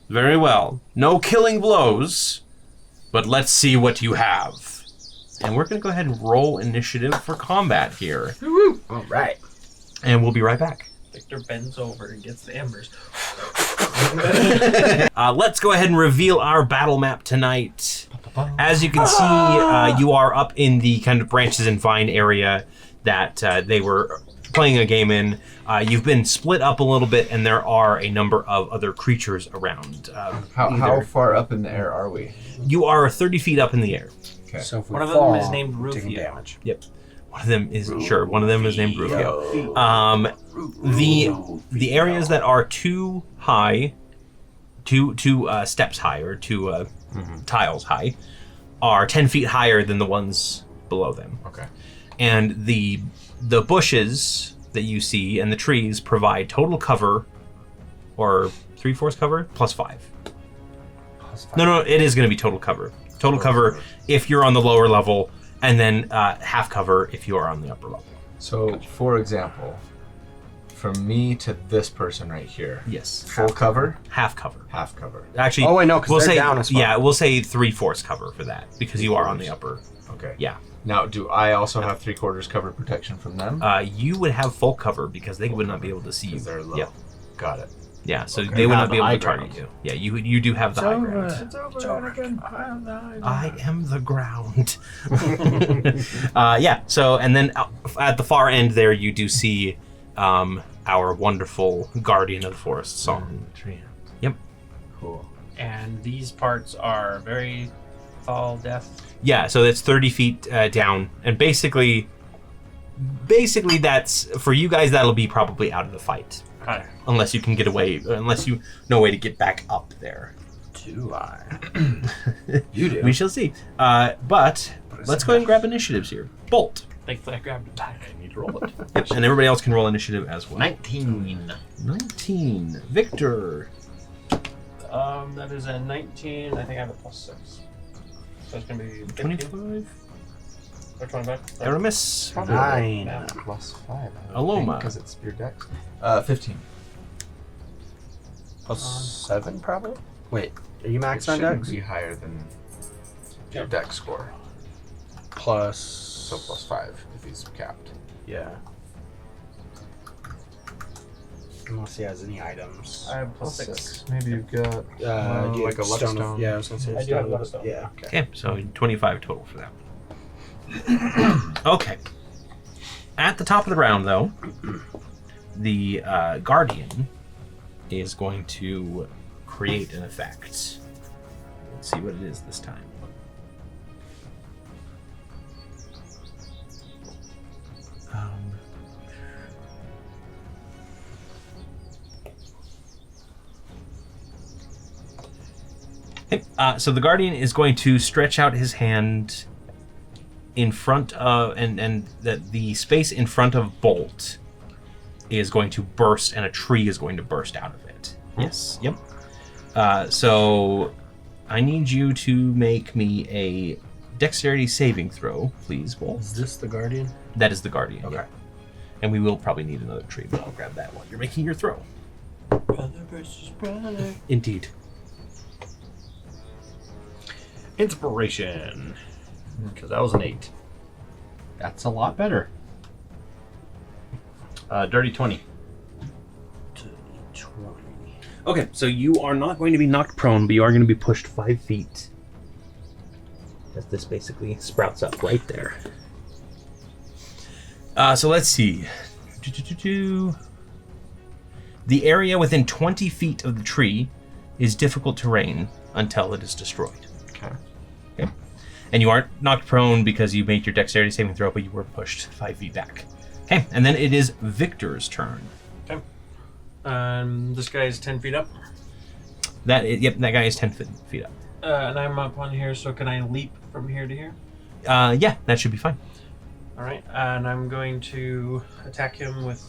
Very well. No killing blows, but let's see what you have." And we're going to go ahead and roll initiative for combat here. All right. And we'll be right back. Victor bends over and gets the embers. Let's go ahead and reveal our battle map tonight. As you can see, you are up in the kind of branches and vine area that they were playing a game in. You've been split up a little bit, and there are a number of other creatures around. How far up in the air are we? You are 30 feet up in the air. Okay. So if we One of fall, them is named taking Rufio. damage. Yep. One of them is named Rufio. The areas that are too high, two steps high, or two tiles high, are 10 feet higher than the ones below them. Okay. And the bushes that you see and the trees provide total cover, or 3/4 cover, +5. No, it is going to be total cover. Total cover if you're on the lower level, and then half cover if you are on the upper level. So, for example, from me to this person right here, Yes. full cover, Half cover. half cover. Actually, Oh, wait, no, 'cause we'll they're say, down as far. Yeah, we'll say 3/4 cover for that, because you are on the upper. Okay. Yeah. Now, do I also have 3/4 cover protection from them? You would have full cover because they would not be able to see you. Because they're low. Yeah. Got it. Yeah, so Okay. they would You not have be the able to high target ground. you. Yeah, you do have the high ground. It's over. I am the ground. Yeah, so, and then at the far end there, you do see our wonderful Guardian of the Forest song. Yep. Cool. And these parts are very tall, depth. Yeah, so that's 30 feet down, and basically that's, for you guys, that'll be probably out of the fight. Got it. Unless you can get away, unless you know a way to get back up there. Do I? You do. We shall see. But let's go ahead and grab initiatives here. Bolt. Thankfully, I grabbed it back. I need to roll it. Yep, and everybody else can roll initiative as well. 19. 19. Victor. That is a 19. I think I have a +6. So it's going to be 15. 25. Or 25. Aramis. 9. +5. Alomah. Because it's your dex. 15. +7, probably? Wait, are you It maxed on shouldn't dex? be higher than your dex score. Plus... So +5 if he's capped. Yeah. Unless he has any items. I have +6. Maybe you've got Do you like have a luck stone of- stone. Yeah, I was gonna say I do stone have of- luck stone. Yeah, okay. Okay, so 25 total for that one. Okay. At the top of the round, though, the Guardian is going to create an effect. Let's see what it is this time. So the Guardian is going to stretch out his hand in front of, and the space in front of Bolt is going to burst, and a tree is going to burst out of it. Yes. Yep. So I need you to make me a dexterity saving throw, please, Bolt. Is this the Guardian? That is the Guardian. Okay. Yeah. And we will probably need another tree, but I'll grab that while you're making your throw. Brother versus brother. Indeed. Inspiration. Because that was an 8. That's a lot better. Dirty 20. Okay, so you are not going to be knocked prone, but you are going to be pushed 5 feet. As this basically sprouts up right there. So let's see. The area within 20 feet of the tree is difficult terrain until it is destroyed. Okay. And you aren't knocked prone because you made your dexterity saving throw, but you were pushed 5 feet back. Okay, and then it is Victor's turn. Okay. This guy is 10 feet up. Yep, that guy is 10 feet up. And I'm up on here, so can I leap from here to here? Yeah, that should be fine. All right, and I'm going to attack him with...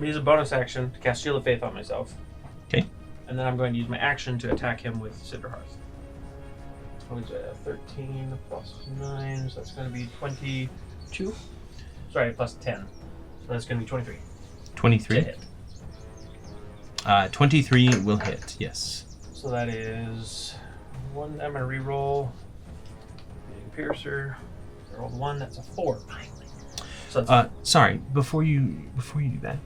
use a bonus action to cast Shield of Faith on myself. Okay. And then I'm going to use my action to attack him with Cinderhearth. What is it? 13 plus 9, so that's going to be 22. Sorry, plus 10. So that's going to be 23. 23? To hit. 23 will hit, yes. So that is 1. I'm going to reroll. Piercer. I rolled 1, that's a 4. So that's sorry, before you do that,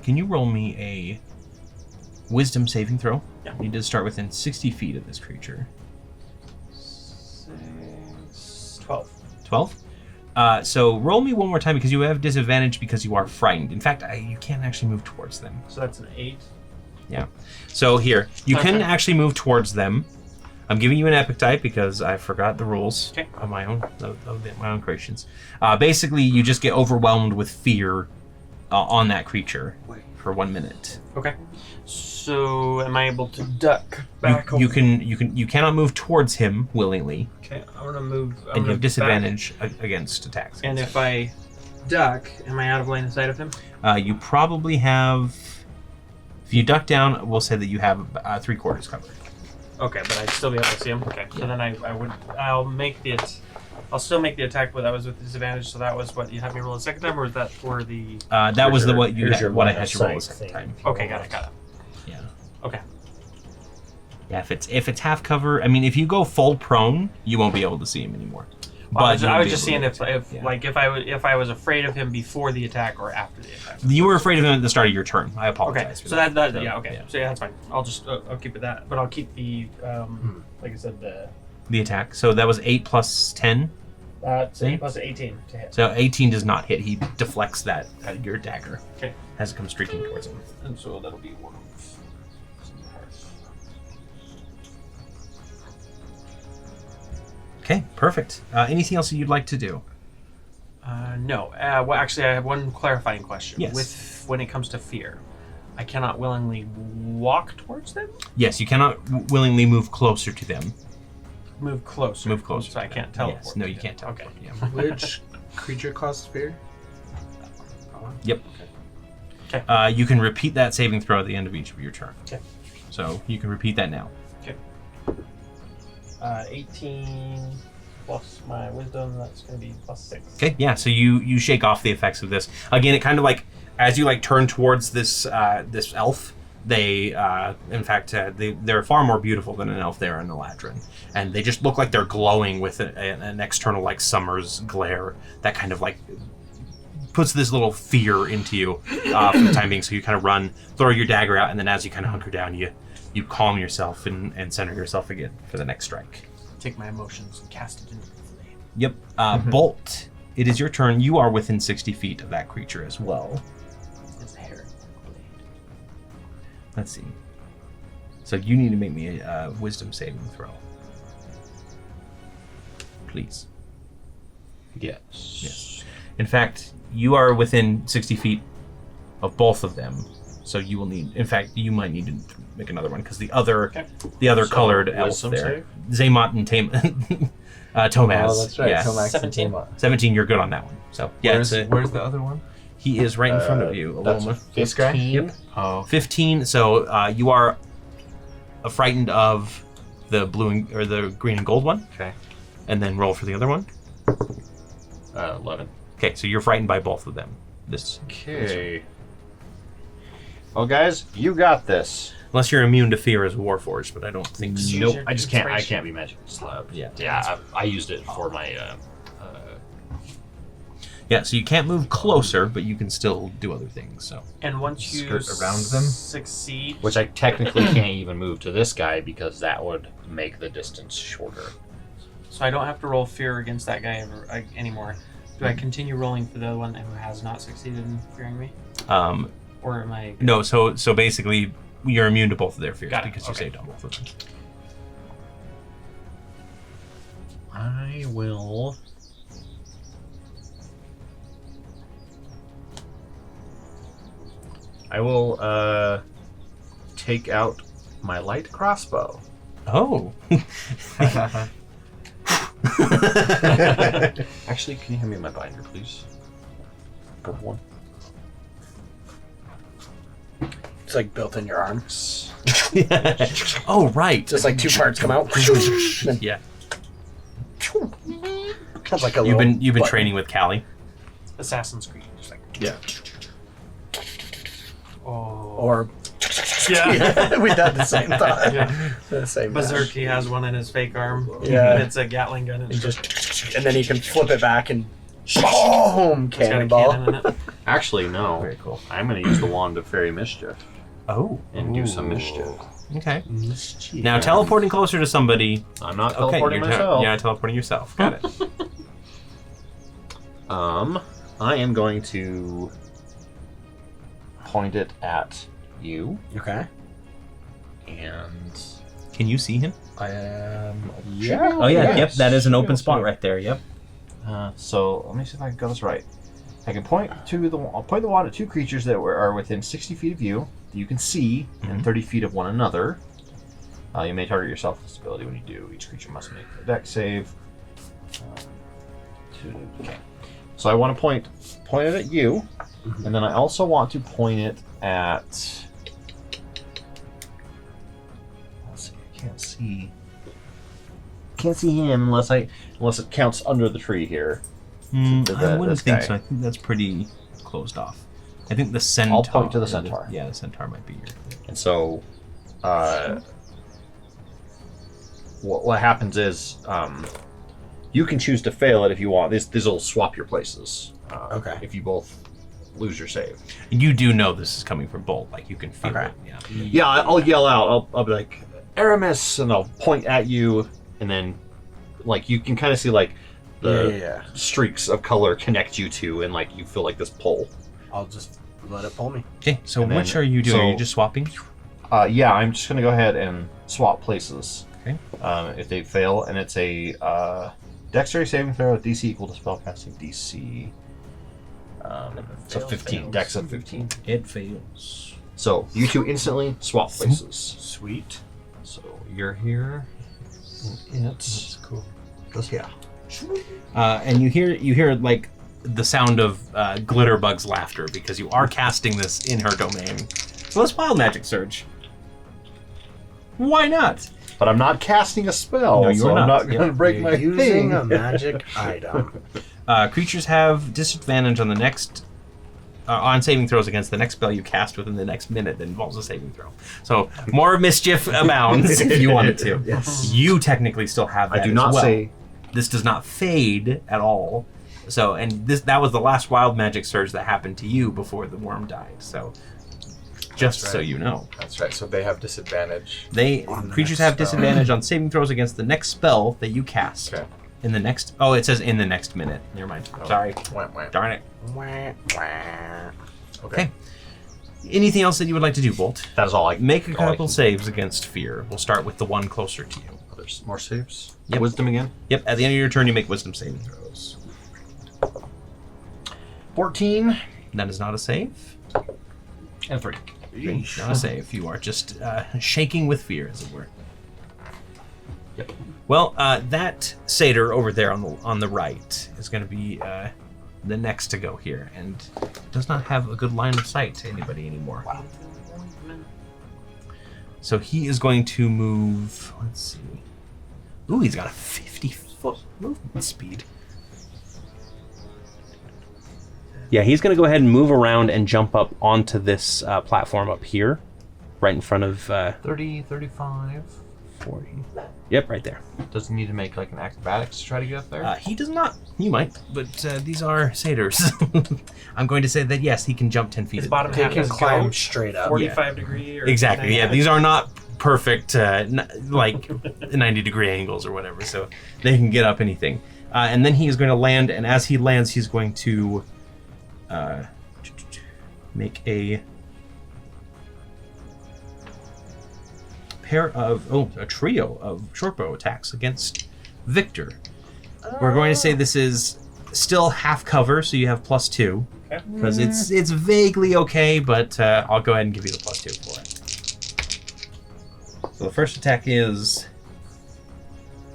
can you roll me a Wisdom saving throw? Yeah. You need to start within 60 feet of this creature. 12. 12? So roll me one more time because you have disadvantage because you are frightened. In fact, you can't actually move towards them. So that's an 8. Yeah. So here, you can actually move towards them. I'm giving you an epic type because I forgot the rules of my own my own creations. Basically, you just get overwhelmed with fear on that creature for 1 minute. Okay. So am I able to duck back? You cannot move towards him willingly. Okay, I'm gonna move. And you have disadvantage against attacks. And if I duck, am I out of line of sight of him? You probably have. If you duck down, we'll say that you have 3/4 covered. Okay, but I'd still be able to see him. Okay, so then I'll still make the attack, but that was with disadvantage. So that was what you had me roll a second time, or was that for the? That was what I had you roll a sight second time. Okay, got it. Yeah. Okay. Yeah, if it's half cover, I mean, if you go full prone, you won't be able to see him anymore. Well, I was just seeing if I was afraid of him before the attack or after the attack. You were afraid of him at the start of your turn. I apologize. Okay, so that okay. So yeah, that's fine. I'll keep it that, but I'll keep the like I said the attack. So that was 8 plus 10. It's 8 plus 18 to hit. So 18 does not hit. He deflects that your dagger. Okay. As it comes streaking towards him. And so that'll be 1. Okay, perfect. Anything else you'd like to do? No. Well, actually, I have one clarifying question. Yes. When it comes to fear, I cannot willingly walk towards them? Yes, you cannot willingly move closer to them. Move closer. Move closer. So I can't teleport. Yes. No, you can't teleport. Okay. Yeah. Which creature causes fear? Yep. Okay. You can repeat that saving throw at the end of each of your turn. Okay. So you can repeat that now. Okay. 18 plus my wisdom, that's going to be plus 6. Okay, yeah, so you shake off the effects of this. Again, it kind of like, as you like turn towards this this elf, they, in fact, they're far more beautiful than an elf there in Eladrin. And they just look like they're glowing with an external like summer's glare that kind of like puts this little fear into you for the time being. So you kind of run, throw your dagger out, and then as you kind of hunker down, you calm yourself and center yourself again for the next strike. Take my emotions and cast it into the flame. Yep. Bolt, it is your turn. You are within 60 feet of that creature as well. It's a hair Let's see. So you need to make me a wisdom saving throw. Please. Yes. In fact, you are within 60 feet of both of them. So you will need... In fact, you might need to make another one, because the other colored elf wisdom there... Zaymot and Tomaz. Oh, that's right. Yeah. Tomax 17. and Tomaz. 17, you're good on that one. So, yeah. Where's the other one? He is right in front of you, That's Alomah. This guy? 15. Yep. Oh. 15, so you are frightened of the blue or the green and gold one. Okay. And then roll for the other one. 11. Okay, so you're frightened by both of them. Okay. Well, guys, you got this. Unless you're immune to fear as a Warforged, but I don't think so. Nope. your I just can't. I inspiration. can't be magic slab. Yeah. Yeah. I used it for my. Yeah, so you can't move closer, but you can still do other things. So And once you Skirt around them? succeed, Which I technically can't even move to this guy because that would make the distance shorter. so I don't have to roll fear against that guy anymore. Do I continue rolling for the one who has not succeeded in fearing me, or am I? no, so basically you're immune to both of their fears Got it, because you okay. saved on both of them. I will. Take out my light crossbow. Oh. Actually, can you hand me my binder, please? Purple one. It's like built in your arm. Oh, right. Just like two parts come out. Then Yeah. it's like a You've little been button. training with Callie. Assassin's Creed, just like Yeah. oh. Or Yeah. we did the same thought. Yeah. The same. Berserk, he has one in his fake arm. Yeah. And it's a Gatling gun. And just and then you can flip it back and boom, It's got a cannonball. cannon in it. Actually, no. Very cool. I'm going to use the wand of fairy mischief Oh. and do some mischief. Okay. Now teleporting closer to somebody. I'm not Okay, teleporting you're myself. teleporting yourself. Got it. I am going to point it at you, Okay. and Can you see him? I am. Yeah. Oh yeah. Yes. Yep. That is an open Yes, spot yes. right there. Yep. So let me see if I can get this right. I can point I'll point the wand at two creatures that are within 60 feet of you that you can see and 30 feet of one another. You may target yourself with this ability when you do. Each creature must make a dex save. Okay. So I want to point it at you, and then I also want to point it at. Let's see. I can't see him unless it counts under the tree here. I the- wouldn't this think guy. so. I think that's pretty closed off. I think the centaur. I'll point to the centaur. Yeah, the centaur might be your. And so, what happens is, you can choose to fail it if you want. These will swap your places. Okay. If you both lose your save. You do know this is coming from Bolt. Like you can feel Okay. it. Yeah. Yeah, I'll yell out. I'll be like, Aramis, and I'll point at you, and then, like, you can kind of see like the Yeah. streaks of color connect you to, and like you feel like this pull. I'll just let it pull me. Okay. So And then- which are you doing? Are you so- just swapping? Yeah, I'm just gonna go ahead and swap places. Okay. If they fail, and it's a dexterity saving throw with DC equal to spellcasting DC. So 15, dex of 15. It fails. So you two instantly swap places. Sweet. So you're here. And it's cool. goes here. And you hear like the sound of Glitterbug's laughter because you are casting this in her domain. So let's wild magic surge. Why not? But I'm not casting a spell, No, you're so I'm not. not going to Yep. break You're my using thing. a magic item. Creatures have disadvantage on the next on saving throws against the next spell you cast within the next minute that involves a saving throw. So more mischief abounds if you wanted to. Yes. You technically still have that. I do as not well. say. This does not fade at all. So, and that was the last wild magic surge that happened to you before the worm died. So, just That's so right. you know, That's right. So they have disadvantage. On the creatures next have spell. disadvantage on saving throws against the next spell that you cast. Okay. In the next, oh, it says in the next minute. Never mind. Oh. Sorry. Wah, wah. Darn it. Wah, wah. Okay. Anything else that you would like to do, Bolt? That is all I Make a all I couple can- saves against fear. We'll start with the one closer to you. Oh, there's more saves. Yep. Wisdom again. Yep, at the end of your turn, you make wisdom saving throws. 14 That is not a save. and 3. Not a save. You are just shaking with fear, as it were. Yep. Well, that satyr over there on the right is going to be the next to go here, and does not have a good line of sight to anybody anymore. Wow. So he is going to move. Let's see. Ooh, he's got a 50-foot movement speed. Yeah, he's going to go ahead and move around and jump up onto this platform up here, right in front of 30, 35. 40. Yep, right there. Does he need to make like an acrobatics to try to get up there? He does not. He might, but these are satyrs. I'm going to say that yes, he can jump 10 feet. His bottom They half can is climb goat, straight up. 45 degree or Exactly. Yeah, 90. these are not perfect, like 90-degree angles or whatever, so they can get up anything. And then he is going to land, and as he lands, he's going to make a trio of shortbow attacks against Victor. We're going to say this is still half cover, so you have +2. Because it's vaguely okay, but I'll go ahead and give you the +2 for it. So the first attack is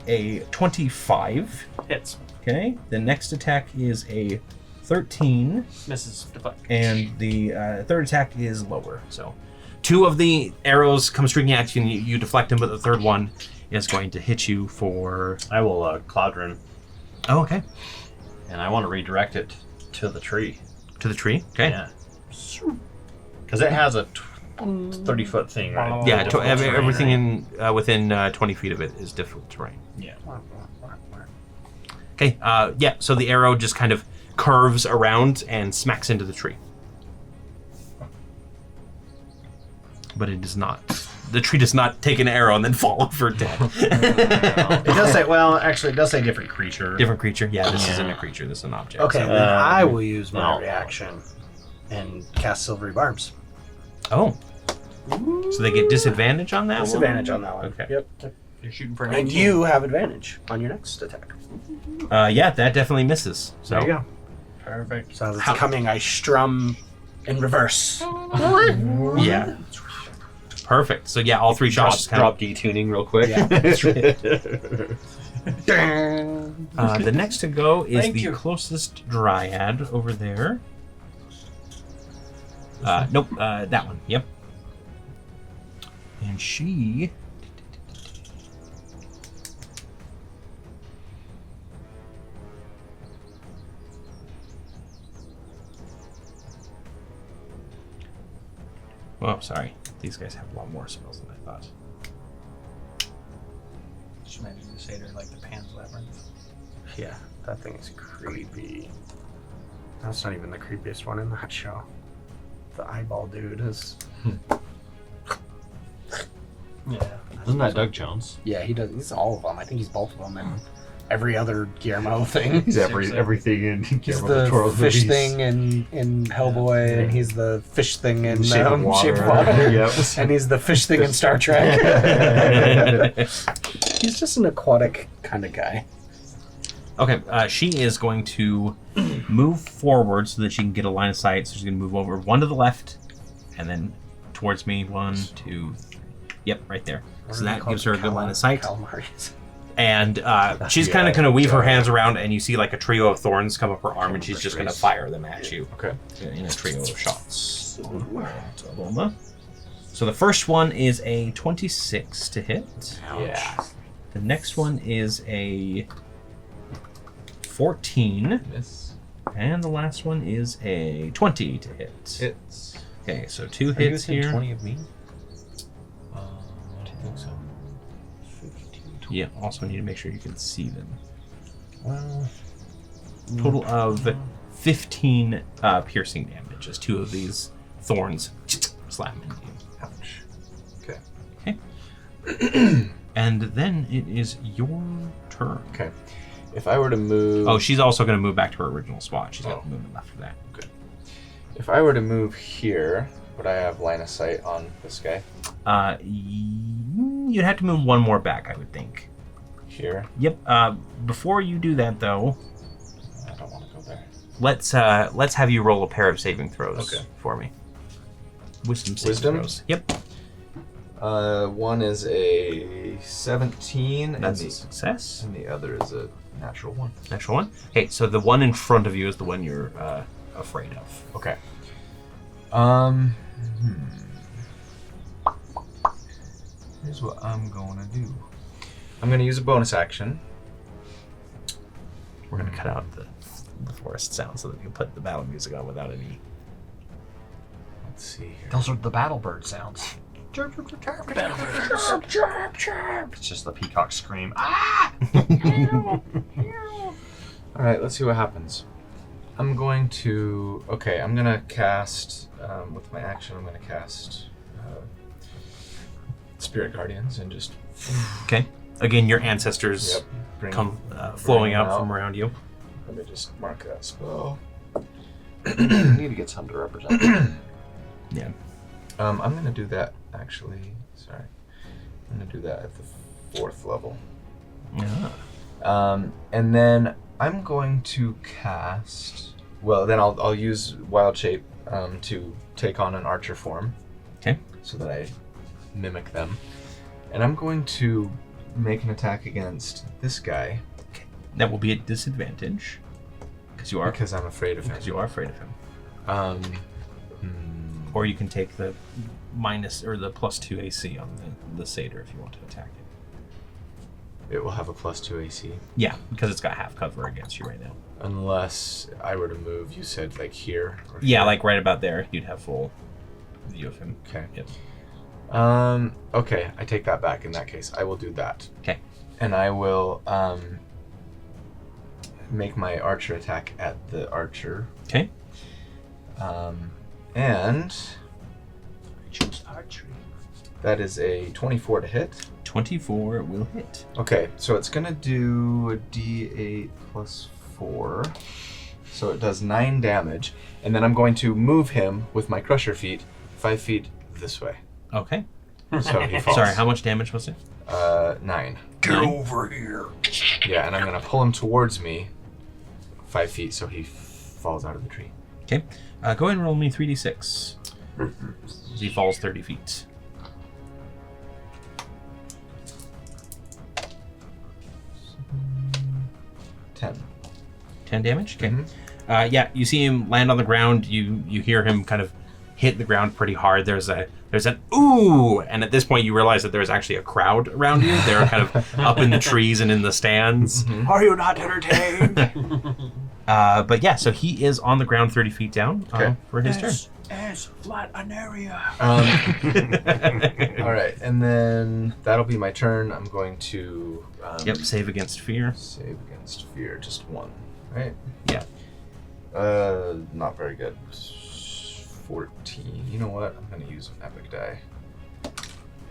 a 25. Hits. Okay. The next attack is a 13. Misses. Deflect. And the third attack is lower. So 2 of the arrows come streaking at you, and you deflect them, but the third one is going to hit you for... I will Cloud Rune, Oh, okay. and I want to redirect it to the tree. To the tree? Okay. Yeah. Because it has a 30-foot thing, right? Yeah, Difficult terrain, everything right? in within 20 feet of it is difficult terrain. Yeah. Okay, yeah, so the arrow just kind of curves around and smacks into the tree. But it does not. The tree does not take an arrow and then fall over dead. It does say, well, actually, it does say different creature. Different creature? Yeah, this isn't a creature, this is an object. Okay, so- then I will use my no. reaction and cast Silvery Barbs. Oh. So they get disadvantage on that Disadvantage on that one. Okay. Yep. You're shooting for And 19. you have advantage on your next attack. one? Yeah, that definitely misses. So There you go. Perfect. So as it's coming, I strum in reverse. Yeah. Perfect. So yeah, all 3 shots just kind Drop detuning real quick. Yeah. of... the next to go is Thank the you. closest dryad over there. Nope, that one. Yep. And she... Oh, sorry. These guys have a lot more spells than I thought. Just imagine the satyr like the Pan's Labyrinth. Yeah, that thing is creepy. That's not even the creepiest one in that show. The eyeball dude is. Yeah. Isn't that Doug Jones? Yeah, he does. He's all of them. I think he's both of them and every other Guillermo thing. He's everything in He's Guillermo del the Toro's fish movies. thing in Hellboy, and he's the fish thing in Shape of Water. Shape of Water. Yep. And he's the fish thing in Star Trek. He's just an aquatic kind of guy. Okay, she is going to move forward so that she can get a line of sight. So she's going to move over 1 to the left, and then towards me. 1, 2, 3. Yep, right there. So that gives her a good line of sight. Calamari. And she's kind of going to weave her hands around, and you see like a trio of thorns come up her arm, and she's just going to fire them at you. Okay. In a trio of shots. Alomah. So the first one is a 26 to hit. Yeah. The next one is a 14. Miss. And the last one is a 20 to hit. Hits. Okay, so 2 hits here. 20 of me? I think so. Yeah, also need to make sure you can see them. Well, Total of 15 piercing damage as 2 of these thorns slam into you. ouch. Okay. And then it is your turn. Okay. If I were to move... Oh, she's also going to move back to her original spot. She's got the movement left for that. If I were to move here, Would I have line of sight on this guy? You'd have to move one more back, I would think. Here? Yep. Before you do that, though, I don't want to go there. let's have you roll a pair of saving throws for me. Wisdom saving throws. Yep. One is a 17. That's a success. And the other is a natural 1. Natural 1? Okay, so the one in front of you is the one you're afraid of. Okay. Here's what I'm going to do. I'm going to use a bonus action. We're going to cut out the forest sound so that we can put the battle music on without any... Let's see here. Those are the battle bird sounds. Chirp, chirp, chirp. It's just the peacock scream. Ah! Alright, let's see what happens. I'm going to... Okay, I'm going to cast... with my action, I'm going to cast... Spirit Guardians and just... Okay. Again, your ancestors come flowing out from around you. Let me just mark that spell. You need to get some to represent. Yeah. I'm going to do that, actually. Sorry. I'm going to do that at the 4th level. Yeah. And then I'm going to cast... Well, then I'll use Wild Shape to take on an archer form. Okay. So that I mimic them. And I'm going to make an attack against this guy. Okay. That will be at disadvantage. Because you are. Because I'm afraid of him. Because you are afraid of him. Or you can take the minus or the +2 AC on the satyr if you want to attack it. It will have a +2 AC. Yeah, because it's got half cover against you right now. Unless I were to move, you said like here? Or yeah, here? like right about there. You'd have full view of him. Okay. Yep. Okay, I take that back in that case. I will do that. Okay. And I will make my archer attack at the archer. Okay. And I choose archery. that is a 24 to hit. 24 will hit. Okay, so it's gonna do a D8 plus 4. So it does 9 damage. And then I'm going to move him with my crusher feet 5 feet this way. Okay. So he falls. Sorry, how much damage was it? 9. Get over here. Yeah, and I'm gonna pull him towards me 5 feet so he falls out of the tree. Okay. Go ahead and roll me 3d6. He falls 30 feet. 10 damage? Okay. Mm-hmm. Yeah, you see him land on the ground. You hear him kind of hit the ground pretty hard. There's an ooh, and at this point you realize that there's actually a crowd around you. They're kind of up in the trees and in the stands. Mm-hmm. Are you not entertained? But yeah, so he is on the ground 30 feet down for his turn. As flat Aneria. All right, and then that'll be my turn. I'm going to Save against fear. Save against fear, just 1, right? Yeah. Not very good. 14. You know what? I'm going to use an epic die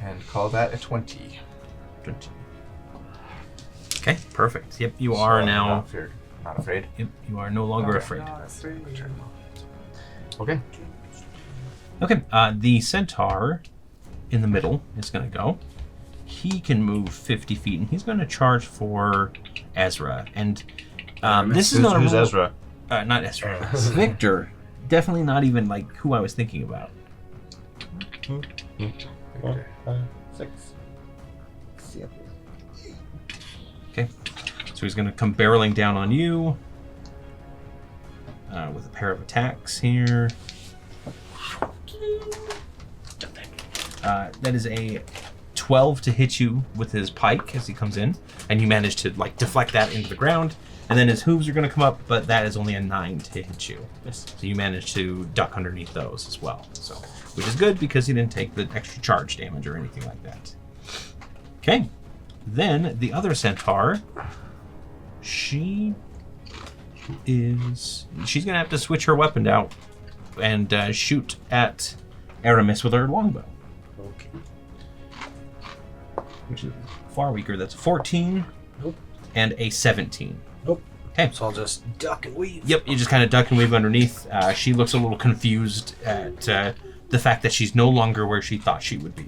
and call that a 20. 20. Okay, perfect. Yep, you So are I'm now. not afraid. Yep, you are no longer afraid. Okay. Okay, the centaur in the middle is going to go. He can move 50 feet, and he's going to charge for Ezra. And this is not a Who's roll- Ezra? Not Ezra. Victor. Definitely not even like who I was thinking about. 4, 5, 6, 7. Okay, so he's going to come barreling down on you with a pair of attacks here. That is a 12 to hit you with his pike as he comes in, and you manage to like deflect that into the ground. And then his hooves are going to come up, but that is only a 9 to hit you. So you manage to duck underneath those as well. So, which is good because you didn't take the extra charge damage or anything like that. Okay. Then the other centaur, she's going to have to switch her weapon out and shoot at Aramis with her longbow. Okay. Which is far weaker. That's a 14 and a 17. Nope. Okay. So I'll just duck and weave. Yep, you just kind of duck and weave underneath. She looks a little confused at the fact that she's no longer where she thought she would be.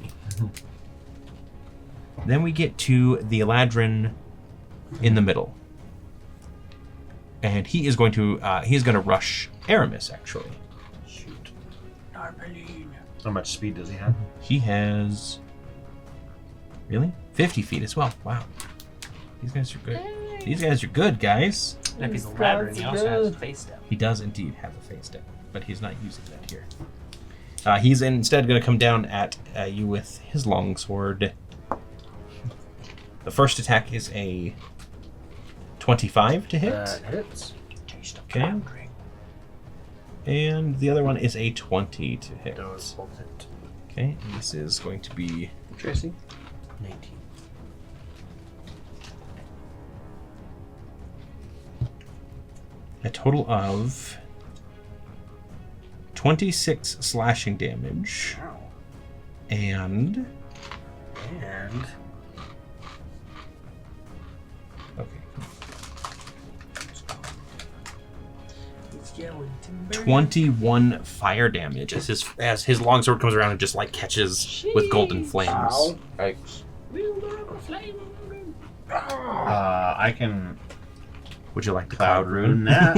Then we get to the Eladrin in the middle. And he is going to rush Aramis, actually. Shoot. How much speed does he have? He has... Really? 50 feet as well. Wow. These guys are good. These guys are good, guys. And if he's a ladder, and he also has face step. He does indeed have a face step, but he's not using that here. He's instead going to come down at you with his longsword. The first attack is a 25 to hit. That hits. Okay. And the other one is a 20 to hit. Those both hit. Okay, and this is going to be Tracy? 19. a total of 26 slashing damage. Wow. And... Okay. 21 fire damage as his longsword comes around and just like catches with golden flames. Ow. Yikes. I can Would you like the cloud rune? that.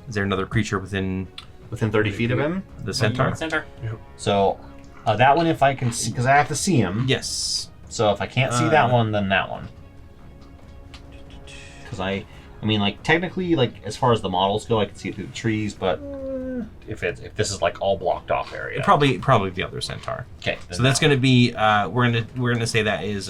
Is there another creature within Within 30 feet of him. the centaur? Center. So that one, if I can see, because I have to see him. Yes. So if I can't see that one, then that one. Because I mean, like technically, like as far as the models go, I can see it through the trees. But if this is like all blocked off area, Probably the other centaur. okay. So that's going to be we're gonna say that is.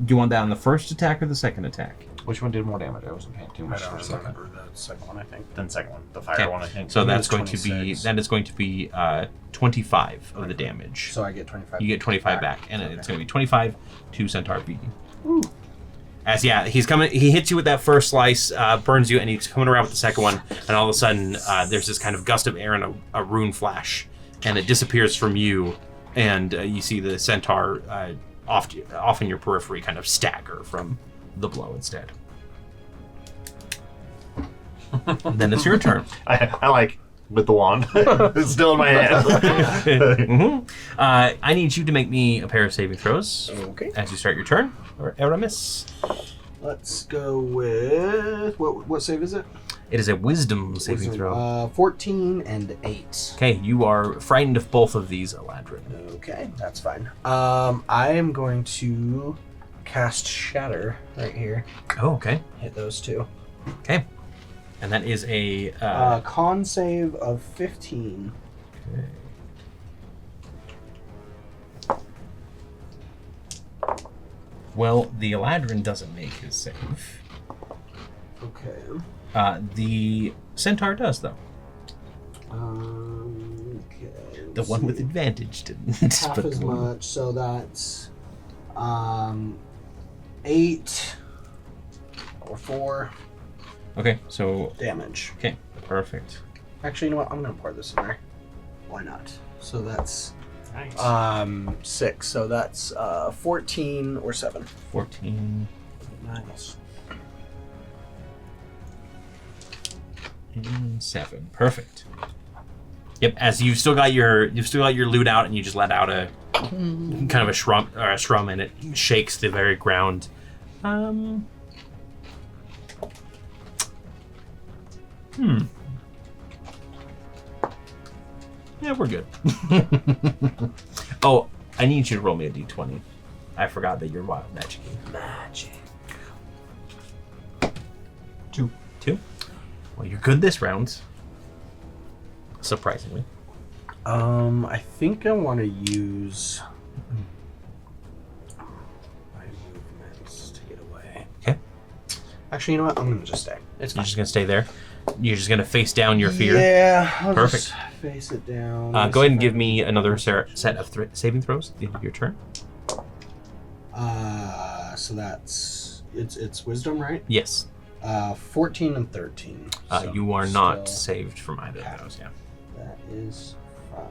Do you want that on the first attack or the second attack? Which one did more damage? I wasn't paying too I much don't attention. remember the second one, I think. Then second one, the fire Okay. one, I think. So it that's was going to be 26. 25 of the damage. So I get 25. You get 25 back, and it's going to be 25 to Centaur B. As he's coming. He hits you with that first slice, burns you, and he's coming around with the second one, and all of a sudden, there's this kind of gust of air and a rune flash, and it disappears from you, and you see the Centaur off in your periphery kind of stagger from the blow instead. Then it's your turn. I like with the wand. It's still in my hand. Mm-hmm. I need you to make me a pair of saving throws Okay. as you start your turn. Or Aramis. Let's go with... What save is it? It is a wisdom saving throw. 14 and 8. Okay, you are frightened of both of these, Eladrin. Okay, that's fine. I am going to cast Shatter right here. Oh, okay. Hit those two. Okay. And that is a... Con save of 15. Okay. Well, the Eladrin doesn't make his save. Okay. The Centaur does, though. Okay. The one with advantage didn't. Half but as the one- much, so that's 8 or 4 Okay, so... damage. Okay, perfect. Actually, you know what? I'm gonna pour this in there. Why not? So that's Nice. 6. So that's 14 or 7. 14... Nice. and 7. Perfect. Yep. As you've still got your loot out, and you just let out a kind of a strum, and it shakes the very ground. Yeah, we're good. Oh, I need you to roll me a d20. I forgot that you're wild magic. Magic. 2. Well, you're good this round. Surprisingly. I think I want to use my movements to get away. Okay. Actually, you know what? I'm gonna just stay. It's You're fine. just gonna stay there. You're just gonna face down your fear. Yeah. I'll Perfect. just face it down. Go ahead and give me another set of saving throws at the end of your turn. So that's it's wisdom, right? Yes. 14 and 13. So You are not still- saved from either of those. Yeah. That is fine.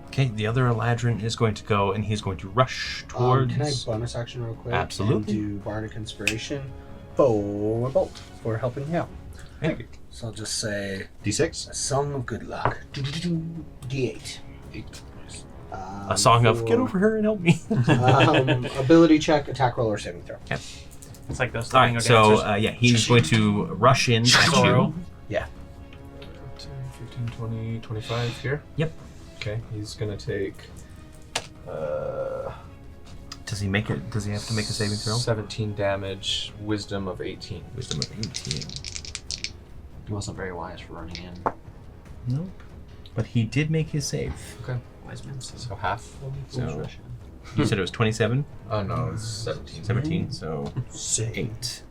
Okay. The other Eladrin is going to go, and he's going to rush towards. Can I bonus action real quick? Absolutely. And do Bardic Inspiration 4 bolt for helping me out. Thank you. So I'll just say D6. a song of good luck. D8. A song of get over here and help me. Ability check, attack roll, or saving throw. It's like those All flamingo right, so dancers. he's going to rush in at you. Sorrow. 10, 15, 20, 25 here. Yep. Okay, he's gonna take Does he make it? Does he have to make a saving throw? 17 damage, wisdom of 18. Wisdom of 18. He wasn't very wise for running in. Nope. But he did make his save. Okay. Wise men say. So half. So you said it was 27, Oh no, it's 17. 17, so 8.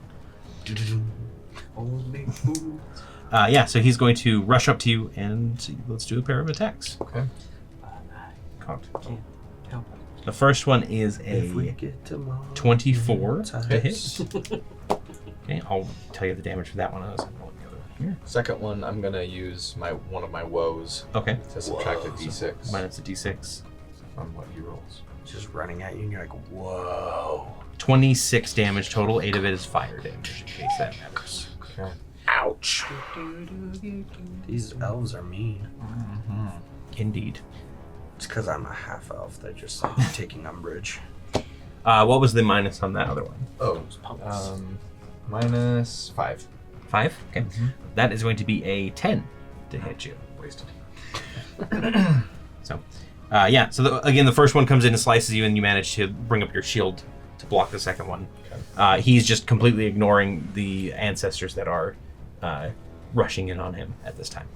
Only fool. Yeah, so he's going to rush up to you and let's do a pair of attacks. Okay. Help. The first one is a 24 to hit. Okay, I'll tell you the damage for that one. I was going to look the other one here. Second one, I'm gonna use one of my woes Okay, to subtract a d6 minus a d6. from what he rolls. Just running at you, and you're like, whoa. 26 damage total. 8 of it is fire damage, in case that matters. Okay. Ouch. These elves are mean. Indeed. It's because I'm a half elf. They're just like taking umbrage. What was the minus on that other one? Oh, minus 5. 5? Okay. That is going to be a 10 to hit you. Wasted. So, yeah. So again, the first one comes in and slices you, and you manage to bring up your shield to block the second one. Okay. He's just completely ignoring the ancestors that are rushing in on him at this time.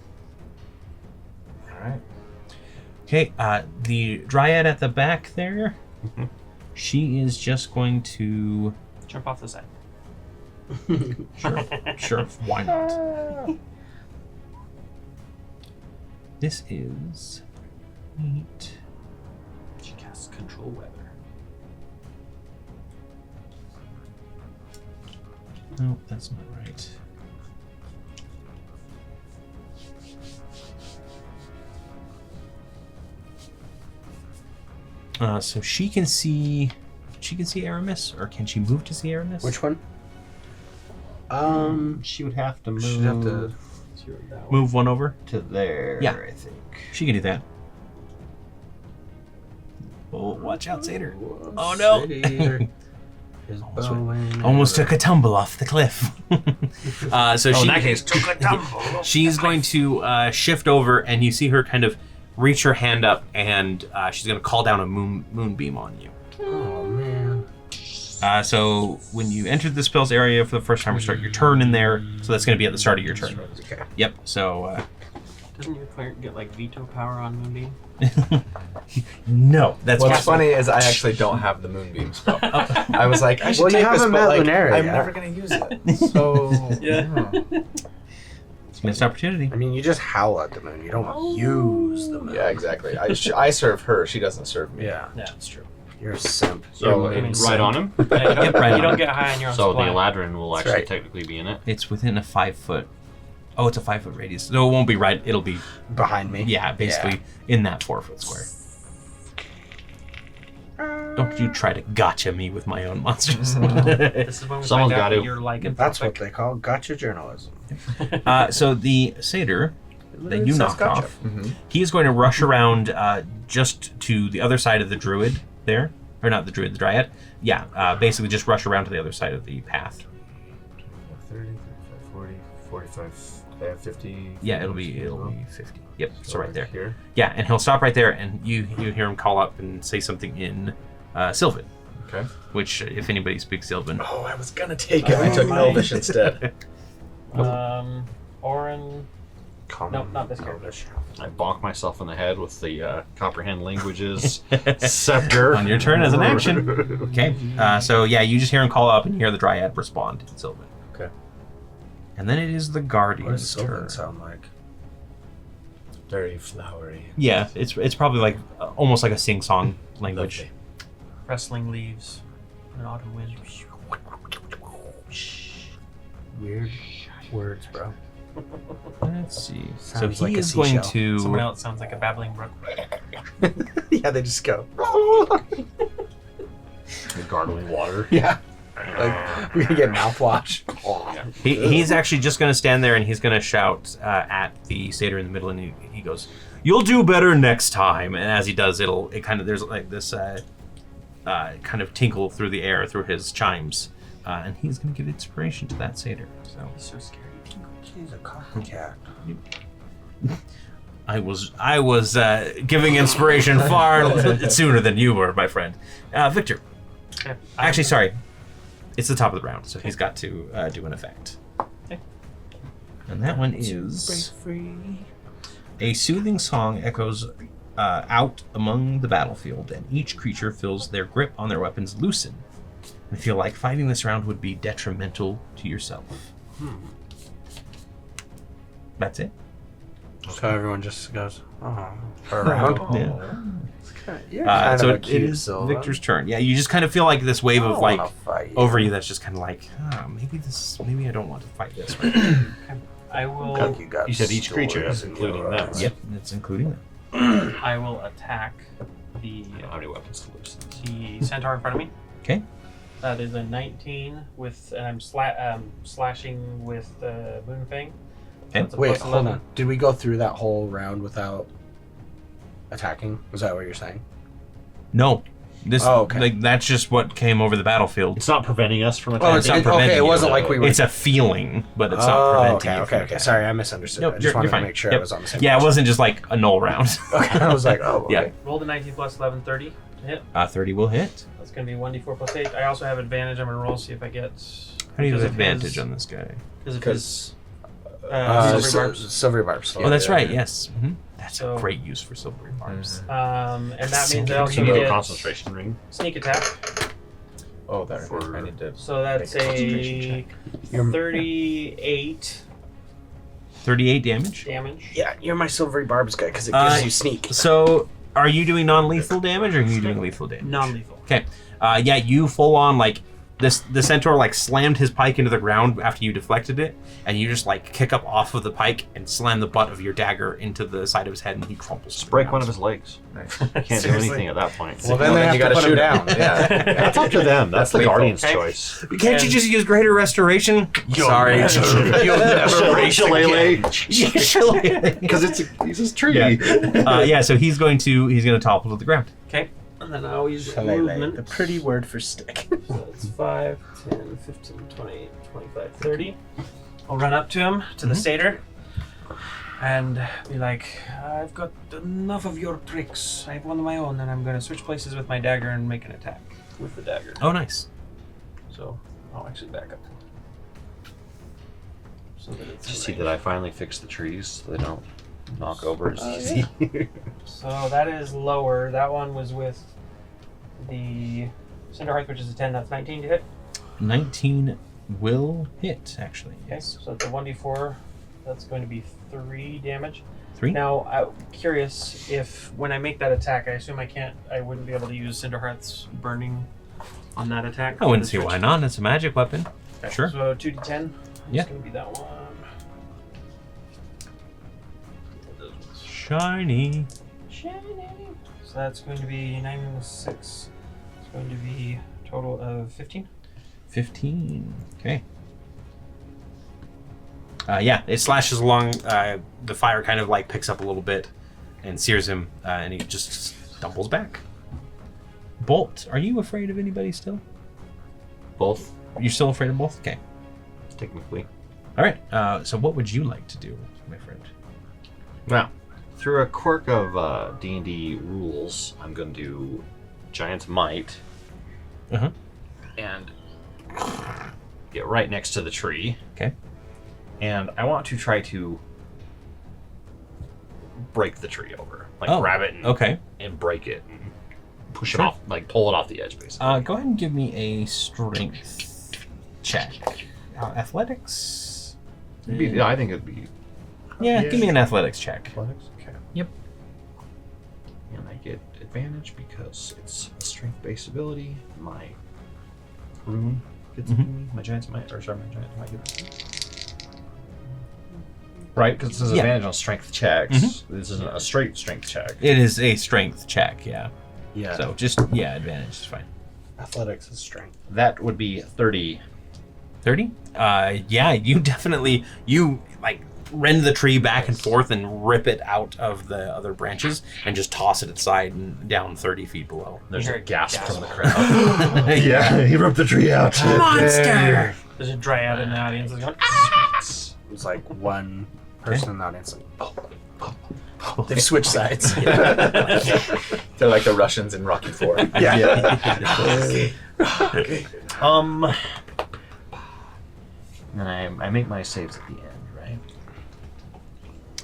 All right. Okay, the dryad at the back there, she is just going to... Jump off the side. Sure, why not? This is... neat. She casts control weather. No, that's not right. So she can see Aramis, or can she move to see Aramis? Which one? She would have to move Should have to. Move one over? to there, Yeah. I think. She can do that. Oh, watch out, Satyr. Oh no! Almost took a tumble off the cliff. So in she, that case, Took a tumble. she's going to shift over, and you see her kind of reach her hand up, and she's going to call down a moonbeam on you. Oh, man. So when you enter the spell's area for the first time, you start your turn in there. So that's going to be at the start of your turn. Okay. Yep. So Doesn't your cleric get like veto power on Moonbeam? no, that's What's possible. funny is I actually don't have the moonbeam spell. I was like, I should Well, you take this, haven't but met like, Aneria I'm yet. never gonna use it. So Yeah. It's a missed opportunity. I mean, you just howl at the moon. You don't use the moon. Yeah, exactly. I serve her. She doesn't serve me. Yeah. Yeah, that's true. You're a simp. So I mean, right on him. Yeah, you don't, Yep, right you on. don't get high on your own So the supply. Eladrin will actually right. technically be in it. It's within a 5 foot. Oh, it's a 5 foot radius. No, it won't be right. It'll be Behind me. basically in that 4 foot square. Don't you try to gotcha me with my own monsters. This is when we Someone's find out got to. you're like That's what they call gotcha journalism. So the satyr that you Says knocked gotcha. off, Mhm. he is going to rush around just to the other side of the druid there. Or not the druid, the dryad. Yeah, basically just rush around to the other side of the path. 30, 35, 40, 45, 50. Yeah, it'll be 50. Yep, so right there. Here. Yeah, and he'll stop right there, and you hear him call up and say something in Sylvan, Okay. which, if anybody speaks Sylvan, Oh, I was gonna take it. I took Elvish instead. Orin. Nope, not this character. I bonk myself in the head with the comprehend languages scepter. on your turn as an action. Okay, so yeah, you just hear him call up, and you hear the dryad respond in Sylvan. Okay. And then it is the What does guardian's turn. Sylvan sound like? Very flowery. Yeah, it's probably like almost like a sing-song language. Lovely. Rustling leaves. An autumn wind. Weird words, bro. Let's see. So Sounds he like a is going seashell. Someone to. else sounds like a babbling brook. Yeah, they just go. The gargling water. Yeah. Like, we can get mouthwash. He's actually just going to stand there and he's going to shout at the satyr in the middle, and he goes, "You'll do better next time." And as he does, there's like this kind of tinkle through the air through his chimes, and he's going to give inspiration to that satyr. So He's so scary. He's a copycat. I was giving inspiration far sooner than you were, my friend. Victor. Okay. Actually, sorry. It's the top of the round, so he's got to do an effect. Okay. And that one is... A soothing song echoes out among the battlefield, and each creature feels their grip on their weapons loosen and feel like fighting this round would be detrimental to yourself. That's it. So everyone just goes, oh, for a round. Yeah. You're kind So of a it cute is Silva. Victor's turn. Yeah, you just kind of feel like this wave I of don't like wanna fight you. over you that's just kind of like, maybe I don't want to fight this right now. I will. You said each creature, that's including them. Right? Yep, it's including them. I will attack the How many weapons to lose? the centaur in front of me. Okay. That is a 19 with, and I'm slashing with Moonfang. Okay. That's a Wait, plus hold 11. on. Did we go through that whole round without attacking? Was that what you're saying? No. This okay. like that's just what came over the battlefield. It's not preventing us from Oh, attacking. it's not preventing okay, it you, wasn't though. like we were... It's a feeling, but it's not preventing you. from Okay. attacking. Sorry, I misunderstood. Nope, I just you're wanted fine. to make sure Yep. I was on the same Yeah, page. it wasn't just like a null round. Okay, I was like, oh, okay. Yeah. Roll the 19 plus 11, 30 to hit. 30 will hit. That's going to be 1d4 plus 8. I also have advantage. I'm going to roll, see if I get... How do you have because of advantage his- on this guy? Because of his... Silvery barbs. Oh, that's right. Yes. Mm-hmm. That's So- a great use for silvery barbs. And that means I also Can you do a get concentration ring? sneak attack. Oh, there. For- I need to. So that's make a concentration a 38 38 damage. damage. Yeah, you're my silvery barbs guy because it gives you sneak. So, are you doing non-lethal damage or are you doing lethal damage? Non-lethal. Okay. Yeah, you full on like the centaur like slammed his pike into the ground after you deflected it, and you just like kick up off of the pike and slam the butt of your dagger into the side of his head, and he crumples. Just break one of his legs. Nice. You can't do Seriously. anything at that point. Well, then they have you to gotta put shoot him him. Yeah. That's up to them. That's the lethal. Guardian's Okay. choice. Can't you just use greater restoration? Sorry. You'll never race again. Because he's a tree. Yeah. So he's gonna topple to the ground. Okay. And then I'll use Shillelagh, movement. the pretty word for stick. So it's 5, 10, 15, 20, 25, 30. I'll run up to him, to the satyr, and be like, I've got enough of your tricks. I have one of my own, and I'm going to switch places with my dagger and make an attack with the dagger. Oh, nice. So I'll actually back up. So that it's Did you see in that range. I finally fixed the trees so they don't knock over as easy? So that is lower. That one was with the Cinder Hearth, which is a 10. That's 19 to hit. 19 will hit, actually. Okay, so that's a 1d4. That's going to be 3 damage. 3? Now, I'm curious if when I make that attack, I assume I wouldn't be able to use Cinder Hearth's burning on that attack. I wouldn't see why not. It's a magic weapon. Okay, Sure. So 2d10. Yeah. It's going to be that one. Shiny. Shiny. So that's going to be 9 and 6. It's going to be a total of 15. 15. Okay. Yeah, it slashes along. The fire kind of like picks up a little bit and sears him, and he just stumbles back. Bolt, are you afraid of anybody still? Both, You're still afraid of both? Okay. technically. All right. So what would you like to do, my friend? Now, through a quirk of D&D rules, I'm going to do Giant's Might Uh-huh. and get right next to the tree. Okay. And I want to try to break the tree over. Like Oh, grab it and, okay. and break it and push Sure. it off, like pull it off the edge, basically. Go ahead and give me a strength check. Athletics? Yeah, I think it'd be Yeah, give me an athletics check. athletics. Okay. Yep. And I get advantage because it's a strength-based ability. My rune gets it to me. My Giant's Might, my Giant's Might gets it to me. Right, because it says Yeah. advantage on strength checks. This isn't a straight strength check. It is a strength check, yeah. Yeah. So just, advantage is fine. Athletics is strength. That would be 30. 30? Yeah, you definitely, rend the tree back and forth and rip it out of the other branches and just toss it aside and down 30 feet below. There's a gasp from the crowd. Yeah, he ripped the tree out. Monster! There's a dryad in the audience that's going, It was like one person in the audience. Like, they've switched sides. They're like the Russians in Rocky IV. And I make my saves at the end,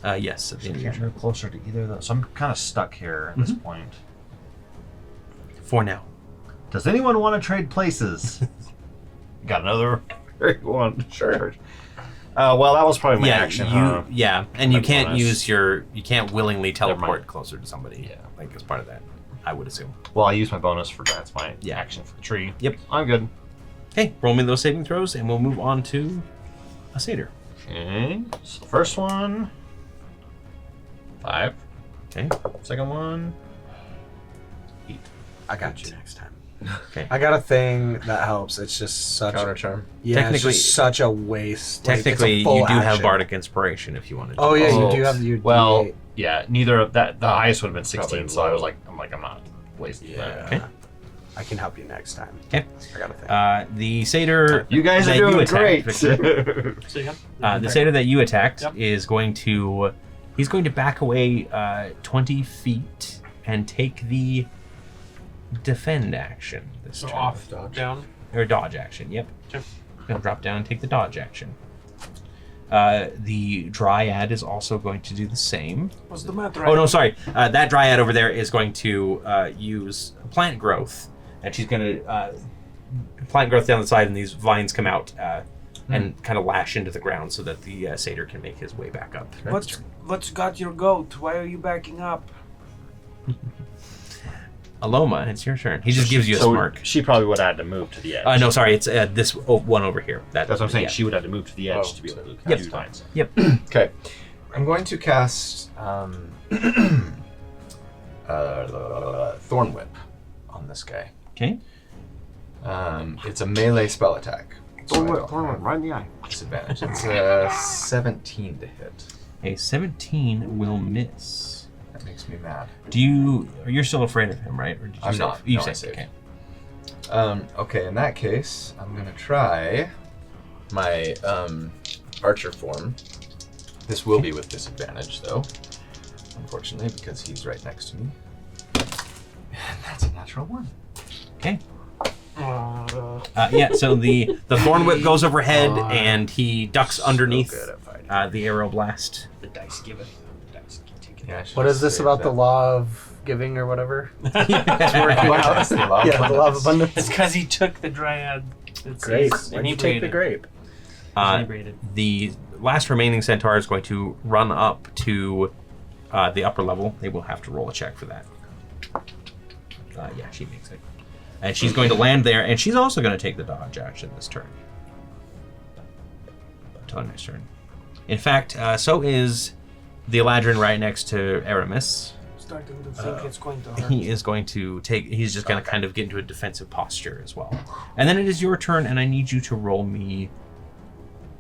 right? Yes. At the end of Can't your move closer to either of those. So I'm kind of stuck here at this point. For now. Does anyone want to trade places? Got another one. Sure. Well, that was probably my action. Yeah, and you My can't bonus. you can't willingly Never mind. teleport closer to somebody. Yeah. Like as part of that, I would assume. Well, I use my bonus for that's my Yeah. action for the tree. Yep. I'm good. Okay, roll me those saving throws, and we'll move on to a satyr. Okay. So the first one, 5. Okay. Second one, 8. I got you next time. Okay. I got a thing that helps. It's just such Counter charm. Yeah, Technically- it's just such a waste. Like, it's a Technically, you full do have action. bardic inspiration if you wanted to. Oh yeah, Oh. you do have your Well, D8. yeah. Neither of that. The highest would have been 16. Probably So I was low. like, I'm not wasting that. Okay. I can help you next time. Okay. I got a thing. The satyr. You guys are that doing attacked, great. Victor, so you the satyr that you attacked Yep. is going to. He's going to back away 20 feet and take the defend action this So turn. off, Dodge. down. Or dodge action, yep. Sure. Going to drop down and take the dodge action. The dryad is also going to do the same. What's the matter? Oh no, sorry. That dryad over there is going to use plant growth, and she's going to plant growth down the side, and these vines come out and kind of lash into the ground so that the satyr can make his way back up. What's got your goat? Why are you backing up? Alomah, it's your turn. He just gives you a smirk. She probably would have had to move to the edge. No, sorry, it's this one over here. That's what I'm saying. Yeah. She would have to move to the edge Oh, to be able to Yep. cast vines. Yep. Okay. I'm going to cast Thorn Whip on this guy. Okay. It's a melee spell attack. So I don't have right in the eye. disadvantage. It's a 17 to hit. A 17 will miss. That makes me mad. You're still afraid of him, right? Or did you I'm save? not. You No, I saved. saved. Okay. Okay, in that case, I'm gonna try my archer form. This will be with disadvantage, though, unfortunately, because he's right next to me. And that's a natural 1. Okay. Yeah. So the thorn whip goes overhead, and he ducks underneath Good at fighting. the arrow blast. The dice give it. The dice take it. Yeah, I should What is have this saved about that. the law of giving or whatever? That's the law of Yeah, the law of abundance. abundance. It's because he took the dryad. It's Great. he's When you take the inebriated. grape. Inebriated. The last remaining centaur is going to run up to the upper level. They will have to roll a check for that. Yeah, she makes it. And she's going to land there, and she's also going to take the dodge action this turn. Until next turn. In fact, so is the Eladrin right next to Aramis. Starting to think it's going to hurt. He is going to take. He's just going to kind of get into a defensive posture as well. And then it is your turn, and I need you to roll me.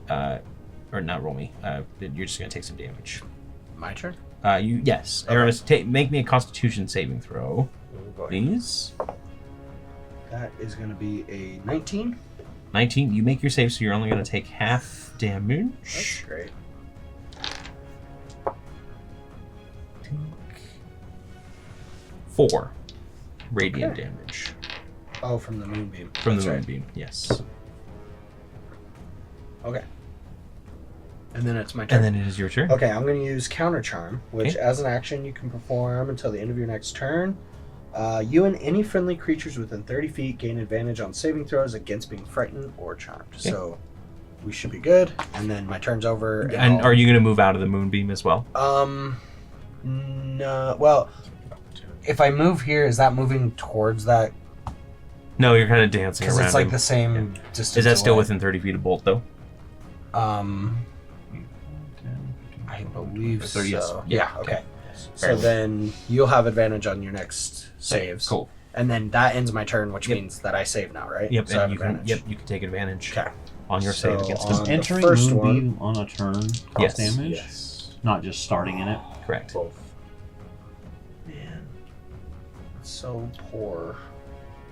Or not roll me. You're just going to take some damage. My turn? Yes, Aramis, make me a Constitution saving throw, please. That is going to be a 19. 19. You make your save, so you're only going to take half That's damage. great. Take 4 radiant Okay. damage Oh, from the moonbeam. from That's the right. moonbeam. Yes. Okay. And then it's my turn. And then it is your turn. Okay, I'm going to use Counter Charm, which Okay. as an action you can perform until the end of your next turn. You and any friendly creatures within 30 feet gain advantage on saving throws against being frightened or charmed. Okay. So we should be good. And then my turn's over. And I'll- are you going to move out of the moonbeam as well? No. Well, if I move here, is that moving towards that? No, you're kind of dancing Because around. it's like him. the same distance. Is that still away. within 30 feet of Bolt, though? I believe 30, yes. so. Yeah, Yeah. Okay. So Barely. then you'll have advantage on your next saves. Cool. And then that ends my turn, which means that I save now, right? Yep, So I have and you can advantage. you can take advantage Okay. on your save against on him. the Entering first Moonbeam on a turn cost Yes. damage, Yes. not just starting in it. Correct. Both. Man, so poor.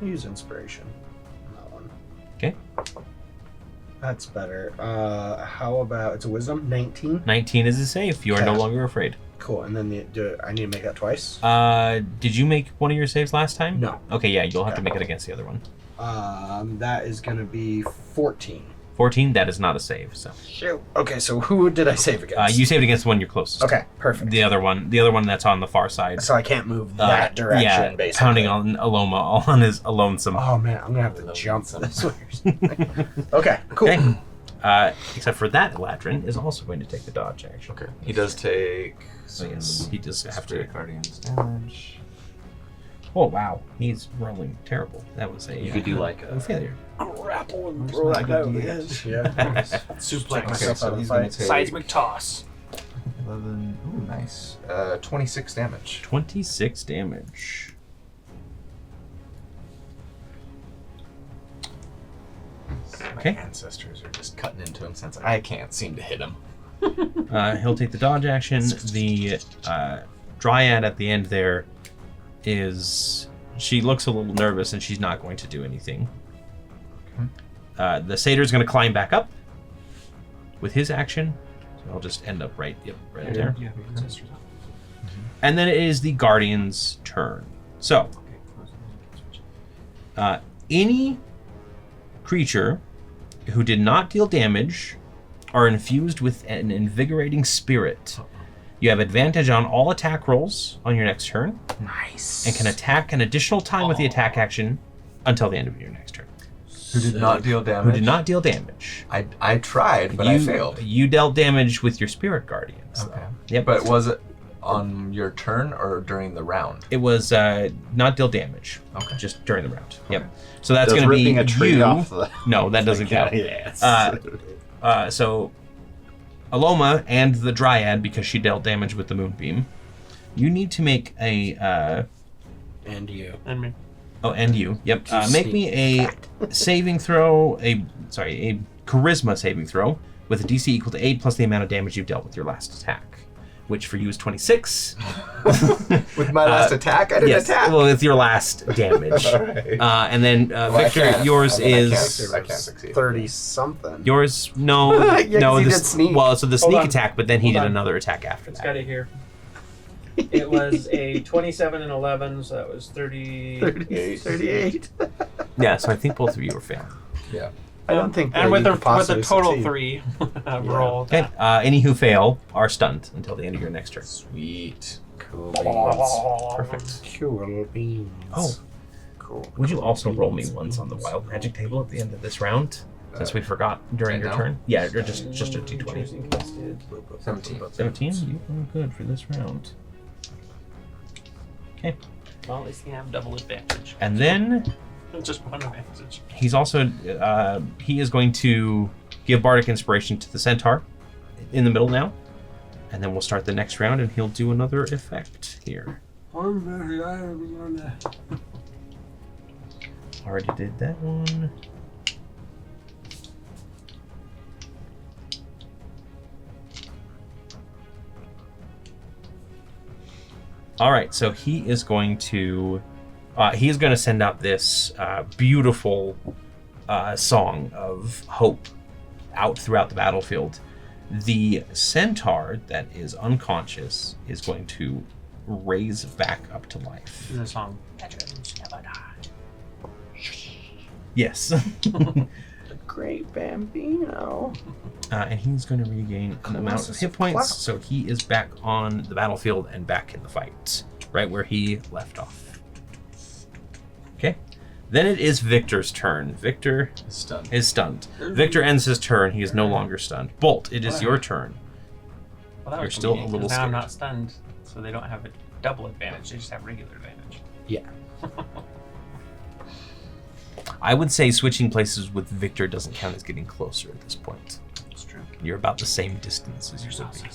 Use inspiration. On that one. Okay. That's better. How about it's a wisdom 19? 19 is a save. You are no Okay. longer afraid. Cool. And then I need to make that twice. Did you make one of your saves last time? No. Okay, yeah, you'll have to Okay. make it against the other one. That is gonna be 14. 14, that is not a save. So Shoot. Okay, so who did I save against? you saved against the one you're closest. Okay, perfect. The other one that's on the far side. So I can't move that direction, yeah, basically. pounding on Alomah, all on his lonesome. Oh man, I'm gonna have to jump this way. Okay, cool. Okay. Except for that, Eladrin is also going to take the dodge action. Okay. He does take. So yes, he does have to. Spirit Guardian's damage. Oh wow, he's rolling terrible. That was a You could do like a a failure. Grapple and throw that guy over the edge. Yeah. Suplex. Okay, myself out so of the he's gonna fight. take Seismic toss. 11. Ooh, nice. 26 damage. 26 damage. Okay. My ancestors are just cutting into him since I can't seem to hit him. He'll take the dodge action. The Dryad at the end there she looks a little nervous and she's not going to do anything. The Satyr's going to climb back up with his action. So I'll just end up right there. Yeah. And then it is the Guardian's turn. So, any creature who did not deal damage are infused with an invigorating spirit. You have advantage on all attack rolls on your next turn. Nice. And can attack an additional time with the attack action until the end of your next turn. Who did not deal damage? Who did not deal damage. I tried, but I failed. You dealt damage with your Spirit Guardians. Okay. Yep. But was it on your turn or during the round? It was not deal damage. Okay. Just during the round. Yep. So that's Does going to be ripping a tree you. off the- No, that doesn't count. Yes. So Alomah and the Dryad, because she dealt damage with the Moonbeam, you need to make a... And you. And me. Oh, and you. Yep. Make me a saving throw, a charisma saving throw with a DC equal to 8 plus the amount of damage you've dealt with your last attack, which for you is 26. With my last attack? I didn't attack. Well, it's your last damage. Alright. And then Victor, yours is... I can't succeed. 30-something. Yours, no, Yeah, no. 'cause he This, did sneak. well, so the Hold sneak on. attack, but then he did Hold on. another attack after It's that. got it here. It was a 27 and 11, so that was 30. 38. Yeah, so I think both of you are failing. Yeah. I don't think that And with you a could possibly total succeed. 3 roll. Okay. Any who fail are stunned until the end of your next turn. Sweet. Cool Perfect. Cool beans. Oh, Cool. would you also roll me once on the wild magic table at the end of this round? Since we forgot during right your now? turn. Yeah, or just a d20. 17. 17. You are good for this round. Okay. Well, at least you have double advantage. And then Just one advantage. he's also he is going to give bardic inspiration to the centaur in the middle now, and then we'll start the next round, and he'll do another effect here. Already did that one. All right, so he is going to send out this beautiful song of hope out throughout the battlefield. The centaur that is unconscious is going to raise back up to life. This is a song. Legends never die. Yes. The Great Bambino. And he's going to regain an amount of hit points, so he is back on the battlefield and back in the fight, right where he left off. Okay. Then it is Victor's turn. Victor Stunned. is stunned. Victor ends his turn. He is no longer stunned. Bolt, it is your turn. Well, that You're was still a convenient, little 'cause now I'm scared. not stunned, so they don't have a double advantage. They just have regular advantage. Yeah. I would say switching places with Victor doesn't count as getting closer at this point. It's true. You're about the same distance as you There's would also, be.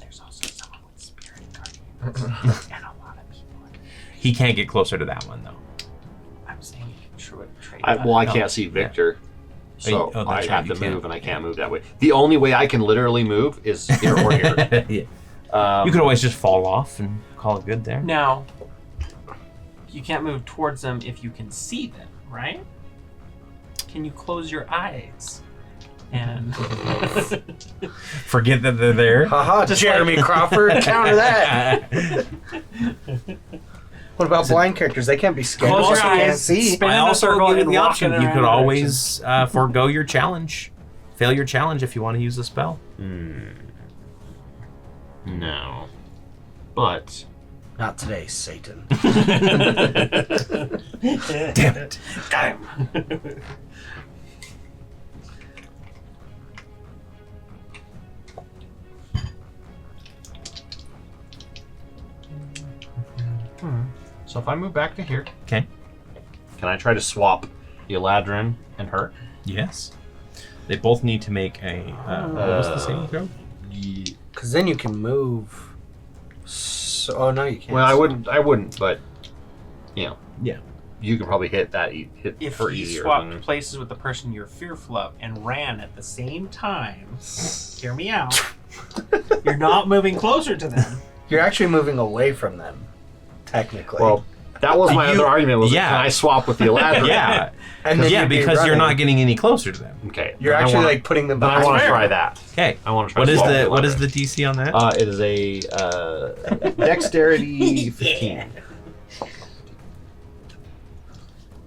there's also someone with spirit guardians and a lot of people. He can't get closer to that one though. I'm saying you can trade. I can't see Victor. So Oh, I that's have right, to you move, can't. and I can't move that way. The only way I can literally move is here or here. Yeah. You could always just fall off and call it good there. Now, you can't move towards them if you can see them, right? Can you close your eyes? And Forget that they're there. Haha, Jeremy Crawford, counter that. What about blind characters? They can't be scared. Close your Can't eyes, see. spin I in a also circle give you and the walk option. in You a could random always forego your challenge. Fail your challenge if you want to use the spell. No. But Not today, Satan. Damn it. Got him. so if I move back to here, Okay. can I try to swap Eladrin and her? Yes. They both need to make a. What was the saving throw? Because then you can move. Oh no, you can't. Well, I wouldn't, but you know, Yeah. you could probably hit If her you easier. swapped than- places with the person you're fearful of and ran at the same time, hear me out. You're not moving closer to them. You're actually moving away from them, technically. Well, that was my other argument. Was yeah. can I swap with the Eladrin? Yeah. and then Yeah, you'd be because you're running. not getting any closer to them. Okay. You're then I actually wanna- like putting them Then I behind. want to you. try that. Okay. I want to try. What to is swap the with what is Eladrin. the DC on that? It is a dexterity 15.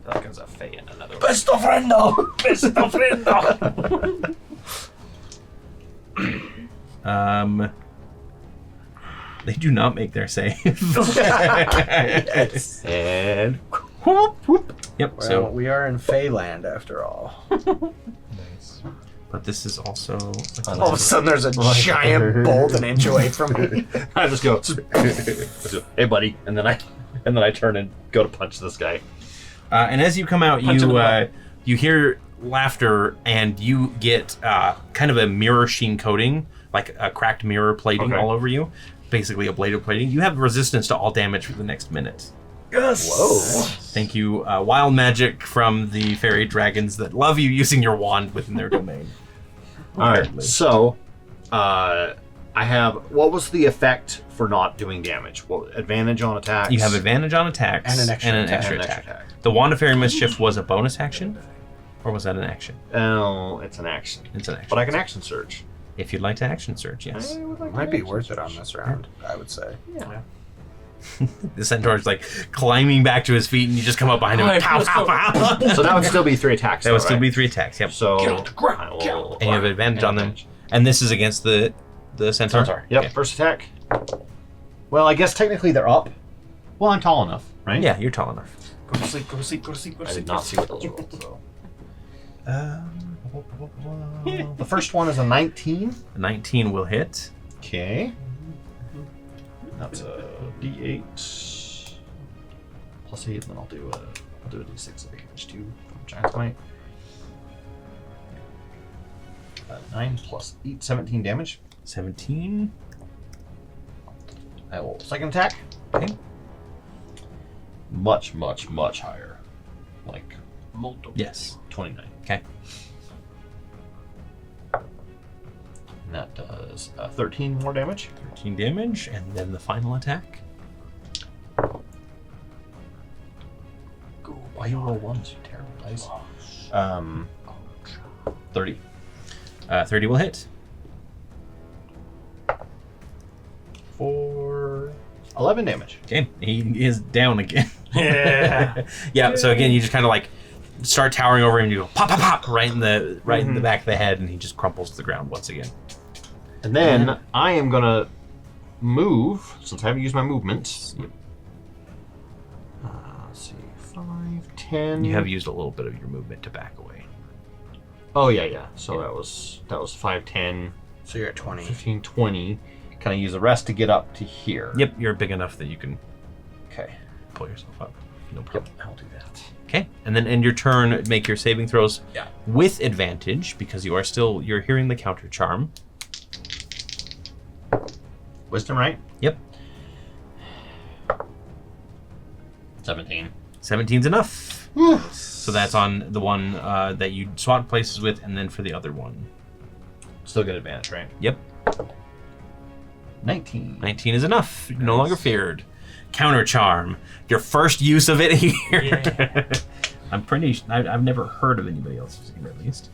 That goes a Fey in another one. Besto friendo! Besto friendo! They do not make their save. Yes. And Yep. Well, So, we are in Feyland after all. but this is also. All of a sudden, there's a giant bolt an inch away from me. I just go, "Hey, buddy," and then I turn and go to punch this guy. And as you come out, Punch in the butt. you hear laughter, and you get kind of a mirror sheen coating, like a cracked mirror plating Okay. all over you. Basically, a blade of plating. You have resistance to all damage for the next minute. Yes! Whoa. Thank you, wild magic from the fairy dragons that love you using your wand within their domain. All right. Apparently. So, I have. What was the effect for not doing damage? What advantage on attacks? You have advantage on attacks And an extra attack. And an attack. extra attack. The Wand of Fairy Mischief was a bonus action? Or was that an action? Oh, it's an action. It's an action. But I can action surge. If you'd like to action search, yes. Might be worth it on this round, I would say. Yeah. The centaur's like climbing back to his feet, and you just come up behind him. And pow, pow, pow. So that would still be 3 attacks. That would though, still right? be 3 attacks, yep. So Get on the ground, I will get on the And you have advantage on them. advantage. And this is against the centaur? Centaur. Yep. Okay. First attack. Well, I guess technically they're up. Well, I'm tall enough, right? Yeah, you're tall enough. Go to sleep, go to sleep, go to sleep, go to I sleep. did not see what those rolled. So. The first one is a 19. 19 will hit. Okay. That's a D8 plus 8, and then I'll do a D6 of damage too from Giant's Might. 9 plus 8, 17 damage. 17. I will second attack. Okay. Much, much, much higher. Like Multiple. Yes. 29. Okay. And that does 13 more damage. 13 damage, and then the final attack. Why you roll ones, you terrible dice? 30. 30 will hit. For 11 damage. Okay, he is down again. Yeah. Yeah, so again, you just kind of like start towering over him, and you go pop, pop, pop, right in the back of the head, and he just crumples to the ground once again. And then I am going to move, since I haven't used my movement. Let's see, 5, 10. You have used a little bit of your movement to back away. Oh, yeah. So that was 5, 10, So you're at 20. 15, 20. Can I use the rest to get up to here? Yep, you're big enough that you can Okay. pull yourself up. No Yep, problem. I'll do that. Okay, and then end your turn, make your saving throws Yeah. with advantage because you're hearing the counter charm. Wisdom, right? Yep. 17. 17's enough. So that's on the one that you swap places with, and then for the other one. Still get advantage, right? Yep. 19. 19 is enough. You're no longer feared. Counter charm. Your first use of it here. Yeah. I've never heard of anybody else using it, at least.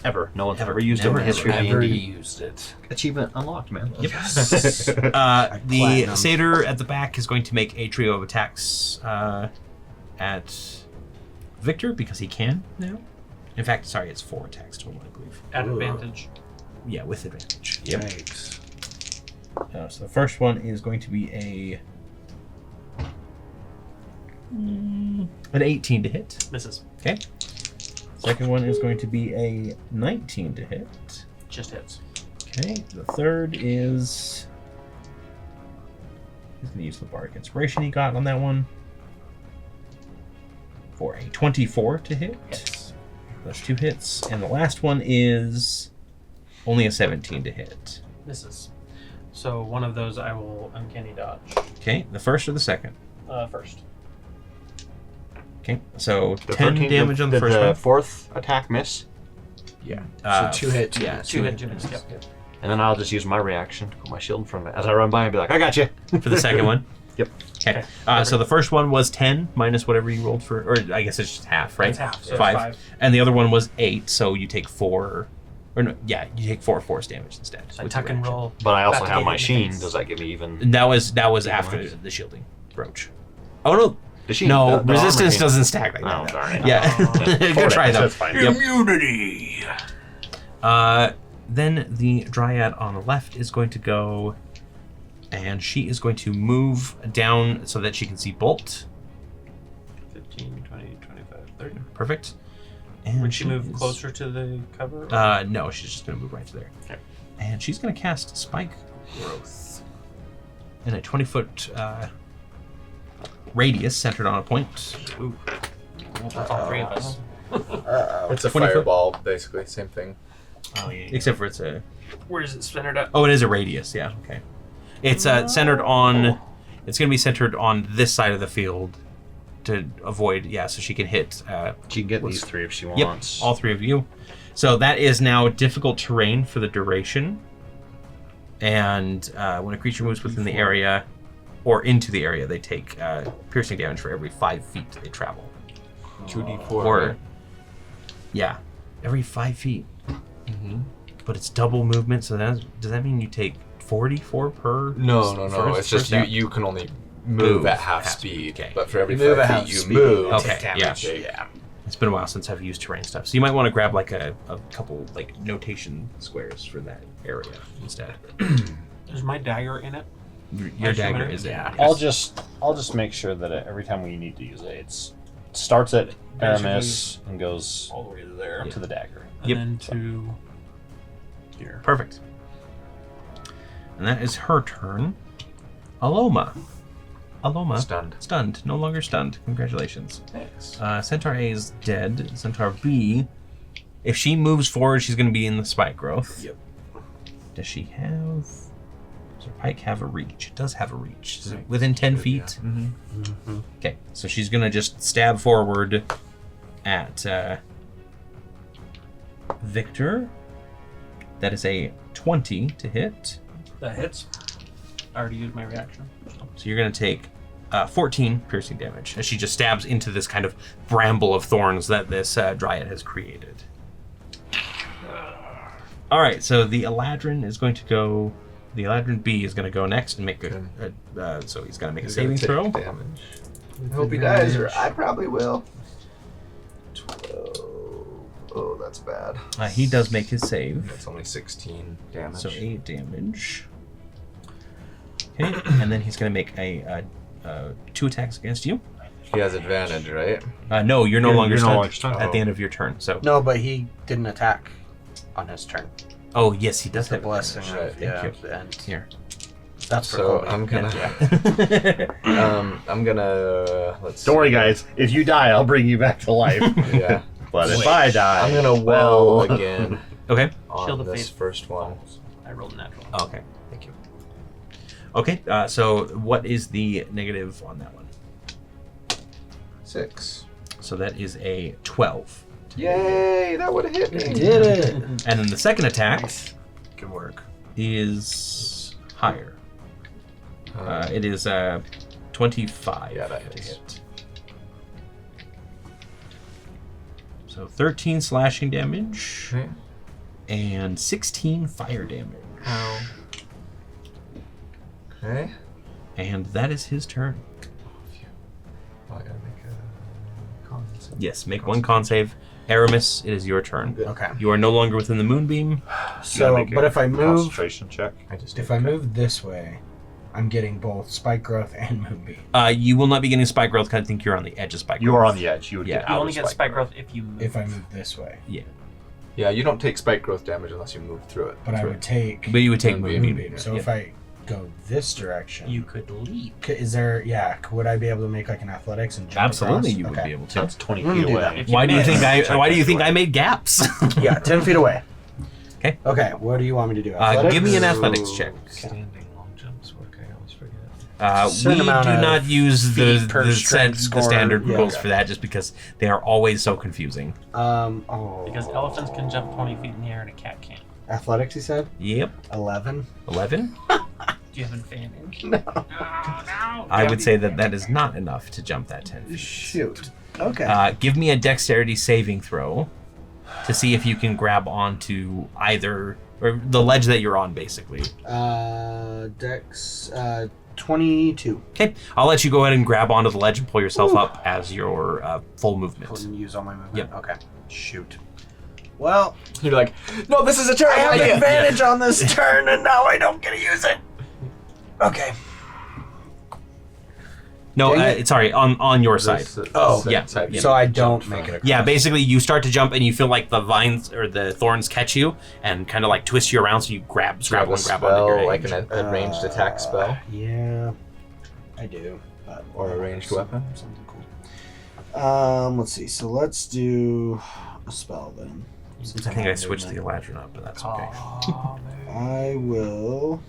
Ever. No one's Ever. ever used it in Never, the history of Never D&D. used it. Achievement unlocked, man. Yep. The Platinum. satyr at the back is going to make a trio of attacks at Victor because he can now. In fact, sorry, it's 4 attacks total, I believe. At advantage. Yeah, with advantage. Yikes. So the first one is going to be an 18 to hit. Misses. Okay. Second one is going to be a 19 to hit. Just hits. Okay. The third is... He's going to use the Bardic Inspiration he got on that one. For a 24 to hit. Hits. That's 2 hits. And the last one is only a 17 to hit. Misses. So one of those I will uncanny dodge. Okay. The first or the second? First. Okay. So The 10 13 damage on the did first the one. fourth attack miss? Yeah. So 2 hit, 2 Yeah, miss. 2 hit, 2 miss. Yep. And then I'll just use my reaction to put my shield in front of it as I run by and be like, I got you. For the second one? Yep. Okay. So the first one was 10 minus whatever you rolled for, or I guess it's just half, right? It's half, so 5. And the other one was 8, so you take 4, or no, yeah, you take 4 force damage instead. So I with tuck your and reaction. roll. But I also Back have to my the sheen. face. Does that give me even... And that was Even after worse. the shielding brooch. Oh no, The sheen? no, the resistance armor doesn't stack like Oh, that. darn it. Yeah, good try though. That's fine. Yep. Immunity. Then the dryad on the left is going to go, and she is going to move down so that she can see Bolt. 15, 20, 25, 30. Perfect. And Would she move is- closer to the cover? or- No, she's just going to move right to there. Okay. And she's going to cast Spike Growth in a 20-foot radius centered on a point. Ooh. Well, that's all 3 of us. It's a 20 foot? fireball, basically. Same thing. Oh, yeah. Except for it's a... Where is it centered at? Oh, it is a radius, yeah, okay. It's centered on... It's going to be centered on this side of the field to avoid... Yeah, so she can hit... She can get Was- these 3 if she Yep, wants. all 3 of you. So that is now difficult terrain for the duration. And when a creature moves within the area or into the area, they take piercing damage for every 5 feet they travel. 2d4. Or, yeah, every 5 feet. Mm-hmm. But it's double movement, so does that mean you take 44 per? No. first- It's just first you can only move at half half speed. okay. But for every You move 5 at feet half you speed. move, Okay, take yeah. damage. Yeah. It's been a while since I've used terrain stuff, so you might want to grab like a couple like notation squares for that area instead. Is my dagger in it? Your dagger minute? is in. Yeah. Yes. I'll just make sure that every time we need to use it, it starts at Aramis and goes All the way to there. to the dagger. And Yep. then to here. Perfect. And that is her turn. Alomah. Stunned. Stunned. No longer stunned. Congratulations. Thanks. Centaur A is dead. Centaur B, if she moves forward, she's going to be in the spike growth. Yep. Does she have... Does her pike have a reach? It does have a reach. Is it within 10 feet? Mm-hmm. Okay, so she's going to just stab forward at Victor. That is a 20 to hit. That hits. I already used my reaction. So you're going to take 14 piercing damage as she just stabs into this kind of bramble of thorns that this dryad has created. All right, so the Eladrin is going to go. The Eladrin B is going to go next and make so he's going to make a saving throw. Damage. I hope he dies, or I probably will. 12. Oh, that's bad. He does make his save, That's only 16 damage. so 8 damage. Okay, and then he's going to make a 2 attacks against you. He has advantage, right? No, you're no longer you're no stunned longer stunned. at the end of your turn. So, No, but he didn't attack on his turn. oh yes, he does The have blessing advantage. of, Thank yeah, you. and Here. that's for So Colby. I'm gonna, Yeah. I'm gonna, let's Don't worry, guys. If you die, I'll bring you back to life. Yeah. But if I die, I'm gonna well again Okay. Shield on of this Faith. first one. I rolled a natural. Oh, okay. Thank you. Okay. So what is the negative on that one? 6. So that is a 12. Yay! That would have hit me. Did it. And then the second attack Good work. is higher. It is 25 Yeah, that to hits. hit. So 13 slashing damage Okay. and 16 fire damage. Ow. Okay. And that is his turn. Oh, I gotta make a con save. Yes, make one con save. Aramis, it is your turn. Okay. You are no longer within the moonbeam. So, Make a but if I move, concentration check. I just if I move this way, I'm getting both spike growth and moonbeam. You will not be getting spike growth because I think you're on the edge of spike growth. You are on the edge. You would Yeah. get You out only of get spike growth if you move. If I move this way, Yeah, you don't take spike growth damage unless you move through it. but I would take But you would take Moonbeam. moonbeam. moonbeam. So Yeah. if I go this direction, You could leap. is there? Yeah, would I be able to make like an athletics and jump Absolutely, across? you would Okay. be able to. That's 20 Let me feet do away. that. If you Why do you miss, think check Why do you that think away. I made gaps? Yeah, 10 feet away. Okay. Okay, what do you want me to do? Give me an athletics check. Standing long jumps work. I always forget. We Certain do amount of not use feet per strength the score. standard Yeah, rules okay. for that just because they are always so confusing. Because elephants can jump 20 feet in the air and a cat can't. Athletics, you said? Yep. 11. 11? Do you have advantage? No. I would say that is not enough to jump that 10 feet. Shoot. Okay. Give me a dexterity saving throw to see if you can grab onto either, or the ledge that you're on, basically. Dex, 22. Okay, I'll let you go ahead and grab onto the ledge and pull yourself up as your full movement. Couldn't use all my movement. Yep. Okay. Shoot. Well, You're like, no, this is a turn. I have idea." advantage on this turn, and now I don't get to use it. Okay. No, Dang it. sorry, on your side. Oh, yeah. Side. So I don't make it across. Yeah, basically you start to jump and you feel like the vines or the thorns catch you and kind of like twist you around, so you grab Do you have one, a grab onto your spell, like range. a ranged attack spell? Yeah, I do. But Or a ranged weapon? Something cool. Let's see. So let's do a spell then. Since I think I have switched the movement. Eladrin up, but that's okay. I will.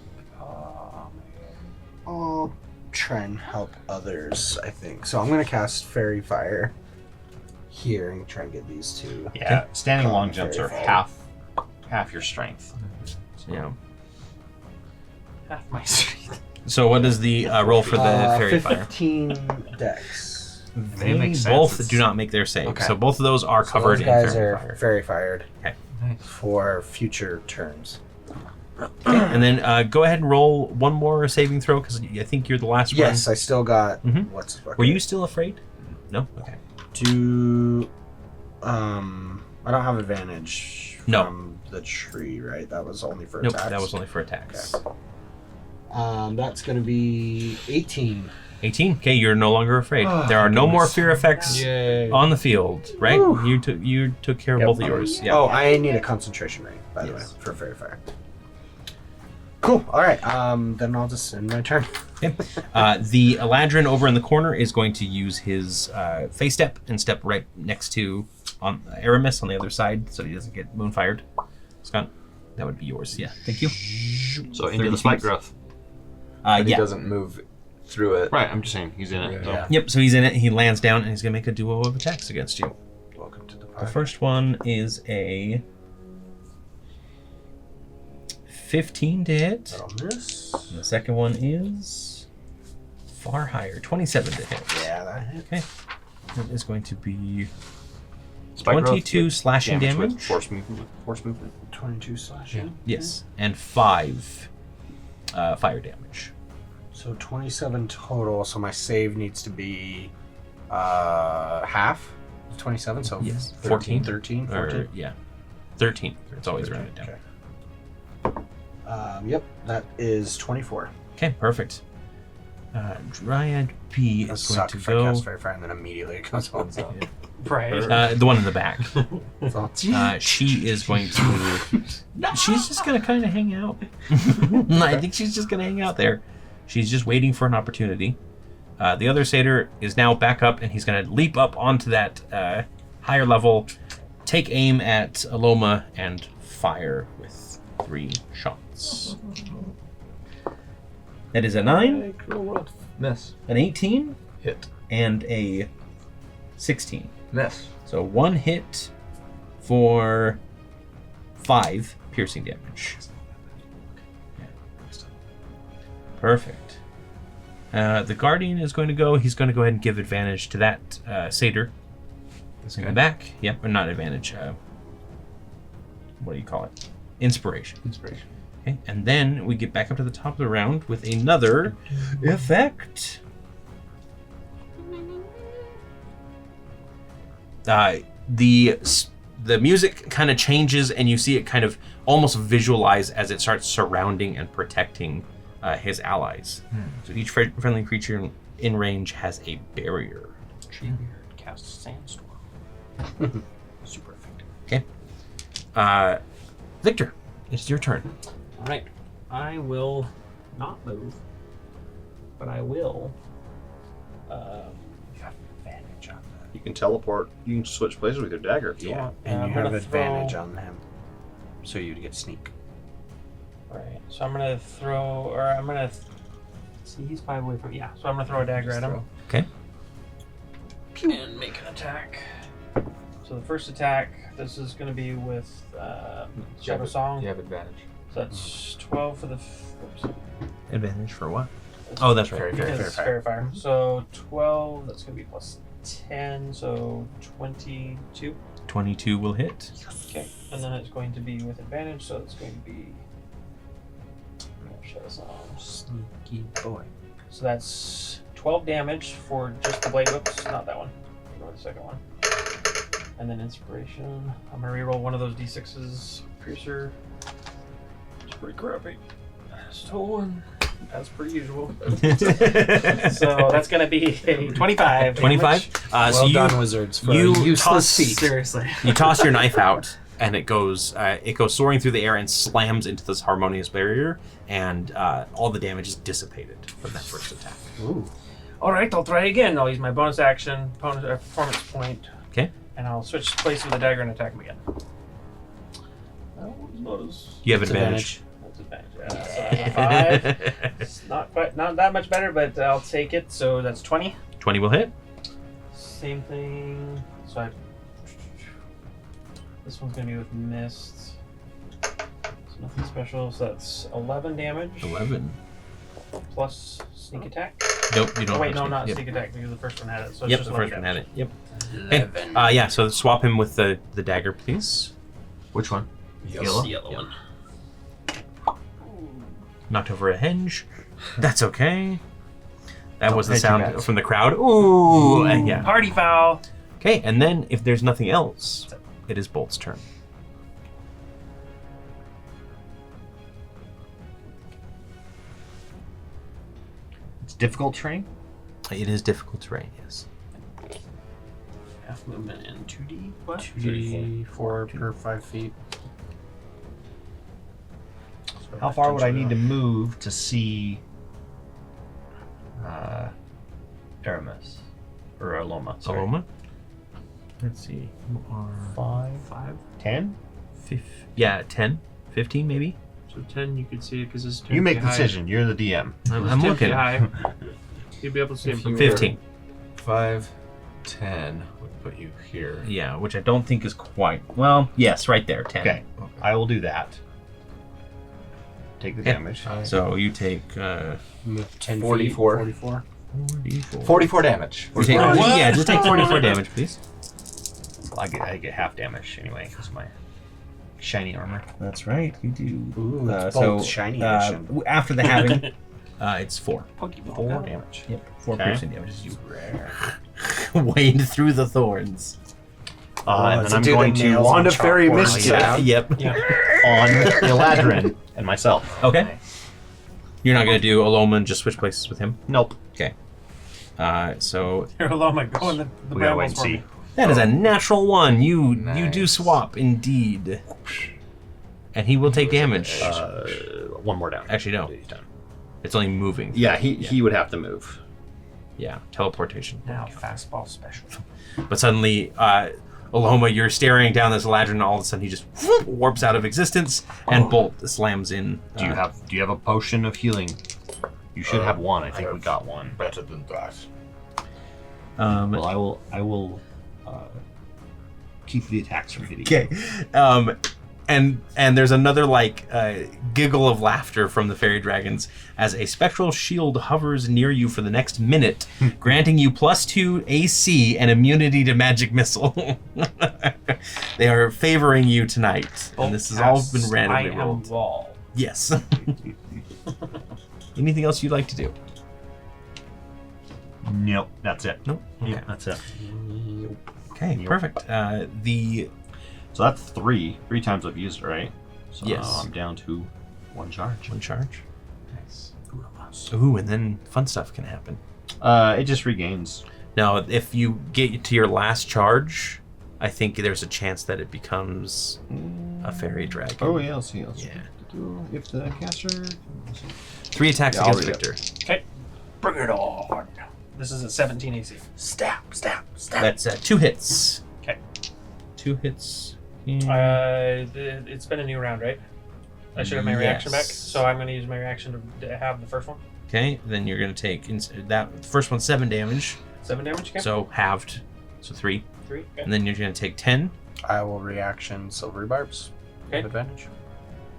I'll try and help others, I think. So I'm going to cast Fairy Fire here and try and get these two. Yeah, standing long jumps are Very half your strength. Yeah. Half my strength. So what is the roll for the fairy fire? 15 dex. They makes sense. both It's- do not make their save, Okay. so both of those are So covered those in guys fairy are fire. fairy fired Okay. for future turns. And then go ahead and roll one more saving throw because I think you're the last Yes, one. I still got. Mhm. What's Were you still afraid? No. Okay. Do I don't have advantage No. from the tree, right? That was only for Nope. attacks. That was only for attacks. That's gonna be 18. 18. Okay, you're no longer afraid. Oh, There are no more goodness. fear effects Yay. on the field, right? Woo. You took care of both of yours. Yeah. Oh, I need a concentration rate, by the way, Yes. for fairy fire. Cool. All right. Then I'll just end my turn. Okay. The Eladrin over in the corner is going to use his face step and step right next to on Aramis on the other side, so he doesn't get moonfired. Scott, that would be yours. Yeah. Thank you. So into 30 the spike feet. growth. But he Yeah. doesn't move through it. Right, I'm just saying he's in it. Yeah. So. Yeah. Yep. So he's in it. He lands down and he's gonna make a duo of attacks against you. Welcome to the The party. first one is a 15 to hit. That'll miss. And the second one is far higher, 27 to hit. Yeah, that hit. Okay. That is going to be Spike growth 22 with slashing with damage. Force movement. Force movement. 22 slashing. Yes, and 5 fire damage. So 27 total. So my save needs to be half of 27. So Yes, 14, 14. 13, 14. Or, yeah, 13. It's always rounded down. Okay. Yep, that is 24. Okay, perfect. Dryad B That is going suck to if I go. cast Fairy Fire and then immediately it goes on. Right. The one in the back. So, She is going to. She's just going to kind of hang out. I think she's just going to hang out there. She's just waiting for an opportunity. The other satyr is now back up, and he's going to leap up onto that higher level, take aim at Alomah, and fire with 3 shots. That is a 9, Miss. an 18, Hit. and a 16. Miss. So 1 hit for 5 piercing damage. Perfect. The Guardian is going to go. He's going to go ahead and give advantage to that Satyr. In the back. Yep, or not advantage. What do you call it? Inspiration. Inspiration. Okay, and then we get back up to the top of the round with another effect. The music kind of changes, and you see it kind of almost visualize as it starts surrounding and protecting his allies. So each friendly creature in range has a barrier. Treebeard casts Sandstorm. Super effective. Okay. Victor, it's your turn. All right. I will not move, but I will. You have advantage on that. You can teleport. You can switch places with your dagger if you want. And I'm you have gonna advantage throw- on him. So you'd get sneak. Right. So I'm gonna throw, or I'm gonna. See, he's 5 away from. Yeah. So I'm gonna throw a dagger at him. Okay. And make an attack. So the first attack, this is gonna be with Shadow Song. You have advantage. So that's 12 for the. Oops. Advantage for what? Oh, that's right. Because it's Fair Fire. So 12, that's going to be plus 10, so 22. 22 will hit. Okay, and then it's going to be with advantage, so it's going to be. Shadow Song. Sneaky boy. So that's 12 damage for just the blade. Oops, not that one. Ignore the second one. And then Inspiration. I'm going to reroll one of those d6s. Piercer. It's pretty crappy. Stolen. As per usual. So that's going to be a 25. 25? Well So done, wizards, for you a useless toss- feat. Seriously. You toss your knife out, and it goes soaring through the air and slams into this harmonious barrier, and all the damage is dissipated from that first attack. Ooh. All right, I'll try again. I'll use my bonus action, performance point. Okay. And I'll switch places with the dagger and attack him again. That one's not as... You have advantage. That's advantage. So I have a 5. It's not that much better, but I'll take it. So that's 20. 20 will hit. Same thing. So this one's going to be with Mist. So nothing special. So that's 11 damage. 11. Plus sneak attack. Nope, you don't. Oh, wait, have no, sneak. not Yep. sneak attack because the first one had it. So it's Yep, just the 11 first one had damage. it. Yep. Okay. Yeah, so swap him with the dagger, please. Which one? Yellow? The yellow one. Knocked over a hinge. That's okay. That Don't was the hit you sound guys. from the crowd. Ooh, yeah. Party foul. Okay, and then if there's nothing else, it is Bolt's turn. It's difficult terrain. It is difficult terrain, yes. Half movement and 2D. What? 2d4 per 5 feet. How far would I need to move to see Aramis or Alomah? Sorry. Alomah? Let's see. You are 5, 10. 10, 15 maybe. So 10, you could see it because it's. You make the decision. You're the DM. I'm looking. High. You'd be able to see him from 15. 5, 10 would put you here. Yeah, which I don't think is quite. Well, yes, right there, 10. Okay, I will do that. Take the damage. So you take Move 10 44. feet. 44. 44. 44 damage. You take- yeah, just take 44 damage, please. I get half damage anyway because of my shiny armor. That's right, you do. Ooh, it's both shiny edition. After the halving, it's 4. 4 damage. Yep, 4 Okay. piercing damage as you wade through the thorns. And it's then a I'm dude going that to nails wand on of fairy chalkboards. mischief Yep. on Eladrin and myself. Okay. You're not going to do Alomah and just switch places with him? Nope. Okay. So Here, Alomah, go in the We gotta wait brambles and for see. me. that is a natural 1. You do Nice. swap indeed. And he will take damage. One more down. Actually, no. He's done. It's only moving. Yeah, he would have to move. Yeah, teleportation. Now, fastball special. But suddenly, Alomah, you're staring down this ladder, and all of a sudden he just warps out of existence, and Bolt slams in. Do you have a potion of healing? You should have one. I think we got one. Better than that. Well, I will keep the attacks from hitting. Okay. And there's another giggle of laughter from the fairy dragons as a spectral shield hovers near you for the next minute, granting you +2 AC and immunity to magic missile. They are favoring you tonight, and this has all been randomly rolled. Wall. Yes. Anything else you'd like to do? Nope, that's it. Nope. Okay. Yeah, that's it. Okay, Yep. perfect. So that's three times I've used it, right? So Yes. I'm down to 1 charge. One charge. Nice. Ooh, and then fun stuff can happen. It just regains. Now, if you get to your last charge, I think there's a chance that it becomes a fairy dragon. Oh yeah, let's see. Yeah. If the caster. 3 attacks Yeah, I'll against read it. Victor. Okay. Bring it on. This is a 17 AC. Stab. That's 2 hits. Okay. 2 hits. It's been a new round, right? I should have my reaction back, Yes. so I'm going to use my reaction to have the first one. Okay, then you're going to take that first one's 7 damage, 7 damage, okay? so halved, so 3. 3, okay. And then you're going to take 10. I will reaction silvery barbs. Okay. With advantage.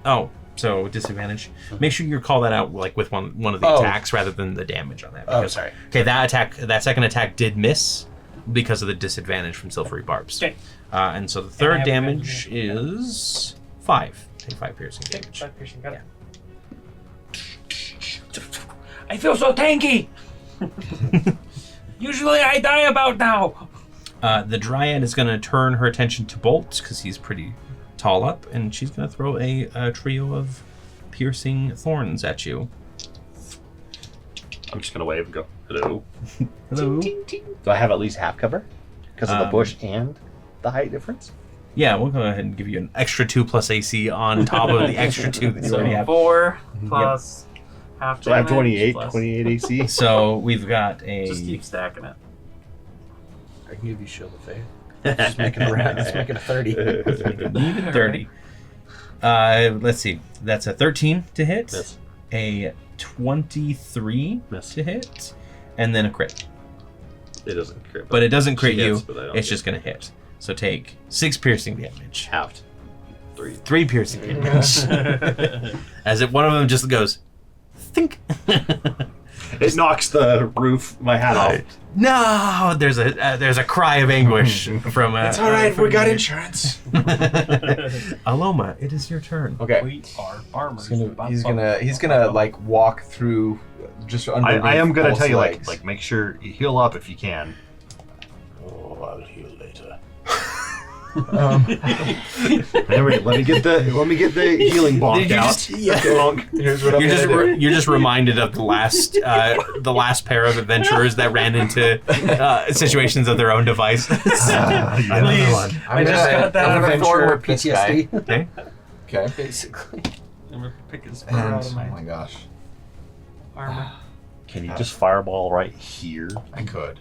Oh, so disadvantage. Make sure you call that out with one of the attacks rather than the damage on that. Oh, sorry. Okay, that second attack did miss because of the disadvantage from silvery barbs. Okay. And so the third have damage advantage. is 5. Take 5 piercing Okay, damage. 5 piercing, got it. I feel so tanky. Usually I die about now. The Dryad is going to turn her attention to Bolt because he's pretty tall up, and she's going to throw a trio of piercing thorns at you. I'm just gonna wave and go, hello. Hello. Do I have at least half cover? Because of the bush and the height difference? Yeah, we'll go ahead and give you an extra 2 plus AC on top of the extra 2 that you already So have. 4 plus half So I have damage 28 plus- 28 AC. So we've got Just a keep stacking it. I can give you shield of faith. Just make it around. Let's make it a 30. even 30. Let's see. That's a 13 to hit, Miss. a 23 Miss. to hit, and then a crit. It doesn't crit. But it doesn't crit She you. hits, but I don't It's get just going to hit. So take 6 piercing damage. halved. 3. 3 piercing damage. As if one of them just goes, think. It knocks the roof, my hat off. No, there's a cry of anguish from. It's all right. We got insurance. Alomah, it is your turn. Okay. We are farmers. He's gonna like walk through just underneath. I am gonna Pulse tell you, legs. like make sure you heal up if you can. Oh, I'll heal later. There we go. Let me get the healing bonk Did you out. just- yeah. Here's what I'm You're gonna do. you're just reminded of the last pair of adventurers that ran into situations of their own devices. Another one. I'm just got that I'm gonna adventure thorn whip this guy. PTSD. Okay. Okay. Basically. I'm gonna pick his spur And out of oh my my gosh, armor. Can you just fireball right here? I could,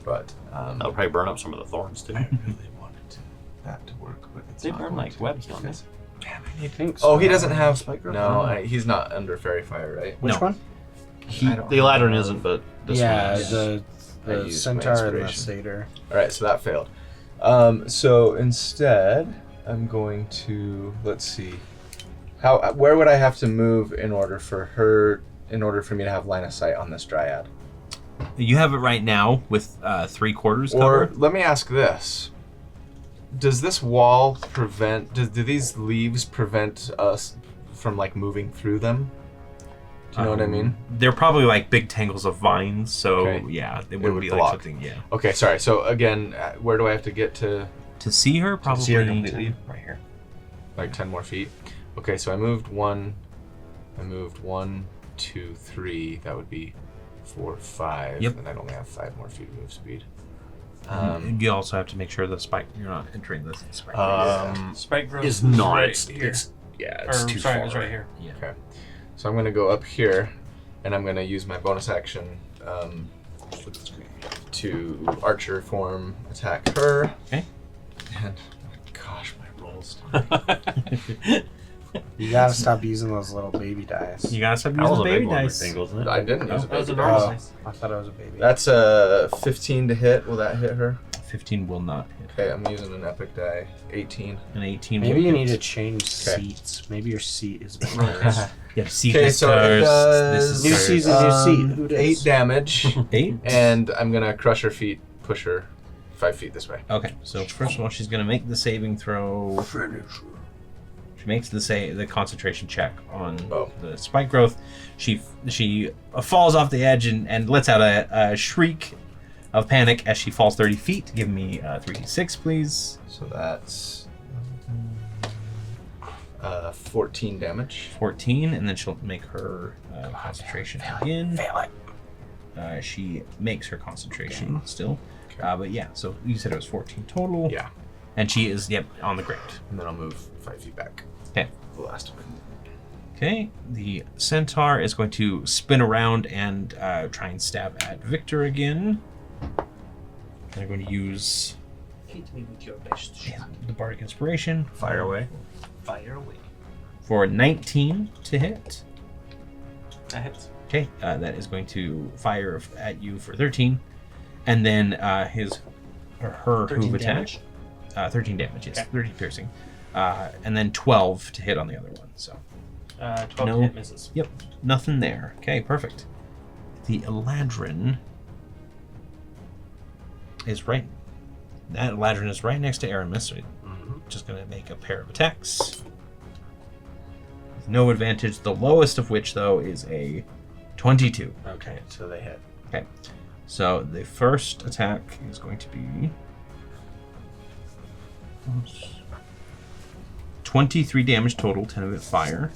but That'll probably burn up some of the thorns too. I really wanted that to work, but it's They not burn going like to webs, because- don't they? You think oh, he doesn't have. Spike growth? No, he's not under fairy fire, right? Which No. one? The Ladron isn't, but this Yeah, one is. the I used my centaur and the inspiration. satyr. All right, so that failed. So instead, I'm going to let's see. Where would I have to move in order for me to have line of sight on this dryad? You have it right now with 3/4 Or cover. let me ask this: does this wall prevent? Do these leaves prevent us from like moving through them? Do you know what I mean? They're probably like big tangles of vines, so Okay. yeah, they wouldn't would be block. like something. Yeah. Okay, sorry. So again, where do I have to get to? To see her, probably See her completely right here. Like 10 more feet. Okay, so I moved 1, 2, 3. That would be 4, 5. Yep. And I'd only have 5 more feet move speed. You also have to make sure the spike. You're not entering the spike. Spike growth Is not. right It's, here. it's yeah. Or, It's too sorry, far. it's right here. yeah. Okay. So I'm going to go up here, and I'm going to use my bonus action to archer form attack her. Okay. And gosh, my rolls. You gotta stop using those little baby dice. You gotta stop That was using a baby big one, I dice. think, wasn't it? I didn't use a That was a baby normal dice. dice. I thought it was a baby. That's a 15 to hit. Will that hit her? 15 will not hit. Okay, I'm using an epic die. 18. An 18 Maybe will you hit. need to change seats. Maybe your seat is better. Yeah, see Okay, this so it cursed, does this New is season, cursed. new seat. Who does? 8 damage, 8? and I'm gonna crush her feet, push her 5 feet this way. Okay, so first of all, she's going to make the saving throw. She makes the concentration check on the spike growth. She falls off the edge and lets out a shriek of panic as she falls 30 feet. Give me 3d6, please. So that's 14 damage. 14, and then she'll make her concentration again. Fail it. She makes her concentration still. But yeah, so you said it was 14 total. Yeah. And she is, on the ground. And then I'll move 5 feet back. Okay. The last one. Okay, the centaur is going to spin around and try and stab at Victor again. They're going to use Hit me with your best. the Bardic Inspiration. Fire away. Fire away. For 19 to hit. That hits. Okay, that is going to fire at you for 13. And then her 13 hoove attack. damage? 13 damage, yes. Okay. 13 piercing. And then 12 to hit on the other one. So 12 No. hit misses. Yep, nothing there. Okay, perfect. The Eladrin is right. That Eladrin is right next to Aramis. So just going to make a pair of attacks. With no advantage. The lowest of which, though, is a 22. Okay, so they hit. Okay. So the first attack is going to be 23 damage total, 10 of it fire.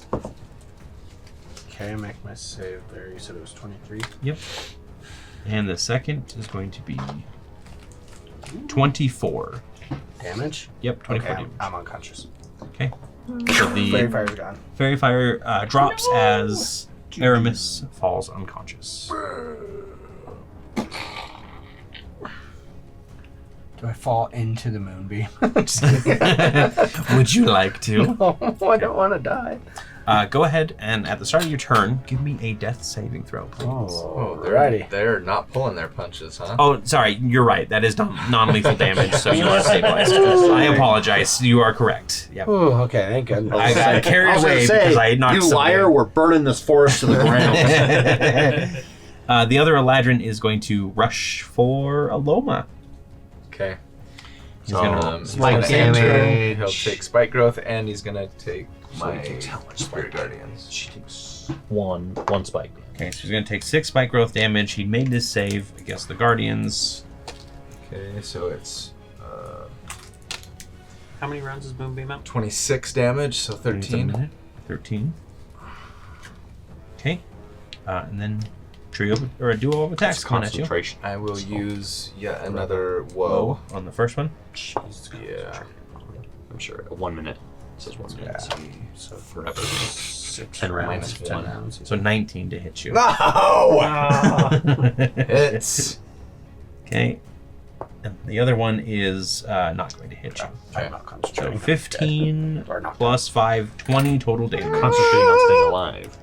Okay, make my save there. You said it was 23. Yep. And the second is going to be 24. Damage? Yep, 24 Okay, damage. I'm unconscious. Okay. So the Fairy fire's gone. fairy fire drops as Aramis falls unconscious. Do I fall into the moonbeam? Just kidding. Would you like to? No, I don't want to die. Go ahead and at the start of your turn, give me a death saving throw, please. Oh, Alrighty. they're not pulling their punches, huh? Oh, sorry, you're right. That is non-lethal damage, so you are stabilized. I apologize. You are correct. Yep. Ooh, okay, thank goodness. I got carried I was gonna away say, because I knocked you somebody liar, out. we're burning this forest to the ground. The other Eladrin is going to rush for Alomah. Okay. He's gonna He's spike gonna enter, damage. He'll take spike growth, and he's gonna take my how much Spirit Guardians. She takes one spike. Okay, so he's going to take 6 spike growth damage. He made this save against the Guardians. Okay, so it's How many rounds is Moonbeam out? 26 damage, so 13. 13. Okay. And then trio or a duo of attacks coming at you. Concentration. I will use yet another woe. On the first one. Yeah. I'm sure. 1 minute. It says 1 minute. So Forever. 10 rounds. 10 rounds. So 19 to hit you. No! It's Okay. And the other one is not going to hit you. I'm not So concentrating. 15 Or not. plus 5, 20 total damage. Concentrating on staying alive.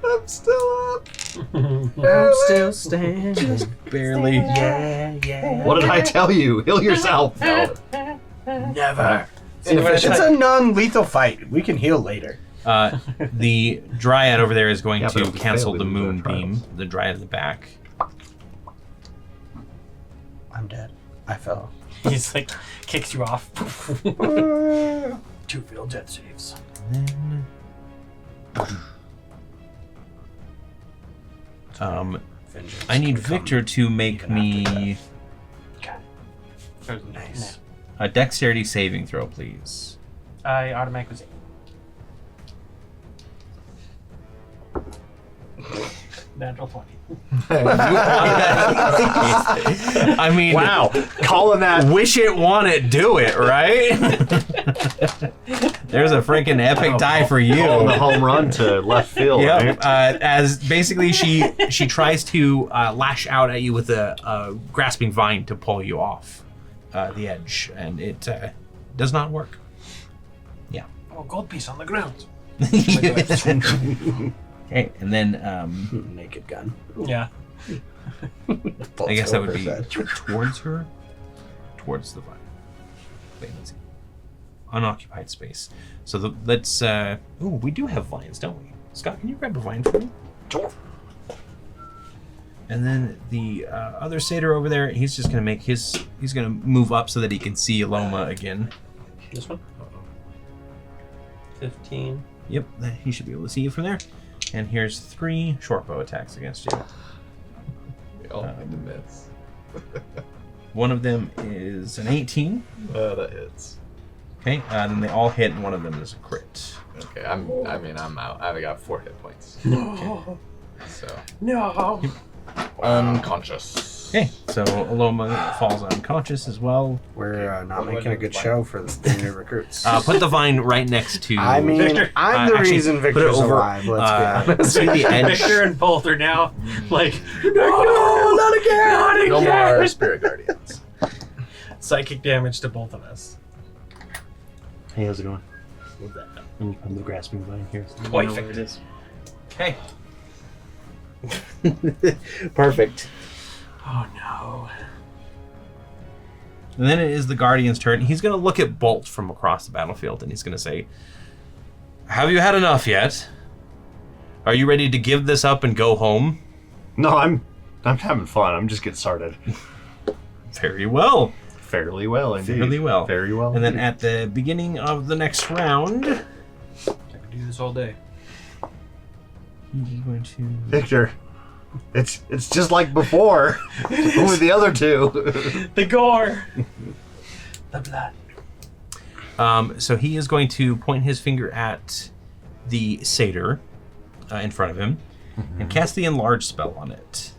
I'm still up. I'm still standing. Barely. Yeah. What did I tell you? Heal yourself. No. Never. Inefficient. It's a non-lethal fight. We can heal later. The Dryad over there is going Yeah, but to if we cancel fail, the we lose our moonbeam. trials. The Dryad in the back. I'm dead. I fell. He's like, kicks you off. 2 failed death saves. And then, Vengeance. I need Become Victor to make even after me Nice. a dexterity saving throw, please. I automatically save. Natural 20. I mean, Wow. Calling that. wish it, want it, do it, right? There's a freaking epic die for you. Calling the home run to left field. Yep. Right? As basically she tries to lash out at you with a grasping vine to pull you off the edge, and it does not work. Oh, gold piece on the ground. Okay, and then Naked gun. Yeah. I guess that would be towards her. towards the vine. Wait, let's see. Unoccupied space. So let's. We do have vines, don't we? Scott, can you grab a vine for me? Sure. And then the other satyr over there, he's just gonna make his. He's gonna move up so that he can see Alomah again. This one? 15. Yep, he should be able to see you from there. And here's 3 short bow attacks against you. We all need to miss. One of them is an 18. That hits. Okay, then they all hit, and one of them is a crit. Okay, I'm out. I've got 4 hit points. No. So No. unconscious. Okay, so Alomah falls unconscious as well. We're not making a good show for the new recruits. Put the vine right next to. I mean, Victor. I'm the Actually, reason put it Victor's over, alive. Let's be honest. see the edge. Victor and both are now like, No, not again! not again! No more spirit guardians. Psychic damage to both of us. Hey, how's it going? I'm the grasping vine here. Perfect. Okay. Perfect. Oh no. And then it is the Guardian's turn. He's going to look at Bolt from across the battlefield, and he's going to say, "Have you had enough yet? Are you ready to give this up and go home?" No, I'm having fun. I'm just getting started. Very well. Fairly well, indeed. Fairly well. Very well. And then at the beginning of the next round, I could do this all day. he's going to... Victor, it's just like before with the other two. The gore. The blood. So he is going to point his finger at the satyr in front of him and cast the enlarge spell on it.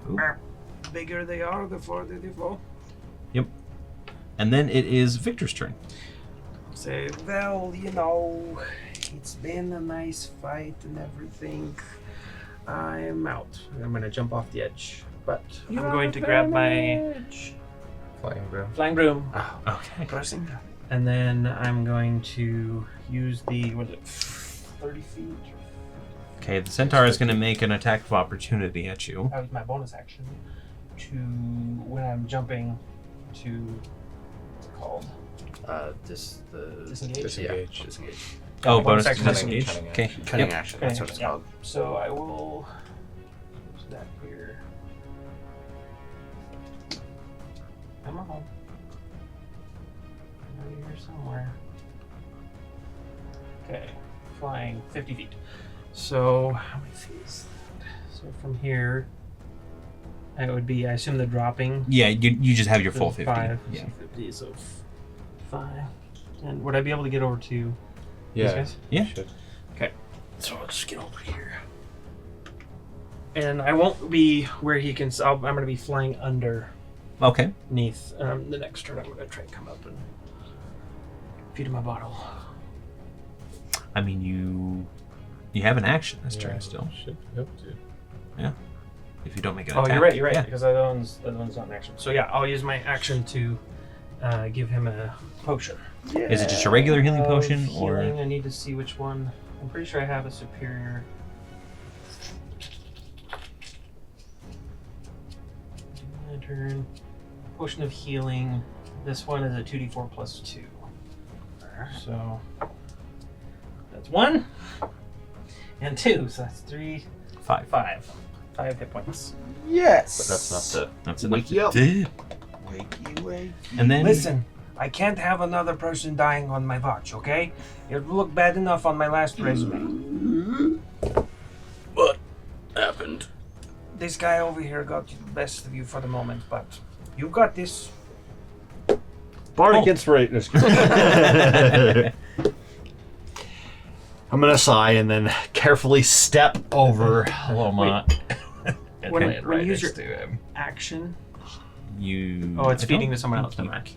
Ooh. Bigger they are, the farther they fall. Yep. And then it is Victor's turn. Say, well, you know, it's been a nice fight and everything. I'm out. I'm gonna jump off the edge, but You I'm are going to grab my Flying broom. flying broom, Okay. pressing. and then I'm going to use the 30 feet. Okay, the centaur is going to make an attack of opportunity at you. That was my bonus action to when I'm jumping to what's it called? Disengage. Disengage. Disengage. Oh, bonus bonus to action. disengage. Cunning Okay. Cunning Yep. action, that's what it's Yeah. called. So I will use that here. Come on. I know you're here somewhere. Okay, flying 50 feet. So how many feet is that? So from here, it would be, I assume, the dropping. Yeah, you just have your full 50. 5, Yeah. so 50, so 5. And would I be able to get over to these Yeah. guys? Yeah. Okay. So I'll just get over here. And I won't be where he can. I'm going to be flying underneath. Okay. The next turn, I'm going to try and come up and feed him a bottle. I mean, you have an action this turn still. Should be able to. Yeah. If you don't make an Oh, attack. you're right. You're right. Yeah. Because the other one's not an action. So yeah, I'll use my action to give him a potion. Is it just a regular healing potion, or healing? I need to see which one. I'm pretty sure I have a superior. My turn. Potion of healing. This one is a 2d4 plus 2. So that's 1 and 2. So that's 3, 5? 5. 5 hit points. Yes. But that's not That's Wake enough. you up. Wakey. And then Listen, I can't have another person dying on my watch, okay? It will look bad enough on my last resume. What happened? This guy over here got the best of you for the moment, but you got this. Bardic inspiration. I'm gonna sigh and then carefully step over Alomah. and When- land when you right use next your- to him. Action. you. Oh, it's I feeding don't to someone else. think Never mind. you-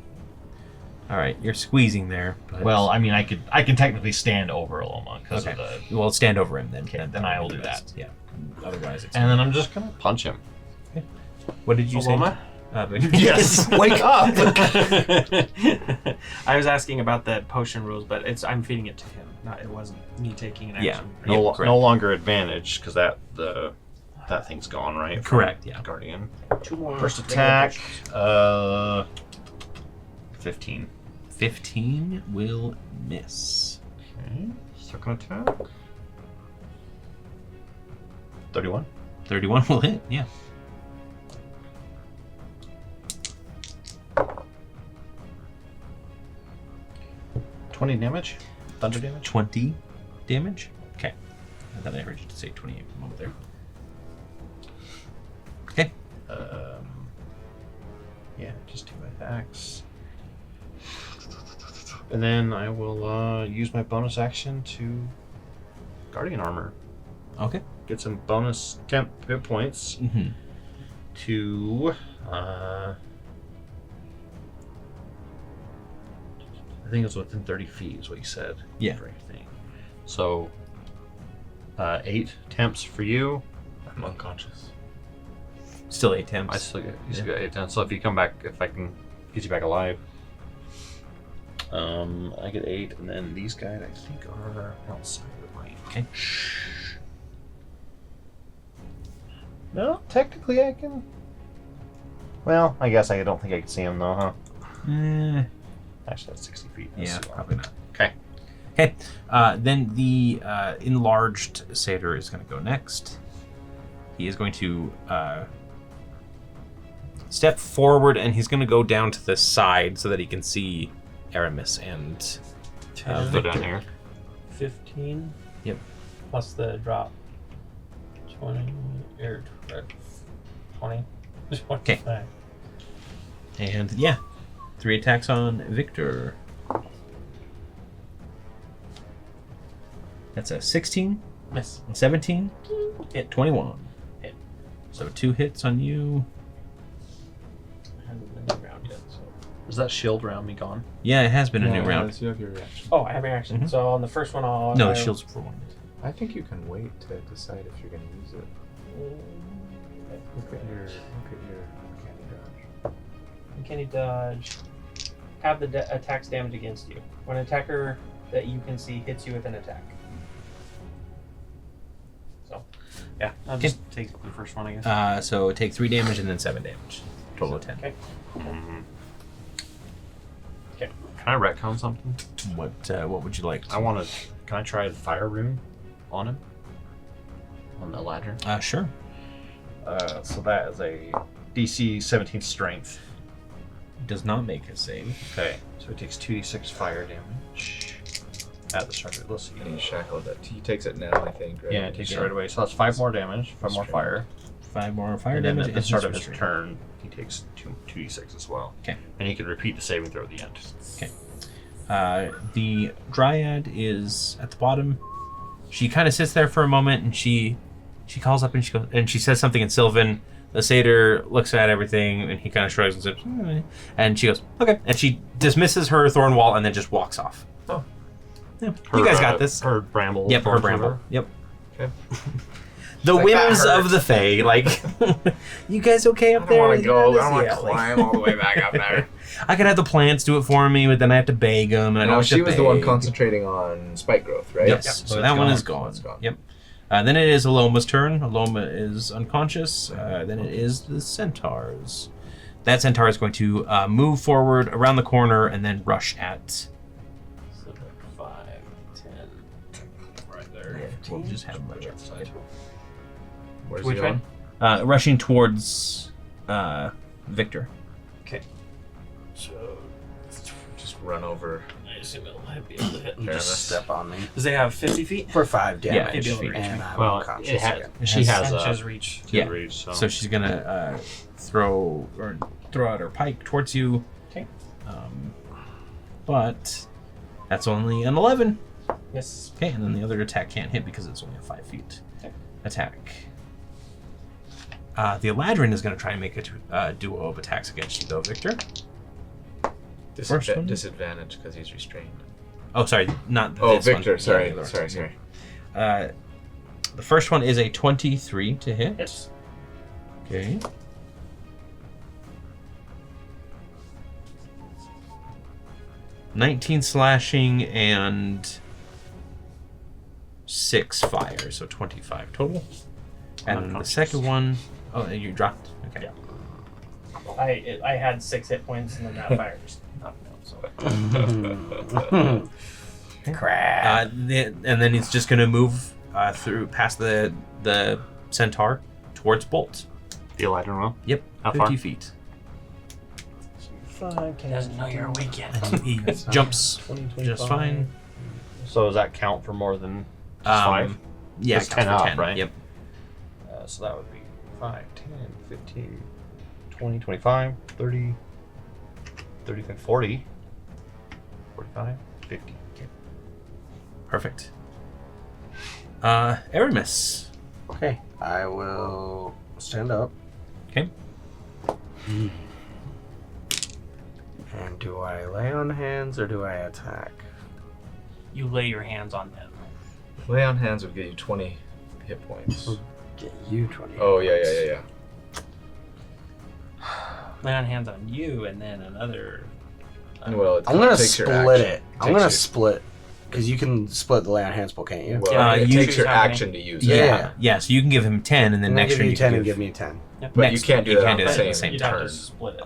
All right, you're squeezing there. But Well, I mean, I can technically stand over Alomah because of okay. the. Well, stand over him then. Okay, then that I would will be do best. Yeah. Otherwise, it's. And then I'm just gonna punch him. What did you Alomah? say? Yes, wake up! I was asking about the potion rules, but I'm feeding it to him. Not, it wasn't me taking an Yeah. action. No, correct. no longer advantage because that the that thing's gone, right? Correct, yeah. Guardian. 2 more. First regular attack. potions. 15. 15 will miss. Okay. Second attack. 31. 31 will hit, yeah. $20 damage. Thunder damage. 20 damage? Okay. I thought I heard you say 28 for a moment there. Okay. Yeah, just 2 attacks. And then I will use my bonus action to Guardian Armor. Okay. Get some bonus temp hit points Mm-hmm. to I think it's within 30 feet is what you said. Yeah. For everything. So 8 temps for you. I'm unconscious. Still 8 temps. I still get you still got 8 temps. So if you come back, if I can get you back alive. I get 8, and then these guys I think are outside of mine. Okay. No, technically I can. Well, I guess I don't think I can see him though, huh? Actually, that's 60 feet. That's Yeah, too long. probably not. Okay. Okay. Then the enlarged satyr is going to go next. He is going to step forward, and he's going to go down to the side so that he can see Aramis and Go Victor. down here. 15. Yep. Plus the drop. 20 or 20. 25. And yeah, 3 attacks on Victor. That's a 16, Miss. 17, hit 21. Hit. So 2 hits on you. Hasn't been round yet, so. Is that shield around me gone? Yeah, it has been a new round. You have your reaction. Oh, I have reaction. Mhm. So on the first one, I'll. No, the shield's for 1. I think you can wait to decide if you're going to use it. Look at your Uncanny dodge. Have the attacks damage against you. When an attacker that you can see hits you with an attack. So, yeah, I'll just take the first one, I guess. So take 3 damage and then 7 damage. Total of 10. Okay. Can I retcon something? What would you like? I want to. Can I try the fire rune on him? On the ladder? Sure. So that is a DC 17 strength. Does not make a save. Okay, so it takes 2d6 fire damage at the start of it. Let's see. And he's shackled. He takes it now, I think, right? Yeah, it takes it right away. So that's 5 more damage, 5 more fire. 5 more fire And then damage. at the start of he's his restrained. turn, he takes 2d6 as well. Okay. And he can repeat the saving throw at the end. Okay. The dryad is at the bottom. She kind of sits there for a moment, and she calls up and she goes and she says something in Sylvan. The satyr looks at everything, and he kind of shrugs and says, and she goes, "Okay," and she dismisses her thorn wall and then just walks off. Oh. Yeah. You guys got this. Her bramble. Yep, her thorns bramble. over. Yep. Okay. The Like, that whims of hurts. the Fae, like, you guys okay up I there? don't want to You go. know I this? don't want to Yeah, like- climb all the way back up there. I could have the plants do it for me, but then I have to beg them. And I No, don't have she to was the one beg. concentrating on spike growth, right? Yes, Yep. so it's that one gone. is gone. It's gone. Yep. Then it is Alomah's turn. Alomah is unconscious. Then it is the centaurs. That centaur is going to move forward around the corner and then rush at. So like 5, 10. Right there. We'll just have him rush outside. Where's Which he way? going? Rushing towards Victor. Okay. So, Just run over. I assume it'll be able to hit. You just step on me Does they have 50 feet? for 5 Yeah, damage, it'd be able to reach and me. I'm Well, unconscious. she has Sanchez a reach. Yeah. reach, So she's gonna throw out her pike towards you. Okay. But that's only an 11. Yes. Okay, and then the other attack can't hit because it's only a 5 feet attack. The Eladrin is going to try and make a duo of attacks against you, though, Victor. First one? Disadvantage because he's restrained. Oh, sorry, not Oh, this one. Victor. Yeah, Sorry. the other Sorry. one. Sorry. The first one is a 23 to hit. Yes. Okay. "19 slashing and 6 fire, so 25 total. And the second one, oh, you dropped. Okay. Yeah. I had 6 hit points, and then that fire just knocked me out. So Crap. And then he's just gonna move through past the centaur towards Bolt. The Elijah roll? Yep. How 50 far? feet. 5, 10, Doesn't know you're awake yet. And he jumps 20, just 25. fine. So does that count for more than just 5? Yeah, It's count 10 for up, 10. right? Yep. So that would be 5, 10, 15, 20, 25, 30, 35, 40, 45, 50. Okay. Perfect. Aramis. Okay, I will stand up. Okay. And do I lay on hands or do I attack? You lay your hands on them. Lay on hands would get you 20 hit points. Get you 20. Oh, yeah. Lay on hands on you, and then another. Well, it I'm gonna takes your split action. it. I'm gonna split. Because you can split the lay on hands spell, can't you? Well, it you takes your choose how many. action to use Yeah. it. Yeah, so you can give him 10, and then I'm gonna next give turn you you 10 can and give give me 10. But Next- you can't do you that can't on do the that at the same same You'd have turn. to split it.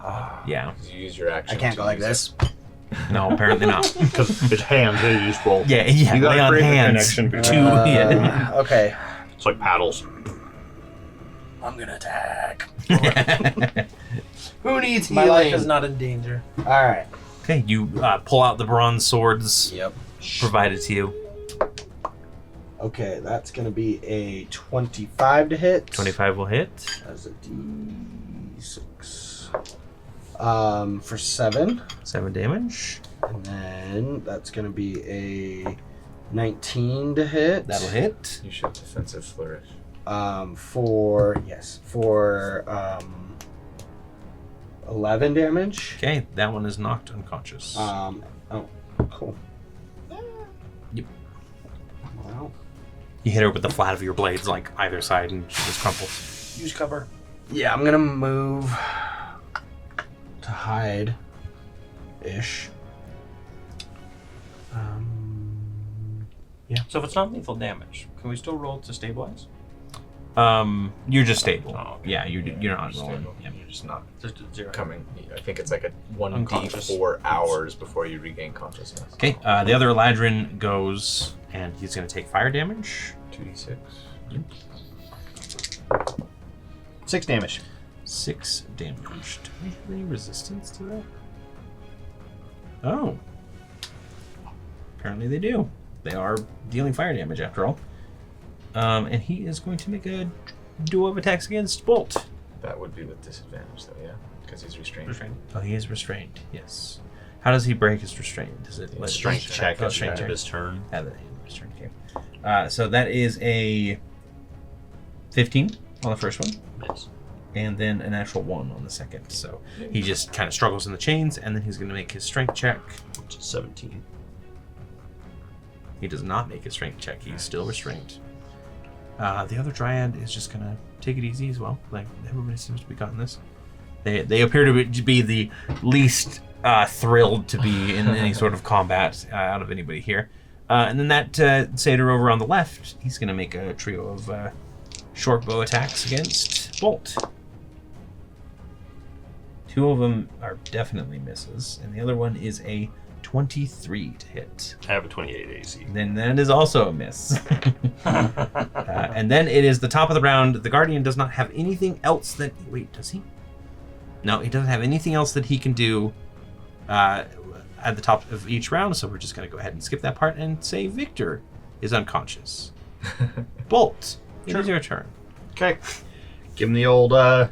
Yeah. You use your action. I can't to go like use this. No, apparently not. Because it's hands, they use roll. Yeah, You gotta lay on create the hands. connection Two, between- yeah. Okay. It's like paddles. I'm gonna attack. Who needs My healing? life is not in danger. Alright. Okay, you pull out the bronze swords Yep. provided to you. Okay, that's gonna be a 25 to hit. 25 will hit. As a D6. For 7. 7 damage. And then that's gonna be a 19 to hit. That'll hit. You should defensive flourish. For 11 damage. Okay, that one is knocked unconscious. Oh, cool. Yep. Well, You hit her with the flat of your blades, like either side, and she just crumples. Use cover. yeah, I'm gonna move to hide ish. So if it's not lethal damage, can we still roll to stabilize? You're just stable. Oh, okay. Yeah, you're not rolling. Stable. Yeah. You're just not Just 0. coming. I think it's like a Unconscious. 1d4 hours before you regain consciousness. Okay, the other Eladrin goes, and he's going to take fire damage. 2d6. 6 damage. 6 damage. Do we have any resistance to that? Oh. Apparently they do. They are dealing fire damage after all. And he is going to make a duo of attacks against Bolt. That would be with disadvantage, though, yeah? Because he's restrained. Oh, he is restrained, yes. How does he break his restraint? Does it let Strength check Oh, at the strength end of check. his turn. At the end of his turn, okay. So that is a 15 on the first one. Miss. And then a natural 1 on the second. So he just kind of struggles in the chains, and then he's going to make his strength check. Which is 17. He does not make a strength check. He's still restrained. The other Dryad is just going to take it easy as well. Like, everybody seems to be gotten this. They appear to be the least thrilled to be in any sort of combat out of anybody here. And then that satyr over on the left, he's going to make a trio of short bow attacks against Bolt. 2 of them are definitely misses, and the other one is a 23 to hit. I have a 28 AC. Then that is also a miss. And then it is the top of the round. The Guardian does not have anything else that... Wait, does he? No, he doesn't have anything else that he can do at the top of each round, so we're just going to go ahead and skip that part and say Victor is unconscious. Bolt, it is your turn. Okay. Give him the old, well,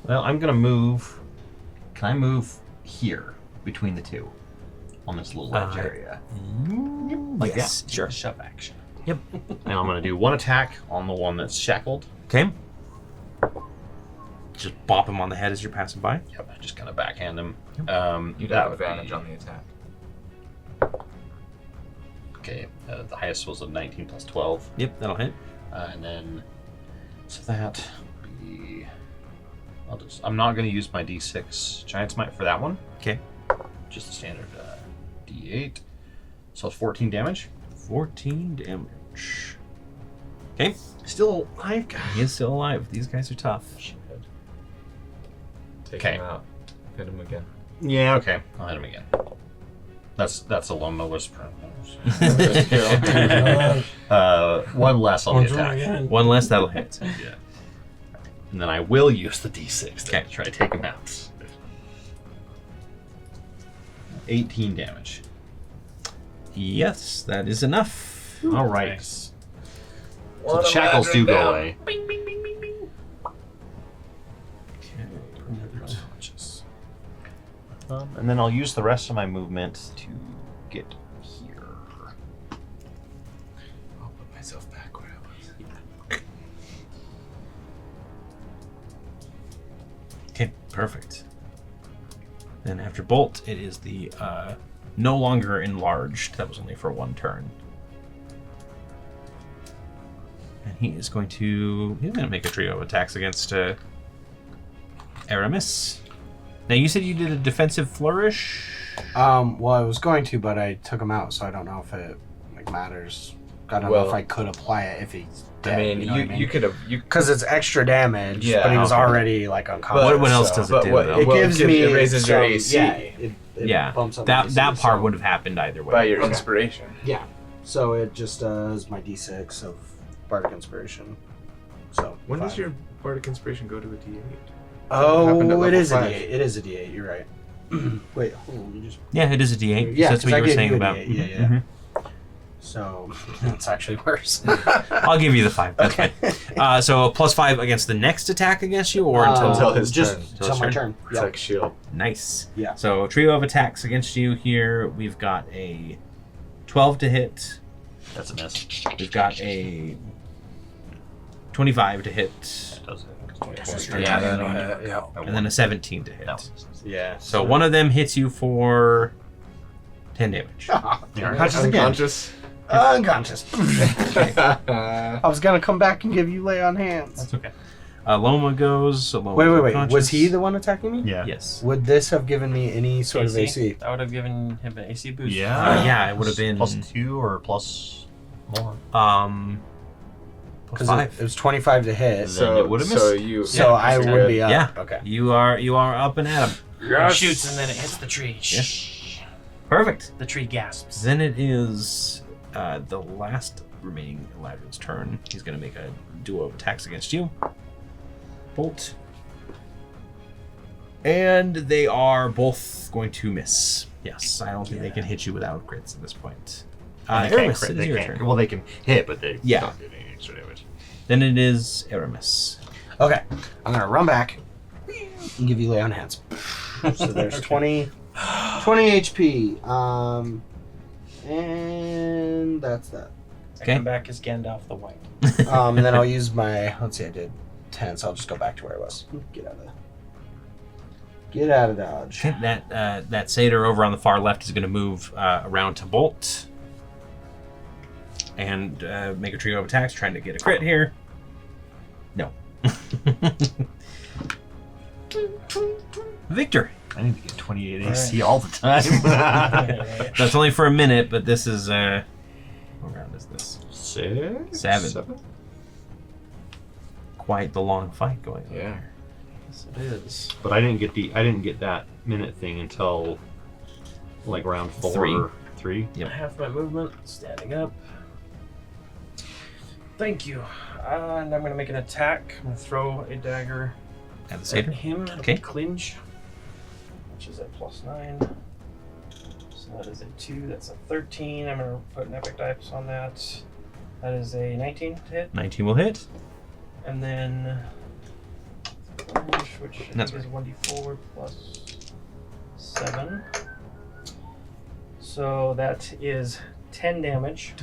I'm going to move... Can I move here between the two? On this little ledge area. Like yes, sure. Shove action. Yep. And I'm going to do one attack on the one that's shackled. Okay. Just bop him on the head as you're passing by. Yep. Just kind of backhand him. You'd That have would advantage be- on the attack. Okay. The highest was a 19 plus 12. Yep, that'll hit. And then, so that would be... I'm not going to use my D6 Giant Smite for that one. Okay. Just the standard D8. So it's 14 damage. 14 damage. Okay. Still alive, guy. He is still alive. These guys are tough. Take Okay. him out. Hit him again. Yeah, okay. I'll hit him again. That's Alomah whisper. One less on the attack. One less, that'll hit. Yeah. And then I will use the D6 to Okay. try to take him out. 18 damage. Yes, that is enough. All right. Nice. So the shackles do go away. And then I'll use the rest of my movement to get here. I'll put myself back where I was. Okay, perfect. Then after Bolt, it is the no longer enlarged. That was only for one turn. And he's going to make a trio of attacks against Aramis. Now you said you did a defensive flourish. Well, I was going to, but I took him out, so I don't know if it matters. I don't know if I could apply it if he's dead. I mean, you could have. Because it's extra damage, Yeah, but he was okay. already unconscious. What else does it do? what- though? It Well, gives it me it raises your some- AC. Yeah, it bumps up my AC, that part so- would have happened either way. By your Okay. inspiration. Yeah, so it just does my D6 of Bardic Inspiration. So When does 5. your Bardic Inspiration go to a D8? happened at Oh, level it is a 5. D8. It is a D8. You're right. Wait, hold on. Let me just. Yeah, it is a D8. Yeah, so that's 'cause what I you were gave saying you a about. D8. Yeah, yeah. Mhm. So it's actually worse. I'll give you the 5. That's Okay. fine. So a +5 against the next attack against you, or Until his just turn. until my turn. It's Yep. like shield. Nice. Yeah. So a trio of attacks against you here. We've got a 12 to hit. That's a miss. We've got a 25 to hit, That does it. Yeah, that'll hit. Yeah. and then a 17 to hit. No. Yeah. So one of them hits you for 10 damage. You're unconscious again. Unconscious. Unconscious. I was gonna come back and give you lay on hands. That's okay. Alomah goes. Alomah Wait. unconscious. Was he the one attacking me? Yeah. Yes. Would this have given me any sort of AC? That would have given him an AC boost. Yeah. Yeah, it would have been +2 or plus more. Because +5. it was 25 to hit. Then it would've So missed. you. So I you're would good. be up. Yeah. Okay. You are up and at him. He shoots and then it hits the tree. Perfect. The tree gasps. Then it is the last remaining Eladrin's turn. He's going to make a duo of attacks against you. Bolt. And they are both going to miss. Yes, I don't think they can hit you without crits at this point. And they can't Aramis, crit- it is they your can't- turn. Well, they can hit, but they Yeah. don't do any extra damage. Then it is Aramis. Okay. I'm gonna run back and give you lay on hands. So there's 20 HP. And that's that. I Okay. come back as Gandalf the White. And then I'll use my. Let's see, I did 10, so I'll just go back to where I was. Get out of dodge. Okay, that satyr over on the far left is going to move around to Bolt and make a trio of attacks, trying to get a crit here. No. Victor. I need to get 28 AC all the time. That's only for a minute, but this is what round is this? 6? 7. Quite the long fight going on. Yeah. Here. Yes, it is. But I didn't get that minute thing until like round 4. 3. Yep. I have my movement, standing up. Thank you. And I'm going to make an attack. I'm going to throw a dagger At the at satyr. him. Okay. Clinch, which is a +9. So that is a 2. That's a 13. I'm going to put an epic dice on that. That is a 19 to hit. 19 will hit. And then orange, which I That's think is 1d4 plus 7. So that is 10 damage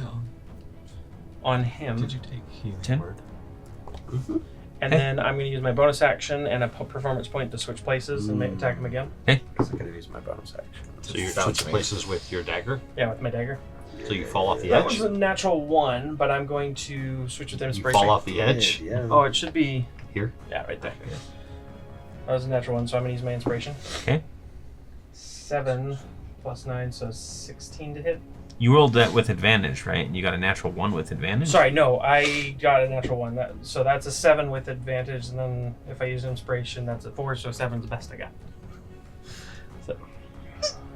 on him. take 10? And Okay. then I'm going to use my bonus action and a performance point to switch places and attack him again. Because I'm gonna use my bonus action. So you Sounds switch amazing. places with your dagger, Yeah, with my dagger. so you fall off the That edge. was a natural 1, but I'm going to switch with You inspiration. fall off the edge. Yeah. Oh, it should be Here? Yeah, right there. That was a natural 1, so I'm going to use my inspiration. Okay. 7 plus 9, so 16 to hit. You rolled that with advantage, right? And you got a natural 1 with advantage? Sorry, no, I got a natural 1. So that's a 7 with advantage, and then if I use inspiration, that's a 4, so 7's the best I got.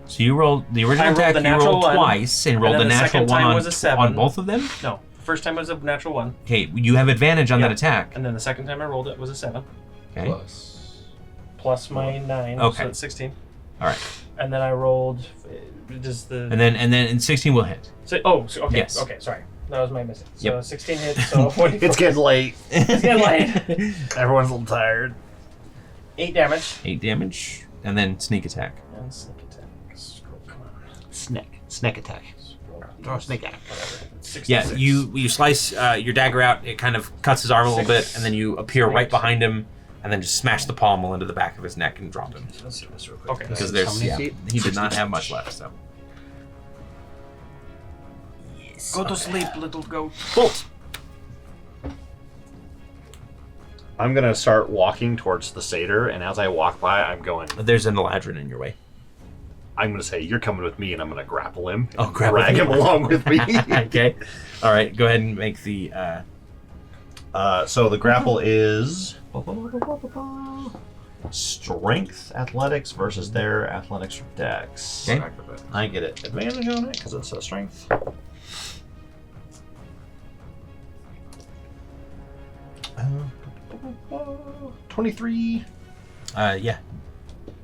So you rolled the original rolled attack. the You natural rolled one, twice and rolled and a then the natural second 1 time was a on 7. both of them. No, the first time was a natural 1, Okay, you have advantage on Yeah. that attack. and then the second time I rolled it was a 7, Okay. plus my 9, Okay. so it's 16. All right. And then I rolled. Does the And then 16 will hit. so, okay, Yes. okay, sorry, that was my mistake. So Yep. 16 hits. So 44. It's getting late. It's getting late. Everyone's a little tired. 8 damage. 8 damage, and then sneak attack. And sneak attack. Scroll, come on. Snake attack. Scroll. Snake attack. Whatever. Yeah, 66. you slice your dagger out. It kind of cuts his arm a little bit, and then you appear right behind him, and then just smash the pommel into the back of his neck and drop him. Let's do this real quick. Okay. Because How there's many yeah, feet? he did not have much left. So Go to sleep, little goat. bolt. I'm gonna start walking towards the satyr, and as I walk by, I'm going. There's an Eladrin in your way. I'm gonna say, "You're coming with me," and I'm gonna grapple him. Oh, and grapple drag him. him along with me. Okay. All right. Go ahead and make the. So the grapple is strength athletics versus their athletics or dex. Okay. I get it advantage on it because it's a strength. 23. Yeah.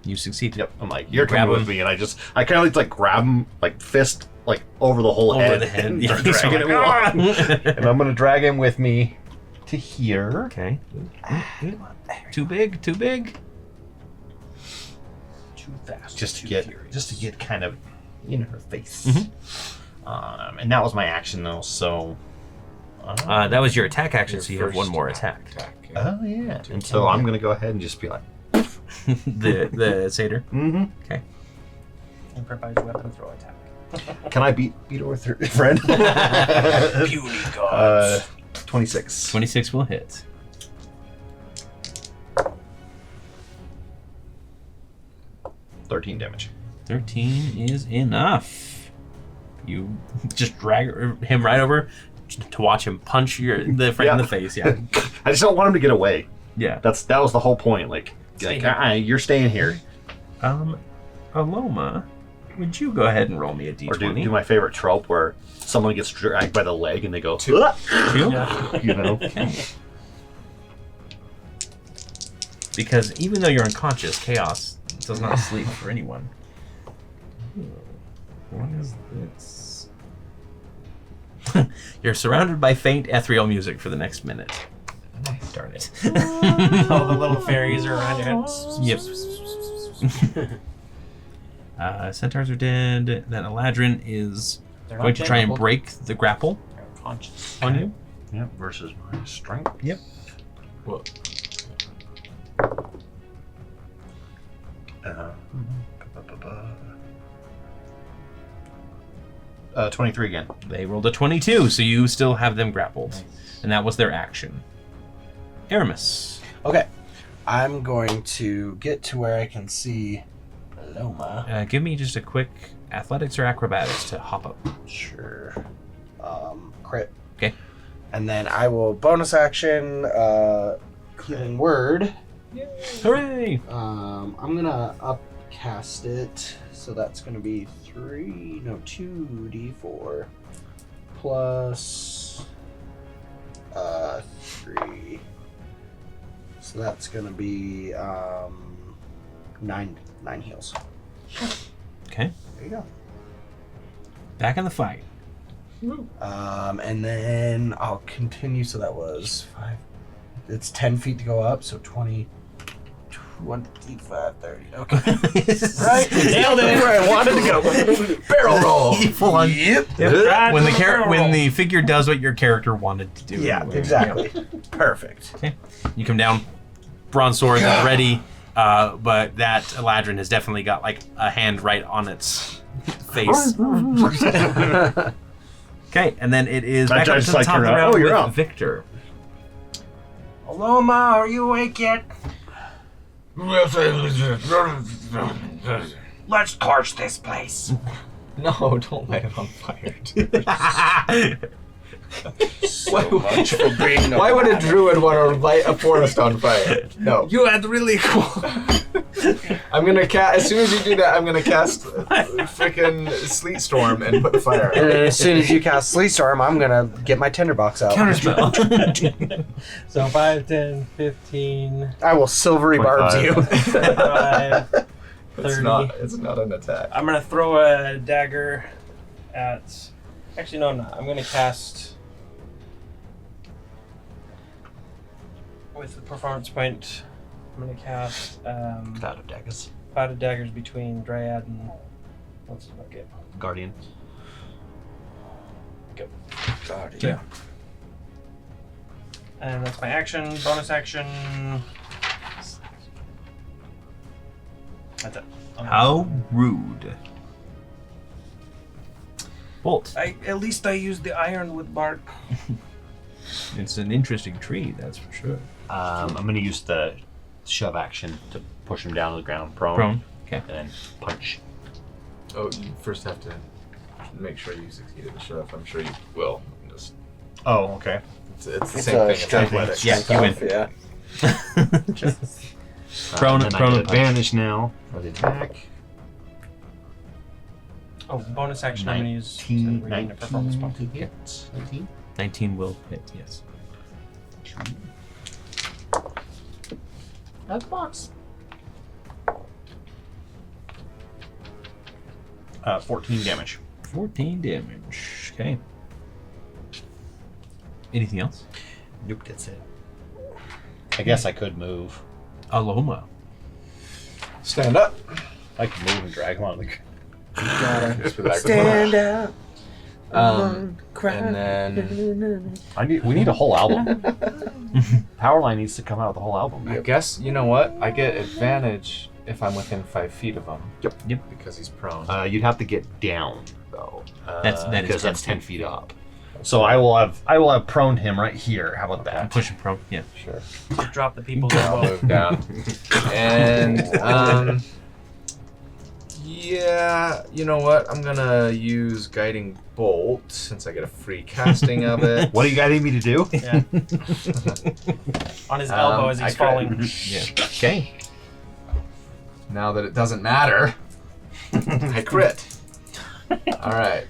You succeed. Yep. I'm like, you're Grab coming him. with me, and I kind of like grab him, like fist, like over the whole Over head, the head. and Yeah. drag He's him like, along. "Ah!" And I'm gonna drag him with me to here. Okay. Too big. Too big. Too fast. Just to too get furious. kind of in her face. Mm-hmm. And that was my action though, so That was your attack action, Your so you have one first more attack. oh yeah. And so I'm gonna go ahead and just be like, the satyr. mm-hmm. Okay. Improvised weapon throw attack. Can I beat her with her friend? Puny gods. 26. 26 will hit. $13 damage. 13 is enough. You just drag him right over to watch him punch the friend in the face. Yeah. I just don't want him to get away. Yeah. That was the whole point. Like Stay here. you're staying here. Alomah, would you go ahead and roll me a d20? Or do my favorite trope where someone gets dragged by the leg and they go, Two? Yeah. you know? Okay. Because even though you're unconscious, chaos does not sleep for anyone. What is this? You're surrounded by faint ethereal music for the next minute. Darn it. All the little fairies are around your head. Yep. Centaurs are dead. Then Eladrin is They're going not to try and tangible. break the grapple They're unconscious. on you. Yep, versus my strength. Yep. Well, 23 again. They rolled a 22, so you still have them grappled. And that was their action. Aramis. Okay. I'm going to get to where I can see Alomah. Give me just a quick athletics or acrobatics to hop up. Sure. Crit. Okay. And then I will bonus action Healing Word. Hooray! I'm gonna upcast it, so that's gonna be 2d4 plus 3. So that's gonna be 9 heals. Okay. There you go. Back in the fight. And then I'll continue. So that was 5. It's 10 feet to go up. So 20, 25, 30. Okay. Right? Nailed it. Where I wanted to go. barrel roll. Full on. Yep. When the figure does what your character wanted to do. Yeah, exactly. Perfect. Okay. You come down, bronze sword at ready, but that Eladrin has definitely got like a hand right on its face. Okay, and then it is back up to just the like top of the turn around. round Oh, you're with up. Victor. Alomah, are you awake yet? Let's torch this place. No, don't light it on fire, dude. So much for being Why would a druid want to light a forest on fire? No. You had really cool. I'm gonna cast. As soon as you do that, I'm gonna cast freaking sleet storm and put the fire And out. then as soon as you cast Sleet Storm, I'm gonna get my tinderbox out. Counterspell. So 5, 10, 15, I will silvery barbs 25. you. 5, 30. It's not an attack. I'm gonna throw a dagger at. Actually, no, I'm not. I'm gonna cast with the performance point. I'm gonna cast Cloud of daggers. Cloud of Daggers between Dryad and what's his bucket? Guardian. Go. Yeah. And that's my action. Bonus action. That's it. How rude. Bolt. At least I used the ironwood bark. It's an interesting tree, that's for sure. I'm going to use the shove action to push him down to the ground, prone. Prone. Okay. And then punch. Oh, you first have to make sure you succeeded the shove. I'm sure you will. Just Oh, okay. it's the It's same a thing. It's strength athletics. Yeah, you win. Yeah. Prone- and prone I and get advantage now for the attack. Oh, bonus action. I'm gonna use instead of reading a performance point. to hit. 19. 19 will hit, yes. That's box. 14 damage. 14 damage. Okay. Anything else? Nope, that's it. I guess I could move. Alomah. Stand up. I can move and drag him on the ground. Just for that. Stand out. And then We need a whole album. Powerline needs to come out with a whole album. I guess you know what? I get advantage if I'm within 5 feet of him. Yep. Because he's prone. You'd have to get down though, That is because 10 that's 10 feet up. So I will have proned him right here. How about that? Push and prone. Yeah. Sure. Drop the people I'll that move down. And yeah, you know what? I'm gonna use Guiding Bolt since I get a free casting of it. What are you guiding me to do? Yeah. On his elbow as I he's crit. falling. Yeah. Okay. Now that it doesn't matter, I crit. All right.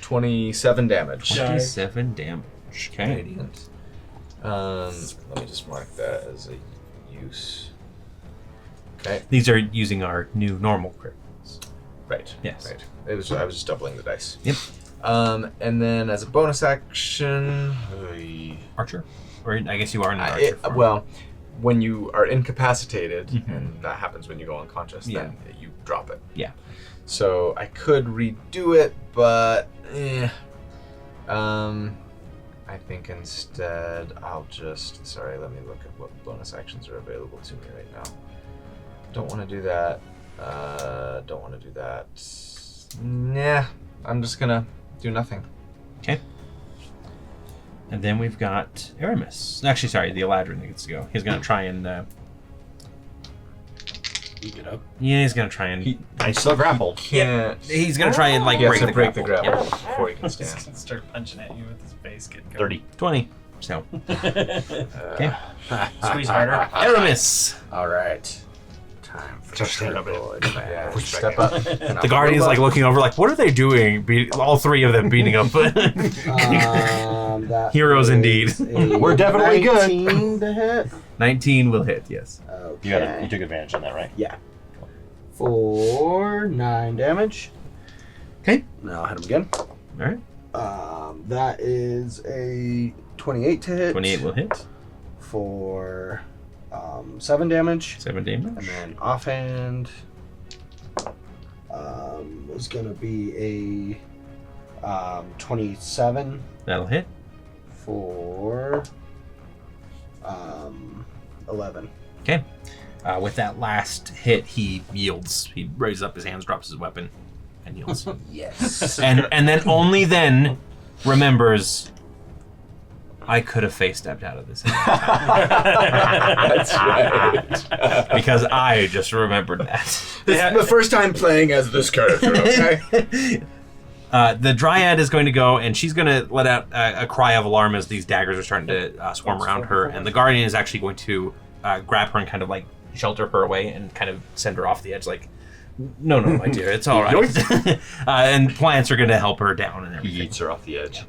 27 damage. 27 damage. Okay. Radiant. Let me just mark that as a use. Okay. These are using our new normal crit. Right. Yes. Right. I was just doubling the dice. Yep. And then as a bonus action, Archer? Or I guess you are in the archer form. well, when you are incapacitated, and that happens when you go unconscious, then you drop it. Yeah. So I could redo it, but I think instead I'll just. Sorry, let me look at what bonus actions are available to me right now. Don't want to do that. Don't want to do that. Nah, I'm just gonna do nothing. Okay. And then we've got Aramis. Actually, sorry, the Eladrin that gets to go. He's going to try and... Get up. yeah, he's going to try and... I still grappled. Can't. He's going to try and, like, He has break to break the grapple. grapple before he can stand. He's gonna start punching at you with his face getting 30. 20. So, okay. Squeeze harder. Aramis! All right. Time for Just stand up. Yeah, step up. The Guardian's, like, looking over, like, what are they doing? All three of them beating up. That Heroes is indeed. a We're definitely good. 19 to hit. 19 will hit, yes. Okay. You took advantage on that, right? Yeah. For 9 damage. Okay. Now I'll hit him again. All right. That is a 28 to hit. 28 will hit. For 7 damage. 7 damage. And then offhand is going to be a 27 That'll hit. for 11. Okay. With that last hit, he yields. He raises up his hands, drops his weapon, and yields. Yes. and then only then remembers I could have face stepped out of this. That's right. Because I just remembered that. This is the first time playing as this character, okay? The Dryad is going to go, and she's going to let out a cry of alarm as these daggers are starting to swarm around her. And the Guardian is actually going to grab her and kind of like shelter her away and kind of send her off the edge, like, no, my dear, it's all right. And plants are going to help her down and everything. He eats her off the edge.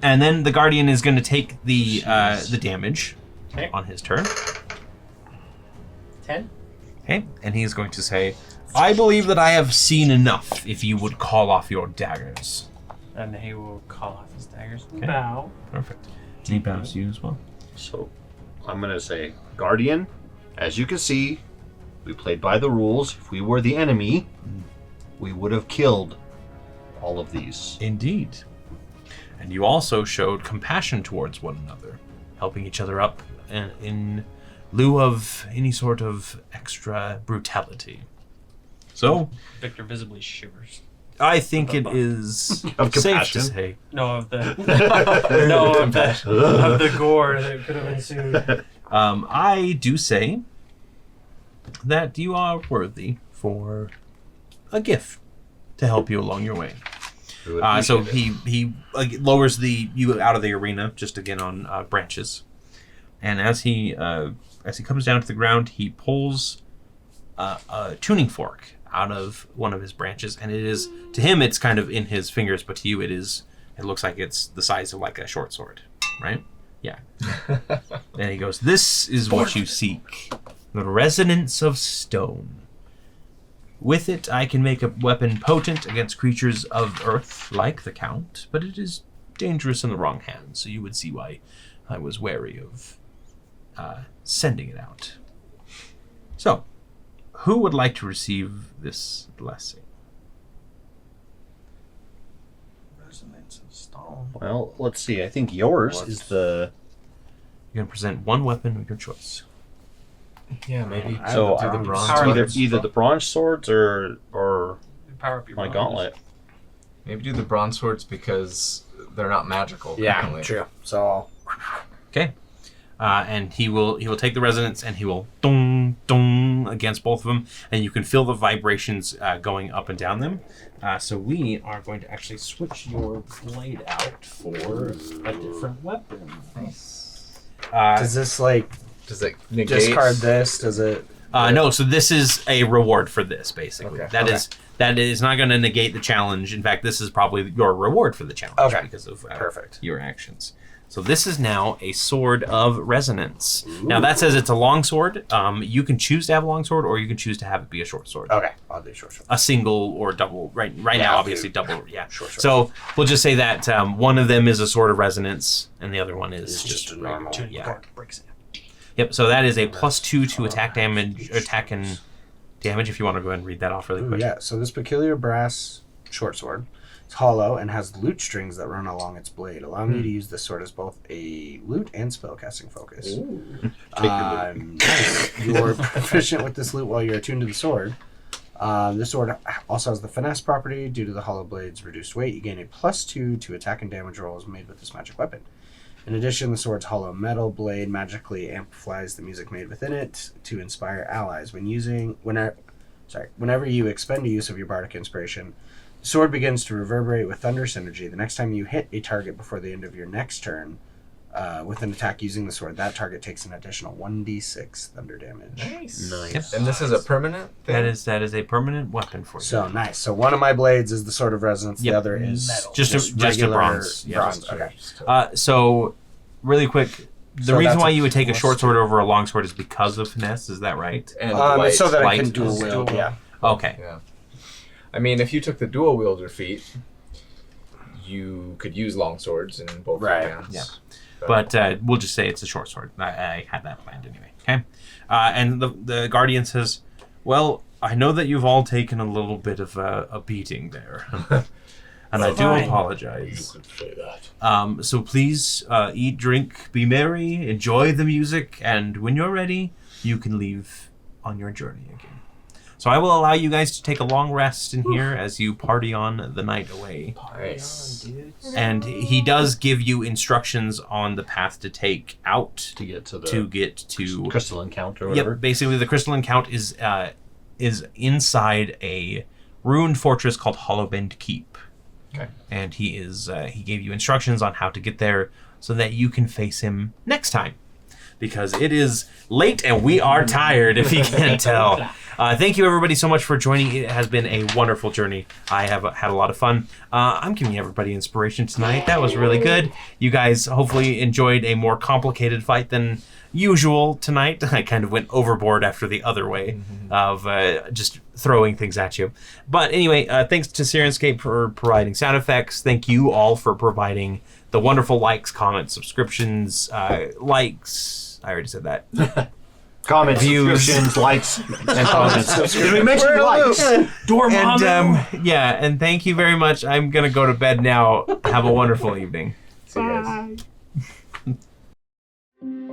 And then the Guardian is going to take the damage on his turn. 10. Okay, and he's going to say, I believe that I have seen enough if you would call off your daggers. And he will call off his daggers. Okay. Bow. Perfect. And he bows to you as well. So I'm going to say, Guardian, as you can see, we played by the rules. If we were the enemy, we would have killed all of these. Indeed. And you also showed compassion towards one another, helping each other up in lieu of any sort of extra brutality. So, Victor visibly shivers. I think it is Of safe to compassion? say. No, of the of the gore that could have ensued. I do say that you are worthy for a gift to help you along your way. So he lowers you out of the arena, just again on branches, and as he comes down to the ground, he pulls a tuning fork out of one of his branches, and it is, to him it's kind of in his fingers, but to you it looks like it's the size of like a short sword, right? Yeah. And he goes, this is what you seek, the resonance of stone. With it, I can make a weapon potent against creatures of earth, like the Count, but it is dangerous in the wrong hands, so you would see why I was wary of sending it out. So, who would like to receive this blessing? Resonance of stone. Well, let's see. I think yours is the... You're going to present one weapon of your choice. Yeah, maybe. So do the bronze either the bronze swords or Power up your my bonus. gauntlet. Maybe do the bronze swords because they're not magical. Yeah, currently. true. So Okay. And he will take the resonance and he will dong dong against both of them, and you can feel the vibrations going up and down them. So we are going to actually switch your blade out for a different weapon. Nice. does this like Does it negate? discard this? Does it? No, so this is a reward for this, basically. Okay. That is not going to negate the challenge. In fact, this is probably your reward for the challenge because of Perfect. your actions. So this is now a sword of resonance. Now that says it's a long sword. You can choose to have a long sword, or you can choose to have it be a short sword. Okay, I'll do short sword. A single or double. Right now, I'll obviously do double. Yeah. short sword. So we'll just say that one of them is a sword of resonance, and the other one is It's just just a normal. Yeah. Yep. So that is a +2 to attack damage, and damage. If you want to go ahead and read that off really Ooh, quick. yeah, so this peculiar brass short sword is hollow and has lute strings that run along its blade, allowing you to use this sword as both a lute and spellcasting focus. Nice. You're proficient with this lute while you're attuned to the sword. This sword also has the finesse property. Due to the hollow blade's reduced weight, you gain a +2 to attack and damage rolls made with this magic weapon. In addition, the sword's hollow metal blade magically amplifies the music made within it to inspire allies. Whenever you expend a use of your bardic inspiration, the sword begins to reverberate with thunderous energy. The next time you hit a target before the end of your next turn with an attack using the sword, that target takes an additional 1d6 thunder damage. Nice. Nice. And this is a permanent thing? That is a permanent weapon for you. So nice. So one of my blades is the sword of resonance. Yep. The other is Metal. Just a regular bronze. Yeah. bronze. Okay. So, really quick, the So reason that's why a you would take a plus short sword over a long sword is because of finesse. Is that right? And light. So that I Light. can dual wield. Yeah. Okay. Yeah. I mean, if you took the dual wielder feat, you could use long swords in both your hands. Yeah. But we'll just say it's a short sword. I had that planned anyway. Okay. And the Guardian says, "Well, I know that you've all taken a little bit of a beating there, and I do apologize. You could say that. So please eat, drink, be merry, enjoy the music, and when you're ready, you can leave on your journey again. So I will allow you guys to take a long rest in here as you party on the night away. Nice. And he does give you instructions on the path to take out To get to the crystalline count or whatever. Yep, basically the crystalline count is inside a ruined fortress called Hollowbend Keep. Okay. And he gave you instructions on how to get there so that you can face him next time. Because it is late and we are tired, if you can't tell. Thank you, everybody, so much for joining. It has been a wonderful journey. I have had a lot of fun. I'm giving everybody inspiration tonight. That was really good. You guys hopefully enjoyed a more complicated fight than usual tonight. I kind of went overboard after the other way of just throwing things at you. But anyway, thanks to Syrinscape for providing sound effects. Thank you all for providing the wonderful likes, comments, subscriptions, likes. I already said that. Comments, Views. subscriptions, likes, and comments. Did we mention likes? And and thank you very much. I'm gonna go to bed now. Have a wonderful evening. See you guys.